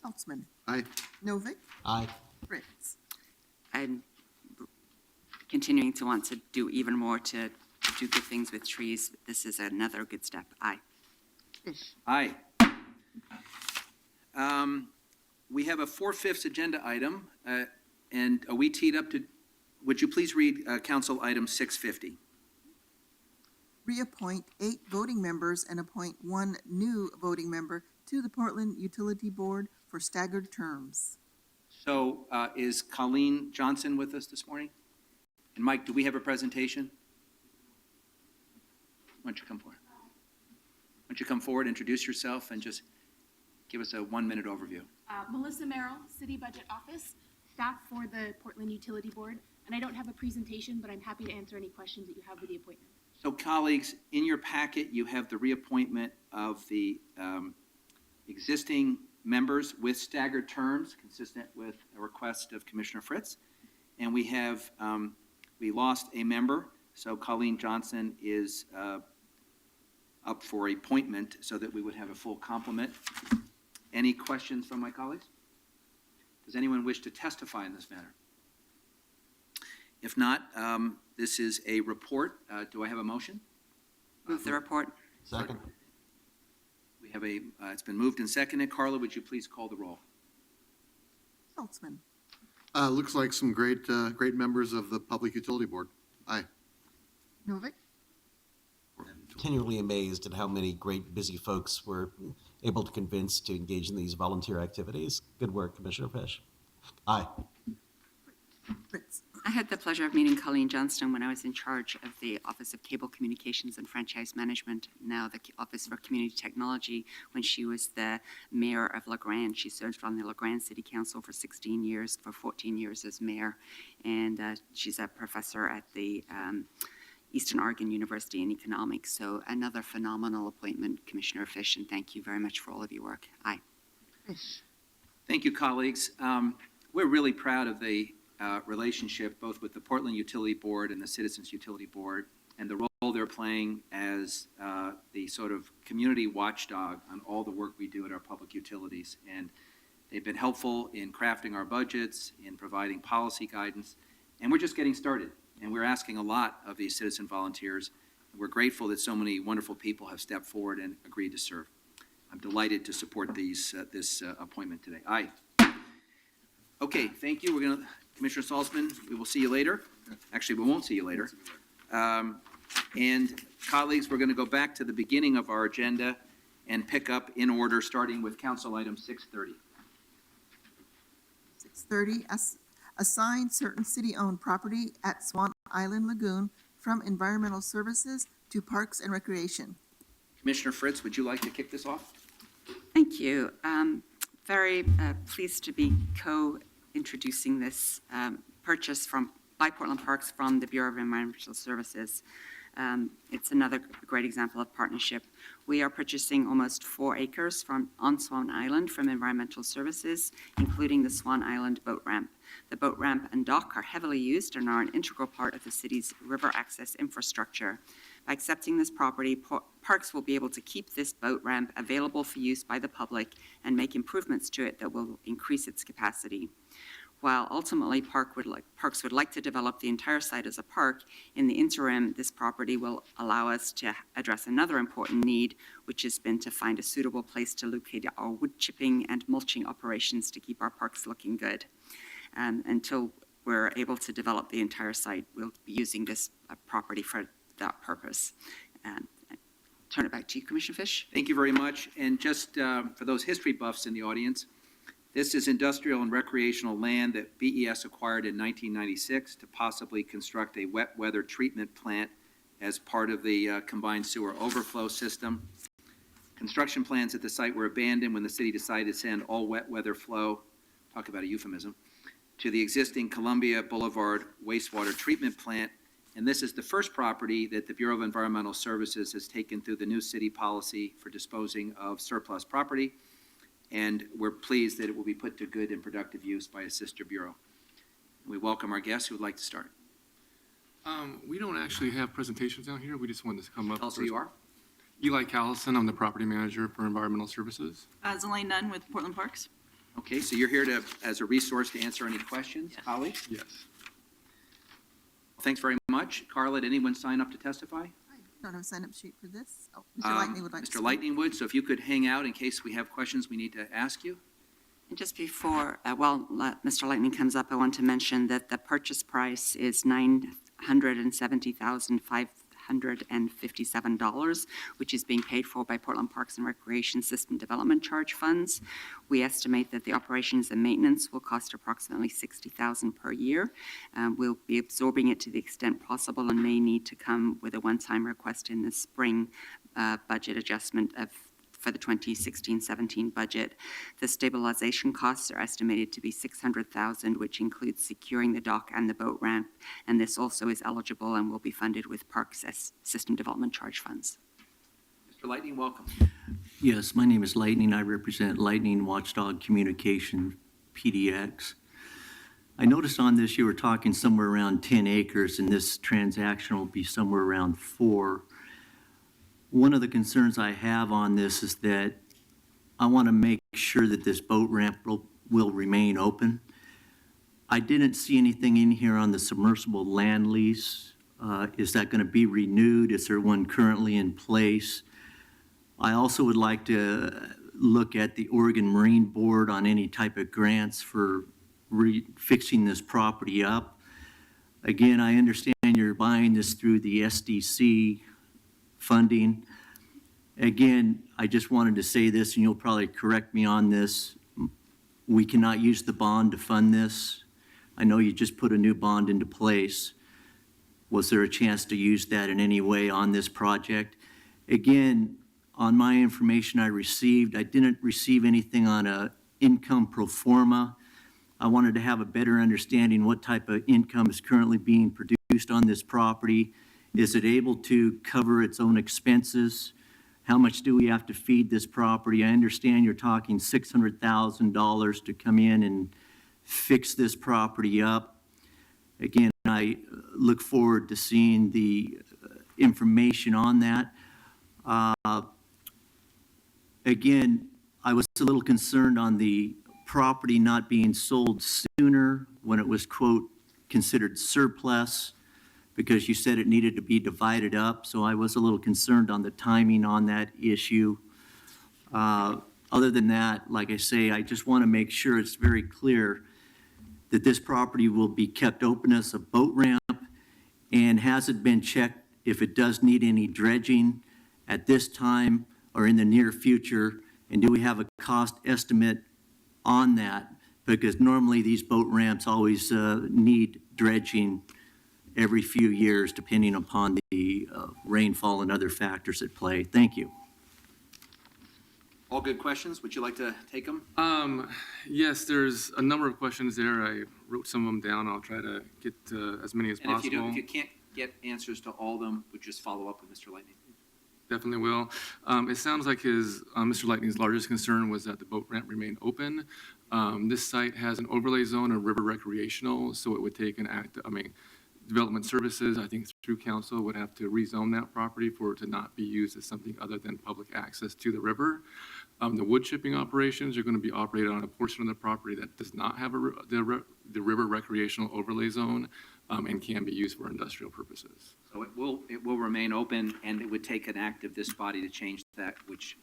Saltzman, Aye. Novick, Aye. Fritz. I'm continuing to want to do even more to do good things with trees. This is another good step. Aye. Aye. We have a 4/5 agenda item, and are we teed up to, would you please read Council Item 650? Reappoint 8 voting members and appoint 1 new voting member to the Portland Utility Board for staggered terms. So is Colleen Johnson with us this morning? And Mike, do we have a presentation? Why don't you come forward? Why don't you come forward, introduce yourself, and just give us a 1-minute overview. Melissa Merrill, City Budget Office, staff for the Portland Utility Board. And I don't have a presentation, but I'm happy to answer any questions that you have with the appointment. So colleagues, in your packet, you have the reappointment of the existing members with staggered terms, consistent with a request of Commissioner Fritz. And we have, we lost a member, so Colleen Johnson is up for appointment so that we would have a full complement. Any questions from my colleagues? Does anyone wish to testify in this matter? If not, this is a report. Do I have a motion? Move the report. Second. We have a, it's been moved and seconded. Carla, would you please call the roll? Saltzman, Looks like some great members of the Public Utility Board. Aye. Novick, Continually amazed at how many great busy folks were able to convince to engage in these volunteer activities. Good work, Commissioner Fish. Aye. Fritz. I had the pleasure of meeting Colleen Johnston when I was in charge of the Office of Cable Communications and Franchise Management, now the Office for Community Technology, when she was the mayor of LaGrande. She served on the LaGrande City Council for 16 years, for 14 years as mayor, and she's a professor at the Eastern Oregon University in Economics. So another phenomenal appointment, Commissioner Fish, and thank you very much for all of your work. Aye. Thank you, colleagues. We're really proud of the relationship both with the Portland Utility Board and the Citizens Utility Board and the role they're playing as the sort of community watchdog on all the work we do at our public utilities. And they've been helpful in crafting our budgets, in providing policy guidance, and we're just getting started. And we're asking a lot of these citizen volunteers. We're grateful that so many wonderful people have stepped forward and agreed to serve. I'm delighted to support this appointment today. Aye. Okay, thank you. We're going to, Commissioner Salzman, we will see you later. Actually, we won't see you later. And colleagues, we're going to go back to the beginning of our agenda and pick up in order, starting with Council Item 630. 630, assign certain city-owned property at Swan Island Lagoon from Environmental Services to Parks and Recreation. Commissioner Fritz, would you like to kick this off? Thank you. Very pleased to be co-introducing this purchase by Portland Parks from the Bureau of Environmental Services. It's another great example of partnership. We are purchasing almost 4 acres on Swan Island from Environmental Services, including the Swan Island boat ramp. The boat ramp and dock are heavily used and are an integral part of the city's river access infrastructure. By accepting this property, Parks will be able to keep this boat ramp available for use by the public and make improvements to it that will increase its capacity. While ultimately Parks would like to develop the entire site as a park, in the interim, this property will allow us to address another important need, which has been to find a suitable place to locate our wood chipping and mulching operations to keep our parks looking good. Until we're able to develop the entire site, we'll be using this property for that purpose. Turn it back to you, Commissioner Fish. Thank you very much. And just for those history buffs in the audience, this is industrial and recreational land that BES acquired in 1996 to possibly construct a wet weather treatment plant as part of the combined sewer overflow system. Construction plans at the site were abandoned when the city decided to send all wet weather flow, talk about a euphemism, to the existing Columbia Boulevard wastewater treatment plant. And this is the first property that the Bureau of Environmental Services has taken through the new city policy for disposing of surplus property. And we're pleased that it will be put to good and productive use by a sister bureau. We welcome our guests who would like to start. We don't actually have presentations down here. We just wanted to come up. Tell us who you are. Eli Callison. I'm the property manager for environmental services. Zelaine Nunn with Portland Parks. Okay, so you're here as a resource to answer any questions, colleagues? Yes. Thanks very much. Carla, did anyone sign up to testify? I don't have a sign-up sheet for this. Oh, Mr. Lightning would like to Mr. speak. Lightning would, so if you could hang out in case we have questions we need to ask you. And just before, Mr. Lightning comes up, I want to mention that the purchase price is $970,557, which is being paid for by Portland Parks and Recreation System Development Charge Funds. We estimate that the operations and maintenance will cost approximately $60,000 per year. We'll be absorbing it to the extent possible and may need to come with a one-time request in the spring budget adjustment for the 2016-17 budget. The stabilization costs are estimated to be $600,000, which includes securing the dock and the boat ramp, and this also is eligible and will be funded with Parks System Development Charge Funds. Mr. Lightning, welcome. Yes, my name is Lightning. I represent Lightning Watchdog Communication, PDX. I noticed on this you were talking somewhere around 10 acres, and this transaction will be somewhere around 4. One of the concerns I have on this is that I want to make sure that this boat ramp will remain open. I didn't see anything in here on the submersible land lease. Is that going to be renewed? Is there one currently in place? I also would like to look at the Oregon Marine Board on any type of grants for fixing this property up. Again, I understand you're buying this through the SDC funding. Again, I just wanted to say this, and you'll probably correct me on this. We cannot use the bond to fund this. I know you just put a new bond into place. Was there a chance to use that in any way on this project? Again, on my information I received, I didn't receive anything on a income pro forma. I wanted to have a better understanding what type of income is currently being produced on this property. Is it able to cover its own expenses? How much do we have to feed this property? I understand you're talking $600,000 to come in and fix this property up. Again, I look forward to seeing the information on that. Again, I was a little concerned on the property not being sold sooner when it was, quote, considered surplus, because you said it needed to be divided up. So I was a little concerned on the timing on that issue. Other than that, like I say, I just want to make sure it's very clear that this property will be kept open as a boat ramp, and has it been checked if it does need any dredging at this time or in the near future, and do we have a cost estimate on that? Because normally these boat ramps always need dredging every few years, depending upon the rainfall and other factors at play. Thank you. All good questions. Would you like to take them? Yes, there's a number of questions there. I wrote some of them down. I'll try to get as many as And if possible. you can't get answers to all of them, would just follow up with Mr. Lightning. Definitely will. It sounds like Mr. Lightning's largest concern was that the boat ramp remain open. This site has an overlay zone of river recreational, so it would take development services, I think through council, would have to rezone that property for it to not be used as something other than public access to the river. The wood chipping operations are going to be operated on a portion of the property that does not have the river recreational overlay zone and can be used for industrial purposes. So it will remain open, and it would take an act of this body to change that, which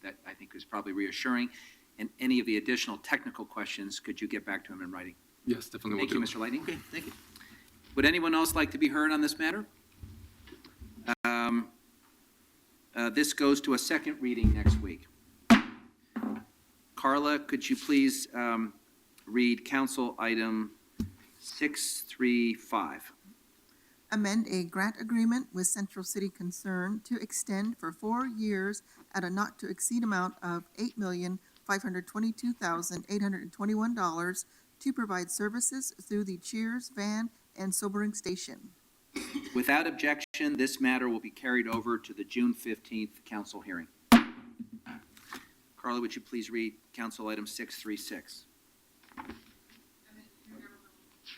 that I think is probably reassuring. And any of the additional technical questions, could you get back to him in writing? Yes, definitely will Thank you, do. Mr. Lightning. Okay, thank you. Would anyone else like to be heard on this matter? This goes to a second reading next week. Carla, could you please read Council Item 635? Amend a grant agreement with Central City Concern to extend for 4 years at a not-to-exceed amount of $8,522,821 to provide services through the Cheers van and sobering station. Without objection, this matter will be carried over to the June 15th council hearing. Carla, would you please read Council Item 636?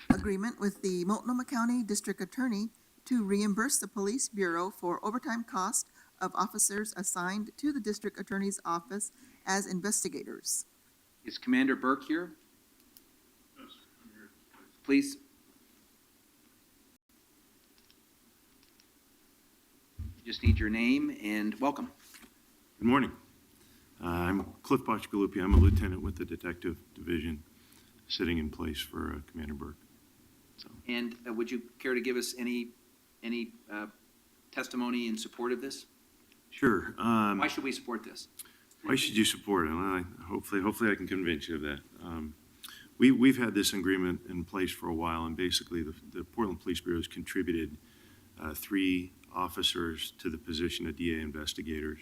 Agreement with the Multnomah County District Attorney to reimburse the Police Bureau for overtime cost of officers assigned to the District Attorney's Office as investigators. Is Commander Burke here? Yes, I'm here. Please. Just need your name and welcome. Good morning. I'm Cliff Bachgalupi. I'm a lieutenant with the Detective Division, sitting in place for Commander Burke. And would you care to give us any testimony in support of this? Sure. Why should we support this? Why should you support it? Well, hopefully I can convince you of that. We've had this agreement in place for a while, and basically the Portland Police Bureau has contributed 3 officers to the position of DA investigators.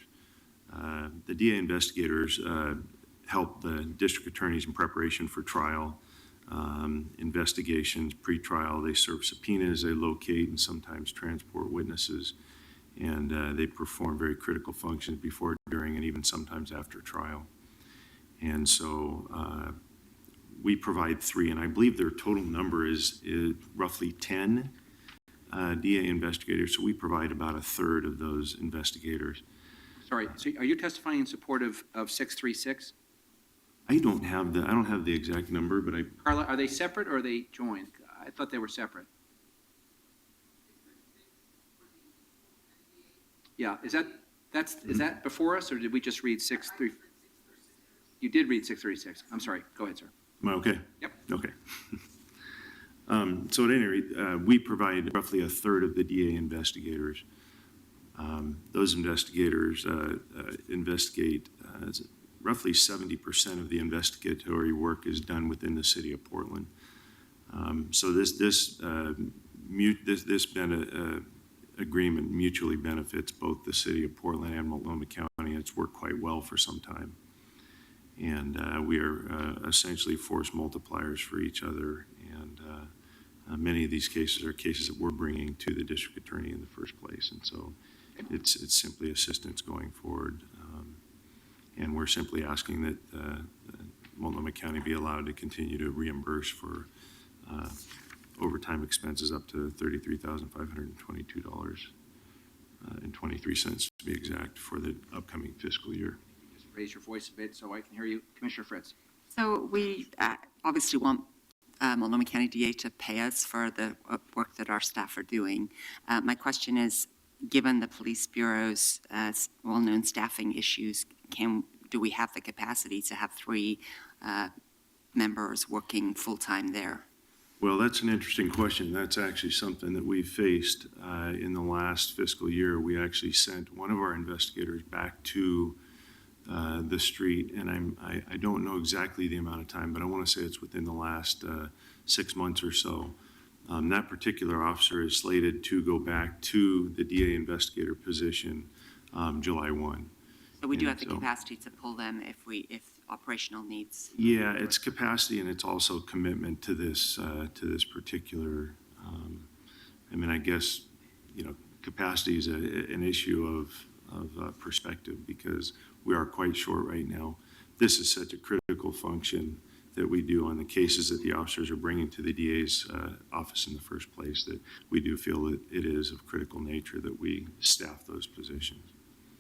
The DA investigators help the district attorneys in preparation for trial, investigations, pre-trial. They serve subpoenas, they locate and sometimes transport witnesses, and they perform very critical functions before, during, and even sometimes after trial. And so we provide 3, and I believe their total number is roughly 10 DA investigators, so we provide about a third of those investigators. Sorry, so are you testifying in support of 636? I don't have the exact number, but Carla, are they separate or are they joined? I thought they were separate. Yeah, is that before us, or did we just read 636? You did read 636. I'm sorry. Go ahead, sir. Am I okay? Yep. Okay. So at any rate, we provide roughly a third of the DA investigators. Those investigators investigate roughly 70% of the investigatory work is done within the city of Portland. So this agreement mutually benefits both the city of Portland and Multnomah County. It's worked quite well for some time. And we are essentially force multipliers for each other. And many of these cases are cases that we're bringing to the district attorney in the first place. And so it's simply assistance going forward. And we're simply asking that Multnomah County be allowed to continue to reimburse for overtime expenses up to $33,522.23 to be exact for the upcoming fiscal year. Just raise your voice a bit so I can hear you. Commissioner Fritz. So we obviously want Multnomah County DA to pay us for the work that our staff are doing. My question is, given the Police Bureau's well-known staffing issues, do we have the capacity to have 3 members working full-time there? Well, that's an interesting question. That's actually something that we faced in the last fiscal year. We actually sent one of our investigators back to the street, and I don't know exactly the amount of time, but I want to say it's within the last 6 months or so. That particular officer is slated to go back to the DA investigator position July 1. So we do have the capacity to pull them if operational needs. Yeah, it's capacity and it's also commitment to this particular. I mean, I guess capacity is an issue of perspective because we are quite short right now. This is such a critical function that we do on the cases that the officers are bringing to the DA's office in the first place, that we do feel that it is of critical nature that we staff those positions.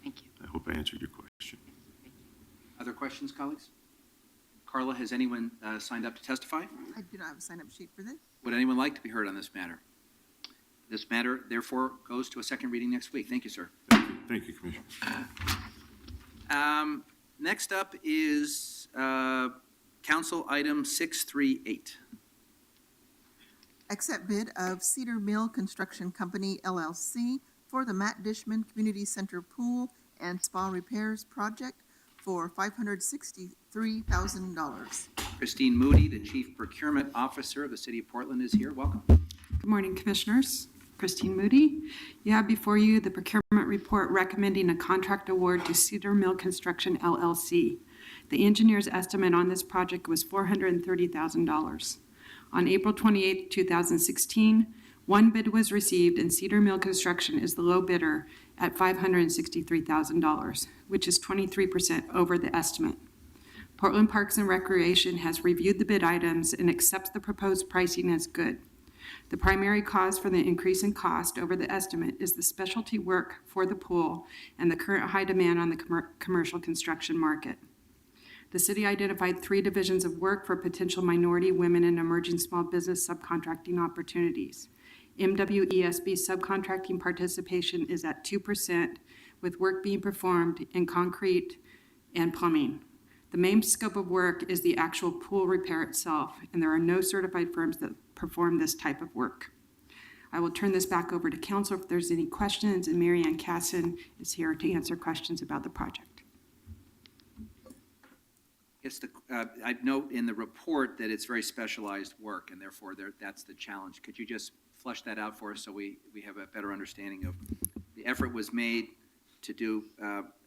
Thank you. I hope I answered your question. Thank Other questions, colleagues? Carla, has anyone signed up to testify? I do not have a sign-up sheet for this. Would anyone like to be heard on this matter? This matter, therefore, goes to a second reading next week. Thank you, sir. Thank you, Commissioner. Next up is Council Item 638. Accept bid of Cedar Mill Construction Company LLC for the Matt Dishman Community Center Pool and Spa Repairs Project for $563,000. Christine Moody, the Chief Procurement Officer of the City of Portland, is here. Welcome. Good morning, Commissioners. Christine Moody. You have before you the procurement report recommending a contract award to Cedar Mill Construction LLC. The engineer's estimate on this project was $430,000. On April 28, 2016, one bid was received and Cedar Mill Construction is the low bidder at $563,000, which is 23% over the estimate. Portland Parks and Recreation has reviewed the bid items and accepts the proposed pricing as good. The primary cause for the increase in cost over the estimate is the specialty work for the pool and the current high demand on the commercial construction market. The city identified 3 divisions of work for potential minority, women, and emerging small business subcontracting opportunities. MWESB subcontracting participation is at 2%, with work being performed in concrete and plumbing. The main scope of work is the actual pool repair itself, and there are no certified firms that perform this type of work. I will turn this back over to council if there's any questions, and Mary Ann Casson is here to answer questions about the project. Yes, I note in the report that it's very specialized work, and therefore that's the challenge. Could you just flesh that out for us so we have a better understanding of the effort was made to do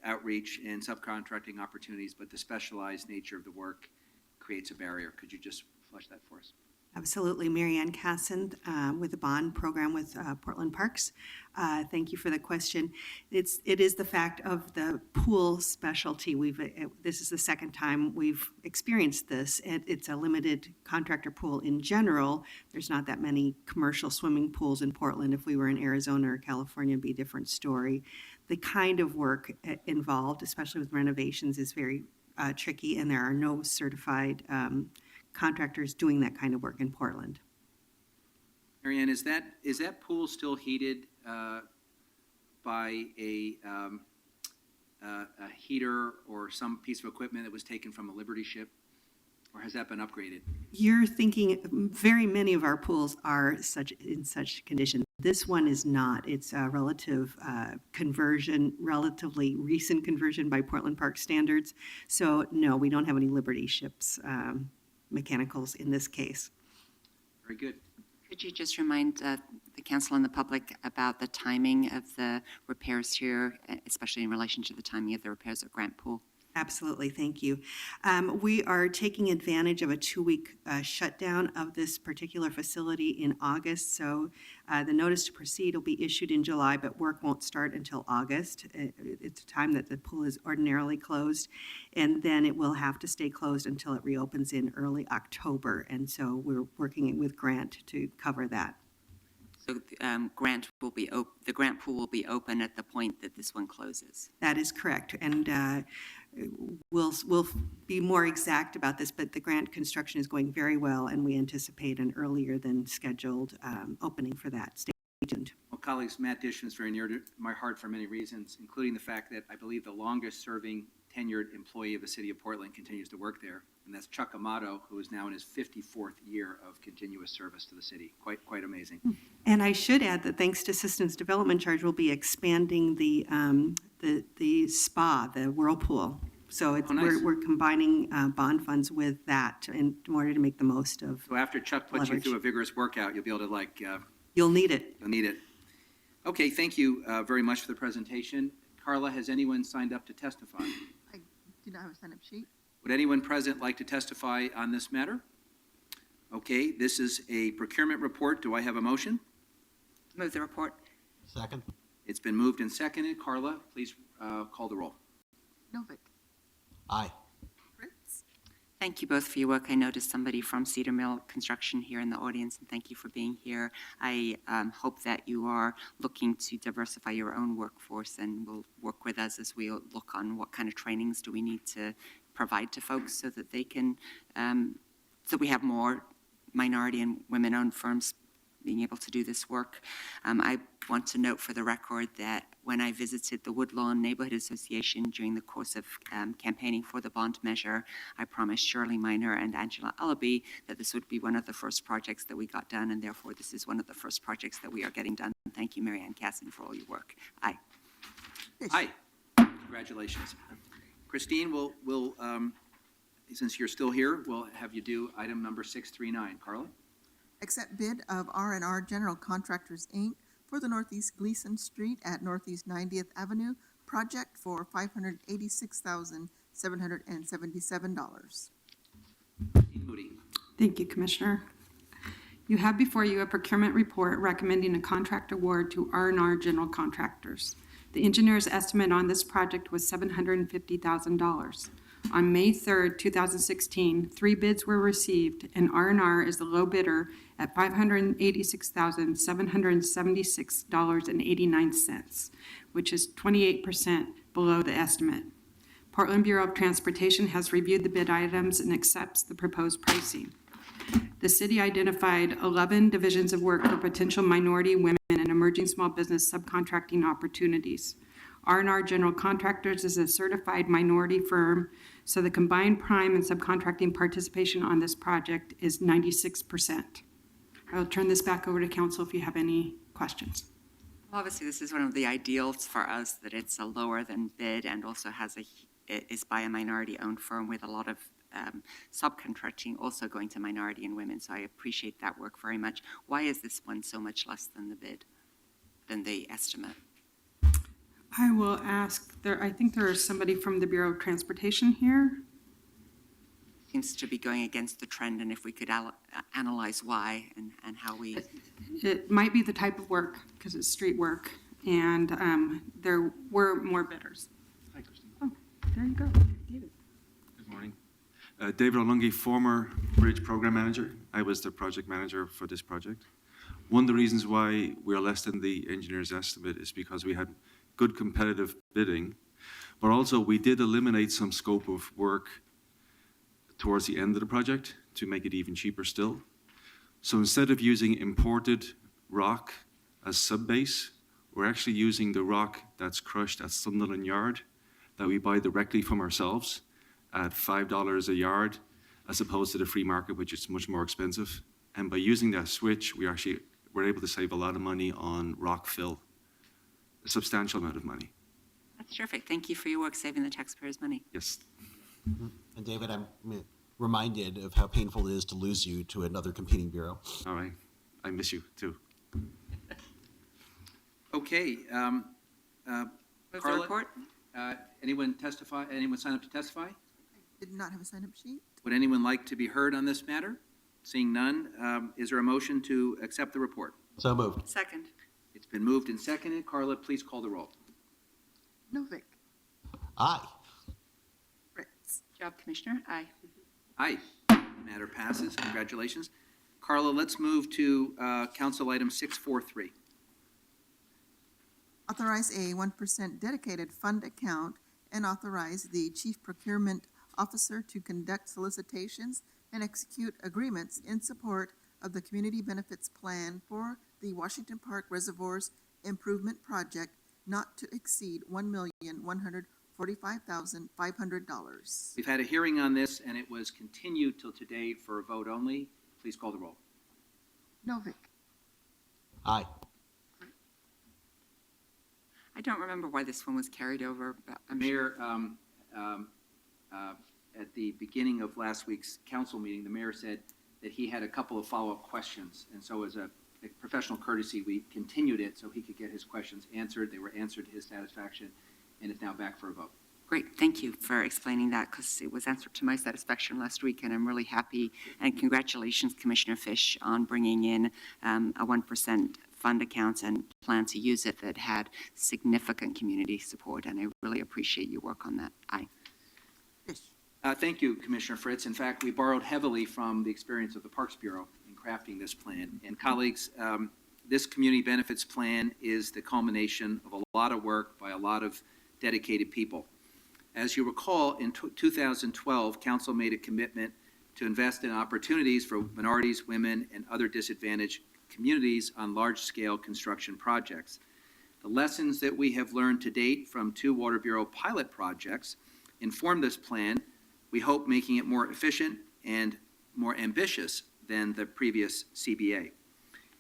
outreach and subcontracting opportunities, but the specialized nature of the work creates a barrier. Could you just flesh that for us? Absolutely. Mary Ann Casson with the bond program with Portland Parks. Thank you for the question. It is the fact of the pool specialty. This is the second time we've experienced this. It's a limited contractor pool in general. There's not that many commercial swimming pools in Portland. If we were in Arizona or California, it'd be a different story. The kind of work involved, especially with renovations, is very tricky, and there are no certified contractors doing that kind of work in Portland. Marianne, is that pool still heated by a heater or some piece of equipment that was taken from a Liberty ship, or has that been upgraded? You're thinking very many of our pools are in such condition. This one is not. It's a relatively recent conversion by Portland Park standards. So no, we don't have any Liberty ships mechanicals in this case. Very good. Could you just remind the council and the public about the timing of the repairs here, especially in relation to the timing of the repairs at Grant Pool? Absolutely, thank you. We are taking advantage of a 2-week shutdown of this particular facility in August. So the notice to proceed will be issued in July, but work won't start until August. It's a time that the pool is ordinarily closed, and then it will have to stay closed until it reopens in early October. And so we're working with Grant to cover that. So the Grant Pool will be open at the point that this one closes. That is correct, and we'll be more exact about this, but the Grant construction is going very well, and we anticipate an earlier than scheduled opening for that. Stay tuned. Well, colleagues, Matt Dishman is very near to my heart for many reasons, including the fact that I believe the longest-serving tenured employee of the city of Portland continues to work there, and that's Chuck Amato, who is now in his 54th year of continuous service to the city. Quite amazing. And I should add that thanks to Systems Development Charge, we'll be expanding the spa, the whirlpool. So it's, nice. we're combining bond funds with that in order to make the most of. So after Chuck puts you through a vigorous workout, you'll be able to You'll need it. You'll need it. Okay, thank you very much for the presentation. Carla, has anyone signed up to testify? I do not have a sign-up sheet. Would anyone present like to testify on this matter? Okay, this is a procurement report. Do I have a motion? Move the report. Second. It's been moved and seconded. Carla, please call the roll. Novick. Aye. Fritz. Thank you both for your work. I noticed somebody from Cedar Mill Construction here in the audience, and thank you for being here. I hope that you are looking to diversify your own workforce and will work with us as we look on what kind of trainings do we need to provide to folks so that they can, so we have more minority and women-owned firms being able to do this work. I want to note for the record that when I visited the Woodlawn Neighborhood Association during the course of campaigning for the bond measure, I promised Shirley Miner and Angela Ellaby that this would be one of the first projects that we got done, and therefore this is one of the first projects that we are getting done. Thank you, Marianne Casson, for all your work. Aye. Aye. Congratulations. Christine, since you're still here, we'll have you do item number 639. Carla? Accept bid of R&R General Contractors, Inc. for the Northeast Gleason Street at Northeast 90th Avenue project for $586,777. Moody. Thank you, Commissioner. You have before you a procurement report recommending a contract award to R&R General Contractors. The engineer's estimate on this project was $750,000. On May 3rd, 2016, 3 bids were received, and R&R is the low bidder at $586,776.89, which is 28% below the estimate. Portland Bureau of Transportation has reviewed the bid items and accepts the proposed pricing. The city identified 11 divisions of work for potential minority, women, and emerging small business subcontracting opportunities. R&R General Contractors is a certified minority firm, so the combined prime and subcontracting participation on this project is 96%. I will turn this back over to council if you have any questions. Well, obviously, this is one of the ideals for us, that it's a lower than bid and also is by a minority-owned firm with a lot of subcontracting also going to minority and women. So I appreciate that work very much. Why is this one so much less than the bid, than the estimate? I will ask, I think there is somebody from the Bureau of Transportation here. Seems to be going against the trend, and if we could analyze why and how we... It might be the type of work, because it's street work, and there were more bidders. Hi, Christine. Oh, there you go, David. Good morning. David Olungi, former Bridge Program Manager. I was the project manager for this project. One of the reasons why we're less than the engineer's estimate is because we had good competitive bidding, but also we did eliminate some scope of work towards the end of the project to make it even cheaper still. So instead of using imported rock as sub-base, we're actually using the rock that's crushed at Sunderland Yard that we buy directly from ourselves at $5 a yard, as opposed to the free market, which is much more expensive. And by using that switch, we're able to save a lot of money on rock fill, a substantial amount of money. That's terrific. Thank you for your work saving the taxpayers' money. Yes. And David, I'm reminded of how painful it is to lose you to another competing bureau. All right. I miss you too. Okay. Carla, report? Anyone testify? Anyone sign up to testify? Did not have a sign-up sheet. Would anyone like to be heard on this matter? Seeing none, is there a motion to accept the report? So moved. Second. It's been moved and seconded. Carla, please call the roll. Novick. Aye. Fritz. Job, Commissioner. Aye. Aye. Matter passes. Congratulations. Carla, let's move to council item 643. Authorize a 1% dedicated fund account and authorize the Chief Procurement Officer to conduct solicitations and execute agreements in support of the Community Benefits Plan for the Washington Park Reservoirs Improvement Project not to exceed $1,145,500. We've had a hearing on this, and it was continued till today for a vote only. Please call the roll. Novick. Aye. I don't remember why this one was carried over, but I'm sure. Mayor, at the beginning of last week's council meeting, the mayor said that he had a couple of follow-up questions. And so as a professional courtesy, we continued it so he could get his questions answered. They were answered to his satisfaction, and it's now back for a vote. Great, thank you for explaining that, because it was answered to my satisfaction last week, and I'm really happy. And congratulations, Commissioner Fish, on bringing in a 1% fund account and plan to use it that had significant community support, and I really appreciate your work on that. Aye. Fish. Thank you, Commissioner Fritz. In fact, we borrowed heavily from the experience of the Parks Bureau in crafting this plan. And colleagues, this community benefits plan is the culmination of a lot of work by a lot of dedicated people. As you recall, in 2012, Council made a commitment to invest in opportunities for minorities, women, and other disadvantaged communities on large-scale construction projects. The lessons that we have learned to date from 2 Water Bureau pilot projects inform this plan, we hope making it more efficient and more ambitious than the previous CBA.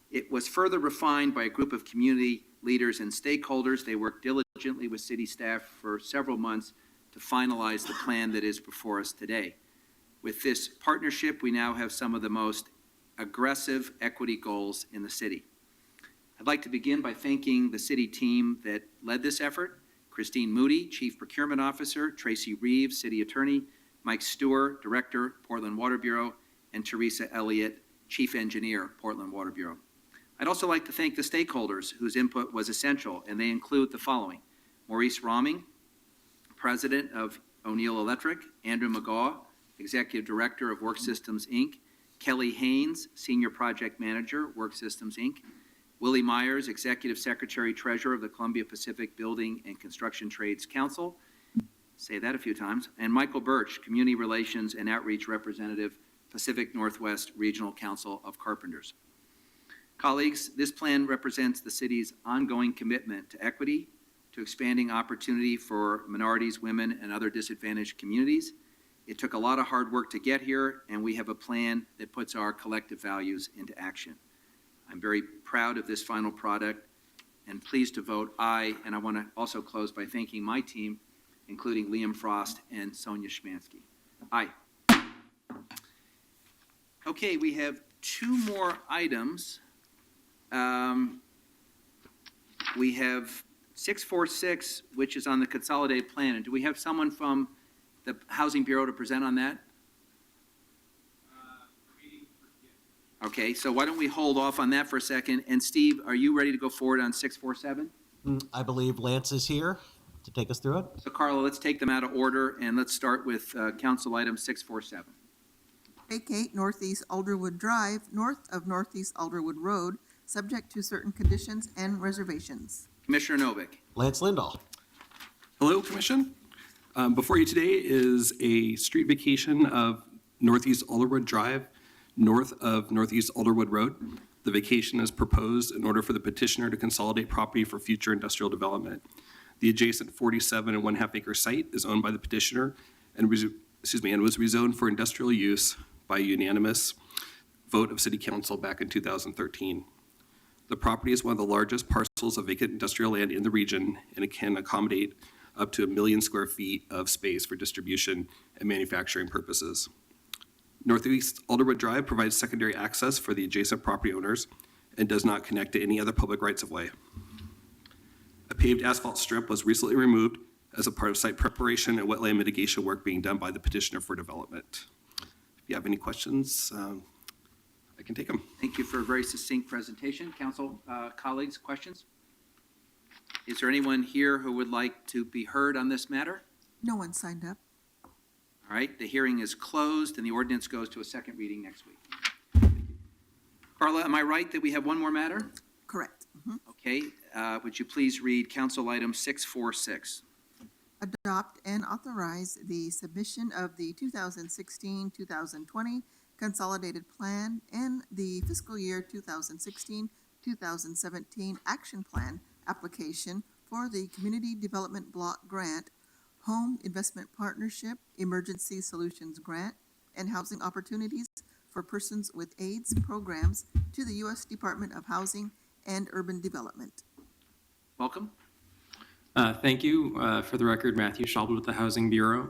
It was further refined by a group of community leaders and stakeholders. They worked diligently with city staff for several months to finalize the plan that is before us today. With this partnership, we now have some of the most aggressive equity goals in the city. I'd like to begin by thanking the city team that led this effort: Christine Moody, Chief Procurement Officer; Tracy Reeves, City Attorney; Mike Stewart, Director, Portland Water Bureau; and Teresa Elliott, Chief Engineer, Portland Water Bureau. I'd also like to thank the stakeholders whose input was essential, and they include the following: Maurice Roming, President of O'Neill Electric; Andrew McGaw, Executive Director of Work Systems, Inc.; Kelly Haynes, Senior Project Manager, Work Systems, Inc.; Willie Myers, Executive Secretary Treasurer of the Columbia Pacific Building and Construction Trades Council. Say that a few times. And Michael Birch, Community Relations and Outreach Representative, Pacific Northwest Regional Council of Carpenters. Colleagues, this plan represents the city's ongoing commitment to equity, to expanding opportunity for minorities, women, and other disadvantaged communities. It took a lot of hard work to get here, and we have a plan that puts our collective values into action. I'm very proud of this final product and pleased to vote aye. And I want to also close by thanking my team, including Liam Frost and Sonia Schmansky. Aye. Okay, we have 2 more items. We have 646, which is on the consolidated plan. And do we have someone from the Housing Bureau to present on that? Okay, so why don't we hold off on that for a second? And Steve, are you ready to go forward on 647? I believe Lance is here to take us through it. So Carla, let's take them out of order, and let's start with council item 647. Vacate Northeast Alderwood Drive, north of Northeast Alderwood Road, subject to certain conditions and reservations. Commissioner Novick. Lance Lindahl. Hello, Commission. Before you today is a street vacation of Northeast Alderwood Drive, north of Northeast Alderwood Road. The vacation is proposed in order for the petitioner to consolidate property for future industrial development. The adjacent 47 and 1/2 acre site is owned by the petitioner and was rezoned for industrial use by a unanimous vote of City Council back in 2013. The property is one of the largest parcels of vacant industrial land in the region, and it can accommodate up to 1 million square feet of space for distribution and manufacturing purposes. Northeast Alderwood Drive provides secondary access for the adjacent property owners and does not connect to any other public rights-of-way. A paved asphalt strip was recently removed as a part of site preparation and wetland mitigation work being done by the petitioner for development. If you have any questions, I can take them. Thank you for a very succinct presentation. Council colleagues, questions? Is there anyone here who would like to be heard on this matter? No one signed up. All right, the hearing is closed and the ordinance goes to a second reading next week. Carla, am I right that we have one more matter? Correct. Okay, would you please read council item 646? Adopt and authorize the submission of the 2016-2020 Consolidated Plan and the fiscal year 2016-2017 Action Plan application for the Community Development Block Grant, Home Investment Partnership, Emergency Solutions Grant, and Housing Opportunities for Persons with AIDS programs to the U.S. Department of Housing and Urban Development. Welcome. Thank you. For the record, Matthew Schaubel with the Housing Bureau.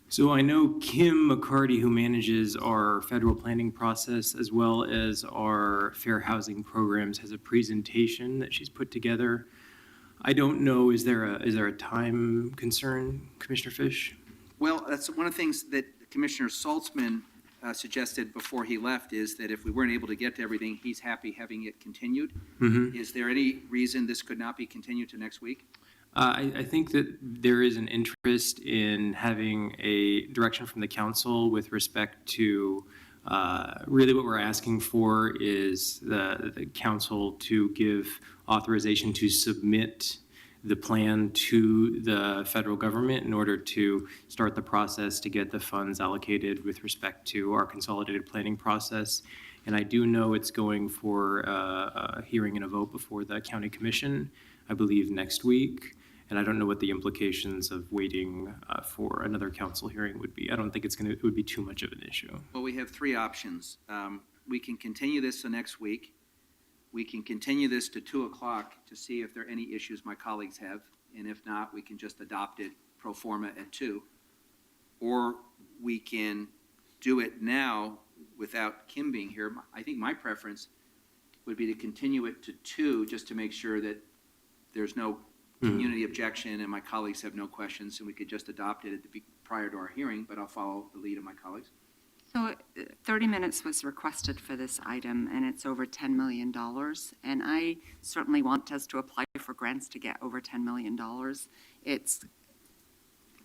So I know Kim McCarty, who manages our federal planning process as well as our fair housing programs, has a presentation that she's put together. I don't know, is there a time concern, Commissioner Fish? Well, that's one of the things that Commissioner Saltzman suggested before he left, is that if we weren't able to get to everything, he's happy having it continued. Mm-hmm. Is there any reason this could not be continued to next week? I think that there is an interest in having a direction from the council with respect to really what we're asking for is the council to give authorization to submit the plan to the federal government in order to start the process to get the funds allocated with respect to our consolidated planning process. And I do know it's going for a hearing and a vote before the county commission, I believe next week. And I don't know what the implications of waiting for another council hearing would be. I don't think it would be too much of an issue. Well, we have three options. We can continue this to next week. We can continue this to 2 o'clock to see if there are any issues my colleagues have. And if not, we can just adopt it pro forma at 2. Or we can do it now without Kim being here. I think my preference would be to continue it to 2, just to make sure that there's no community objection and my colleagues have no questions, and we could just adopt it prior to our hearing, but I'll follow the lead of my colleagues. So 30 minutes was requested for this item, and it's over $10 million. And I certainly want us to apply for grants to get over $10 million. It's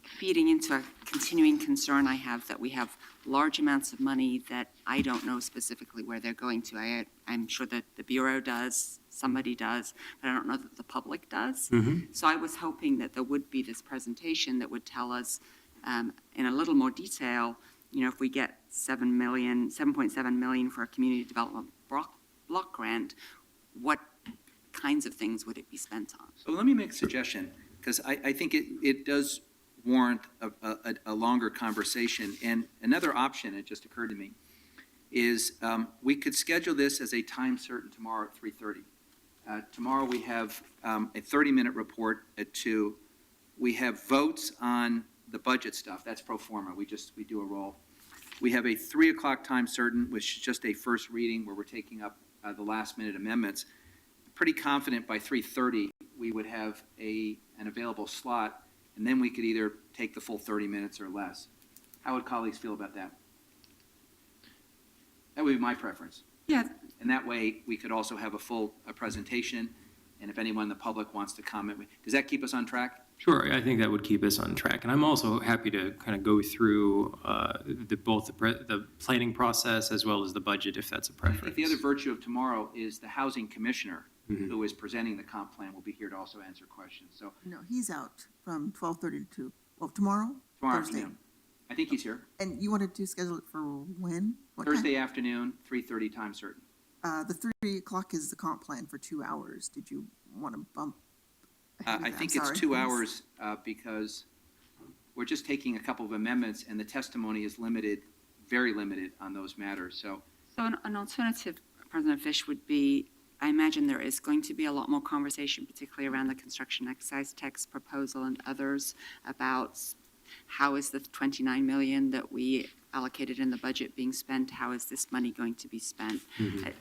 feeding into a continuing concern I have that we have large amounts of money that I don't know specifically where they're going to. I'm sure that the Bureau does, somebody does, but I don't know that the public does. So I was hoping that there would be this presentation that would tell us in a little more detail, you know, if we get $7.7 million for a community development block grant, what kinds of things would it be spent on? So let me make a suggestion, because I think it does warrant a longer conversation. And another option, it just occurred to me, is we could schedule this as a time certain tomorrow at 3:30. Tomorrow we have a 30-minute report at 2. We have votes on the budget stuff. That's pro forma. We do a roll. We have a 3 o'clock time certain, which is just a first reading where we're taking up the last minute amendments. Pretty confident by 3:30 we would have an available slot, and then we could either take the full 30 minutes or less. How would colleagues feel about that? That would be my preference. Yeah. And that way, we could also have a full presentation, and if anyone in the public wants to comment, does that keep us on track? Sure, I think that would keep us on track. And I'm also happy to kind of go through both the planning process as well as the budget, if that's a I preference. think the other virtue of tomorrow is the housing commissioner, who is presenting the comp plan, will be here to also answer questions. So No, he's out from 12:30 to 2. Well, tomorrow? tomorrow Thursday. afternoon. I think he's here. And you wanted to schedule it for when? What time? Thursday afternoon, 3:30 time certain. The 3 o'clock is the comp plan for 2 hours. Did you want to bump? ahead of I that? think I'm it's sorry. 2 hours because we're just taking a couple of amendments, and the testimony is limited, very limited on those matters. So So an alternative, President Fish, would be, I imagine there is going to be a lot more conversation, particularly around the construction excise tax proposal and others, about how is the $29 million that we allocated in the budget being spent? How is this money going to be spent?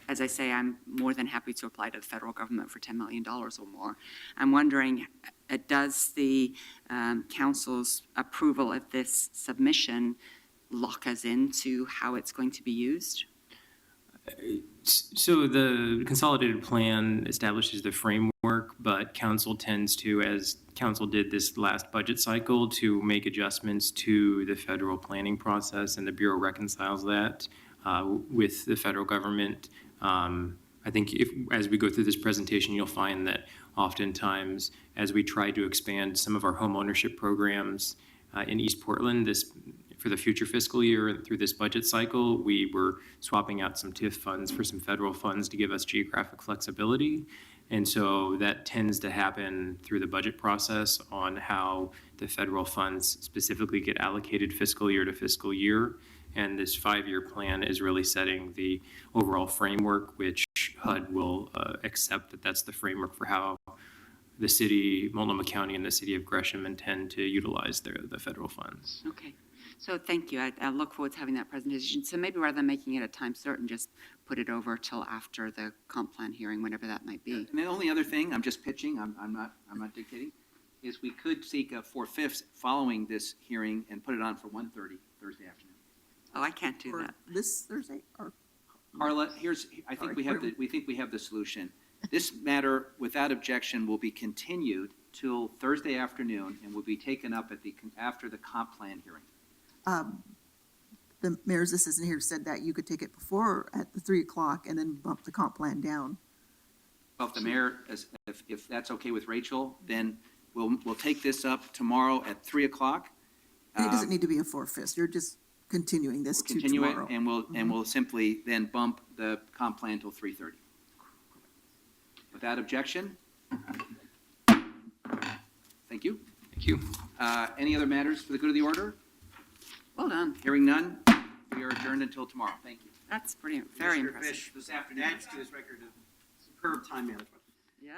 As I say, I'm more than happy to apply to the federal government for $10 million or more. I'm wondering, does the council's approval of this submission lock us into how it's going to be used? So the consolidated plan establishes the framework, but council tends to, as council did this last budget cycle, to make adjustments to the federal planning process, and the Bureau reconciles that with the federal government. I think as we go through this presentation, you'll find that oftentimes as we try to expand some of our home ownership programs in East Portland, for the future fiscal year and through this budget cycle, we were swapping out some TIF funds for some federal funds to give us geographic flexibility. And so that tends to happen through the budget process on how the federal funds specifically get allocated fiscal year to fiscal year. And this 5-year plan is really setting the overall framework, which HUD will accept that that's the framework for how the city, Multnomah County, and the city of Gresham intend to utilize the federal funds. Okay. So thank you. I look forward to having that presentation. So maybe rather than making it a time certain, just put it over till after the comp plan hearing, whenever that might be. And the only other thing, I'm just pitching, I'm not dictating, is we could seek a 4/5 following this hearing and put it on for 1:30 Thursday afternoon. Oh, I can't do that. This Thursday or? Carla, I think Sorry, we think we have the solution. This matter, without objection, will be continued till Thursday afternoon and will be taken up after the comp plan hearing. The mayor's assistant here said that you could take it before at the 3 o'clock and then bump the comp plan down. Well, if the mayor, if that's okay with Rachel, then we'll take this up tomorrow at 3 o'clock. And it doesn't need to be a 4/5. You're just continuing this to Continue it, tomorrow. and we'll simply then bump the comp plan till 3:30. Without objection? Thank you. Thank you. Any other matters for the good of the order? Well done. Hearing none, we are adjourned until tomorrow. Thank you. That's brilliant. Very Commissioner impressive. Fish this afternoon adds to his record of superb time management. Yeah,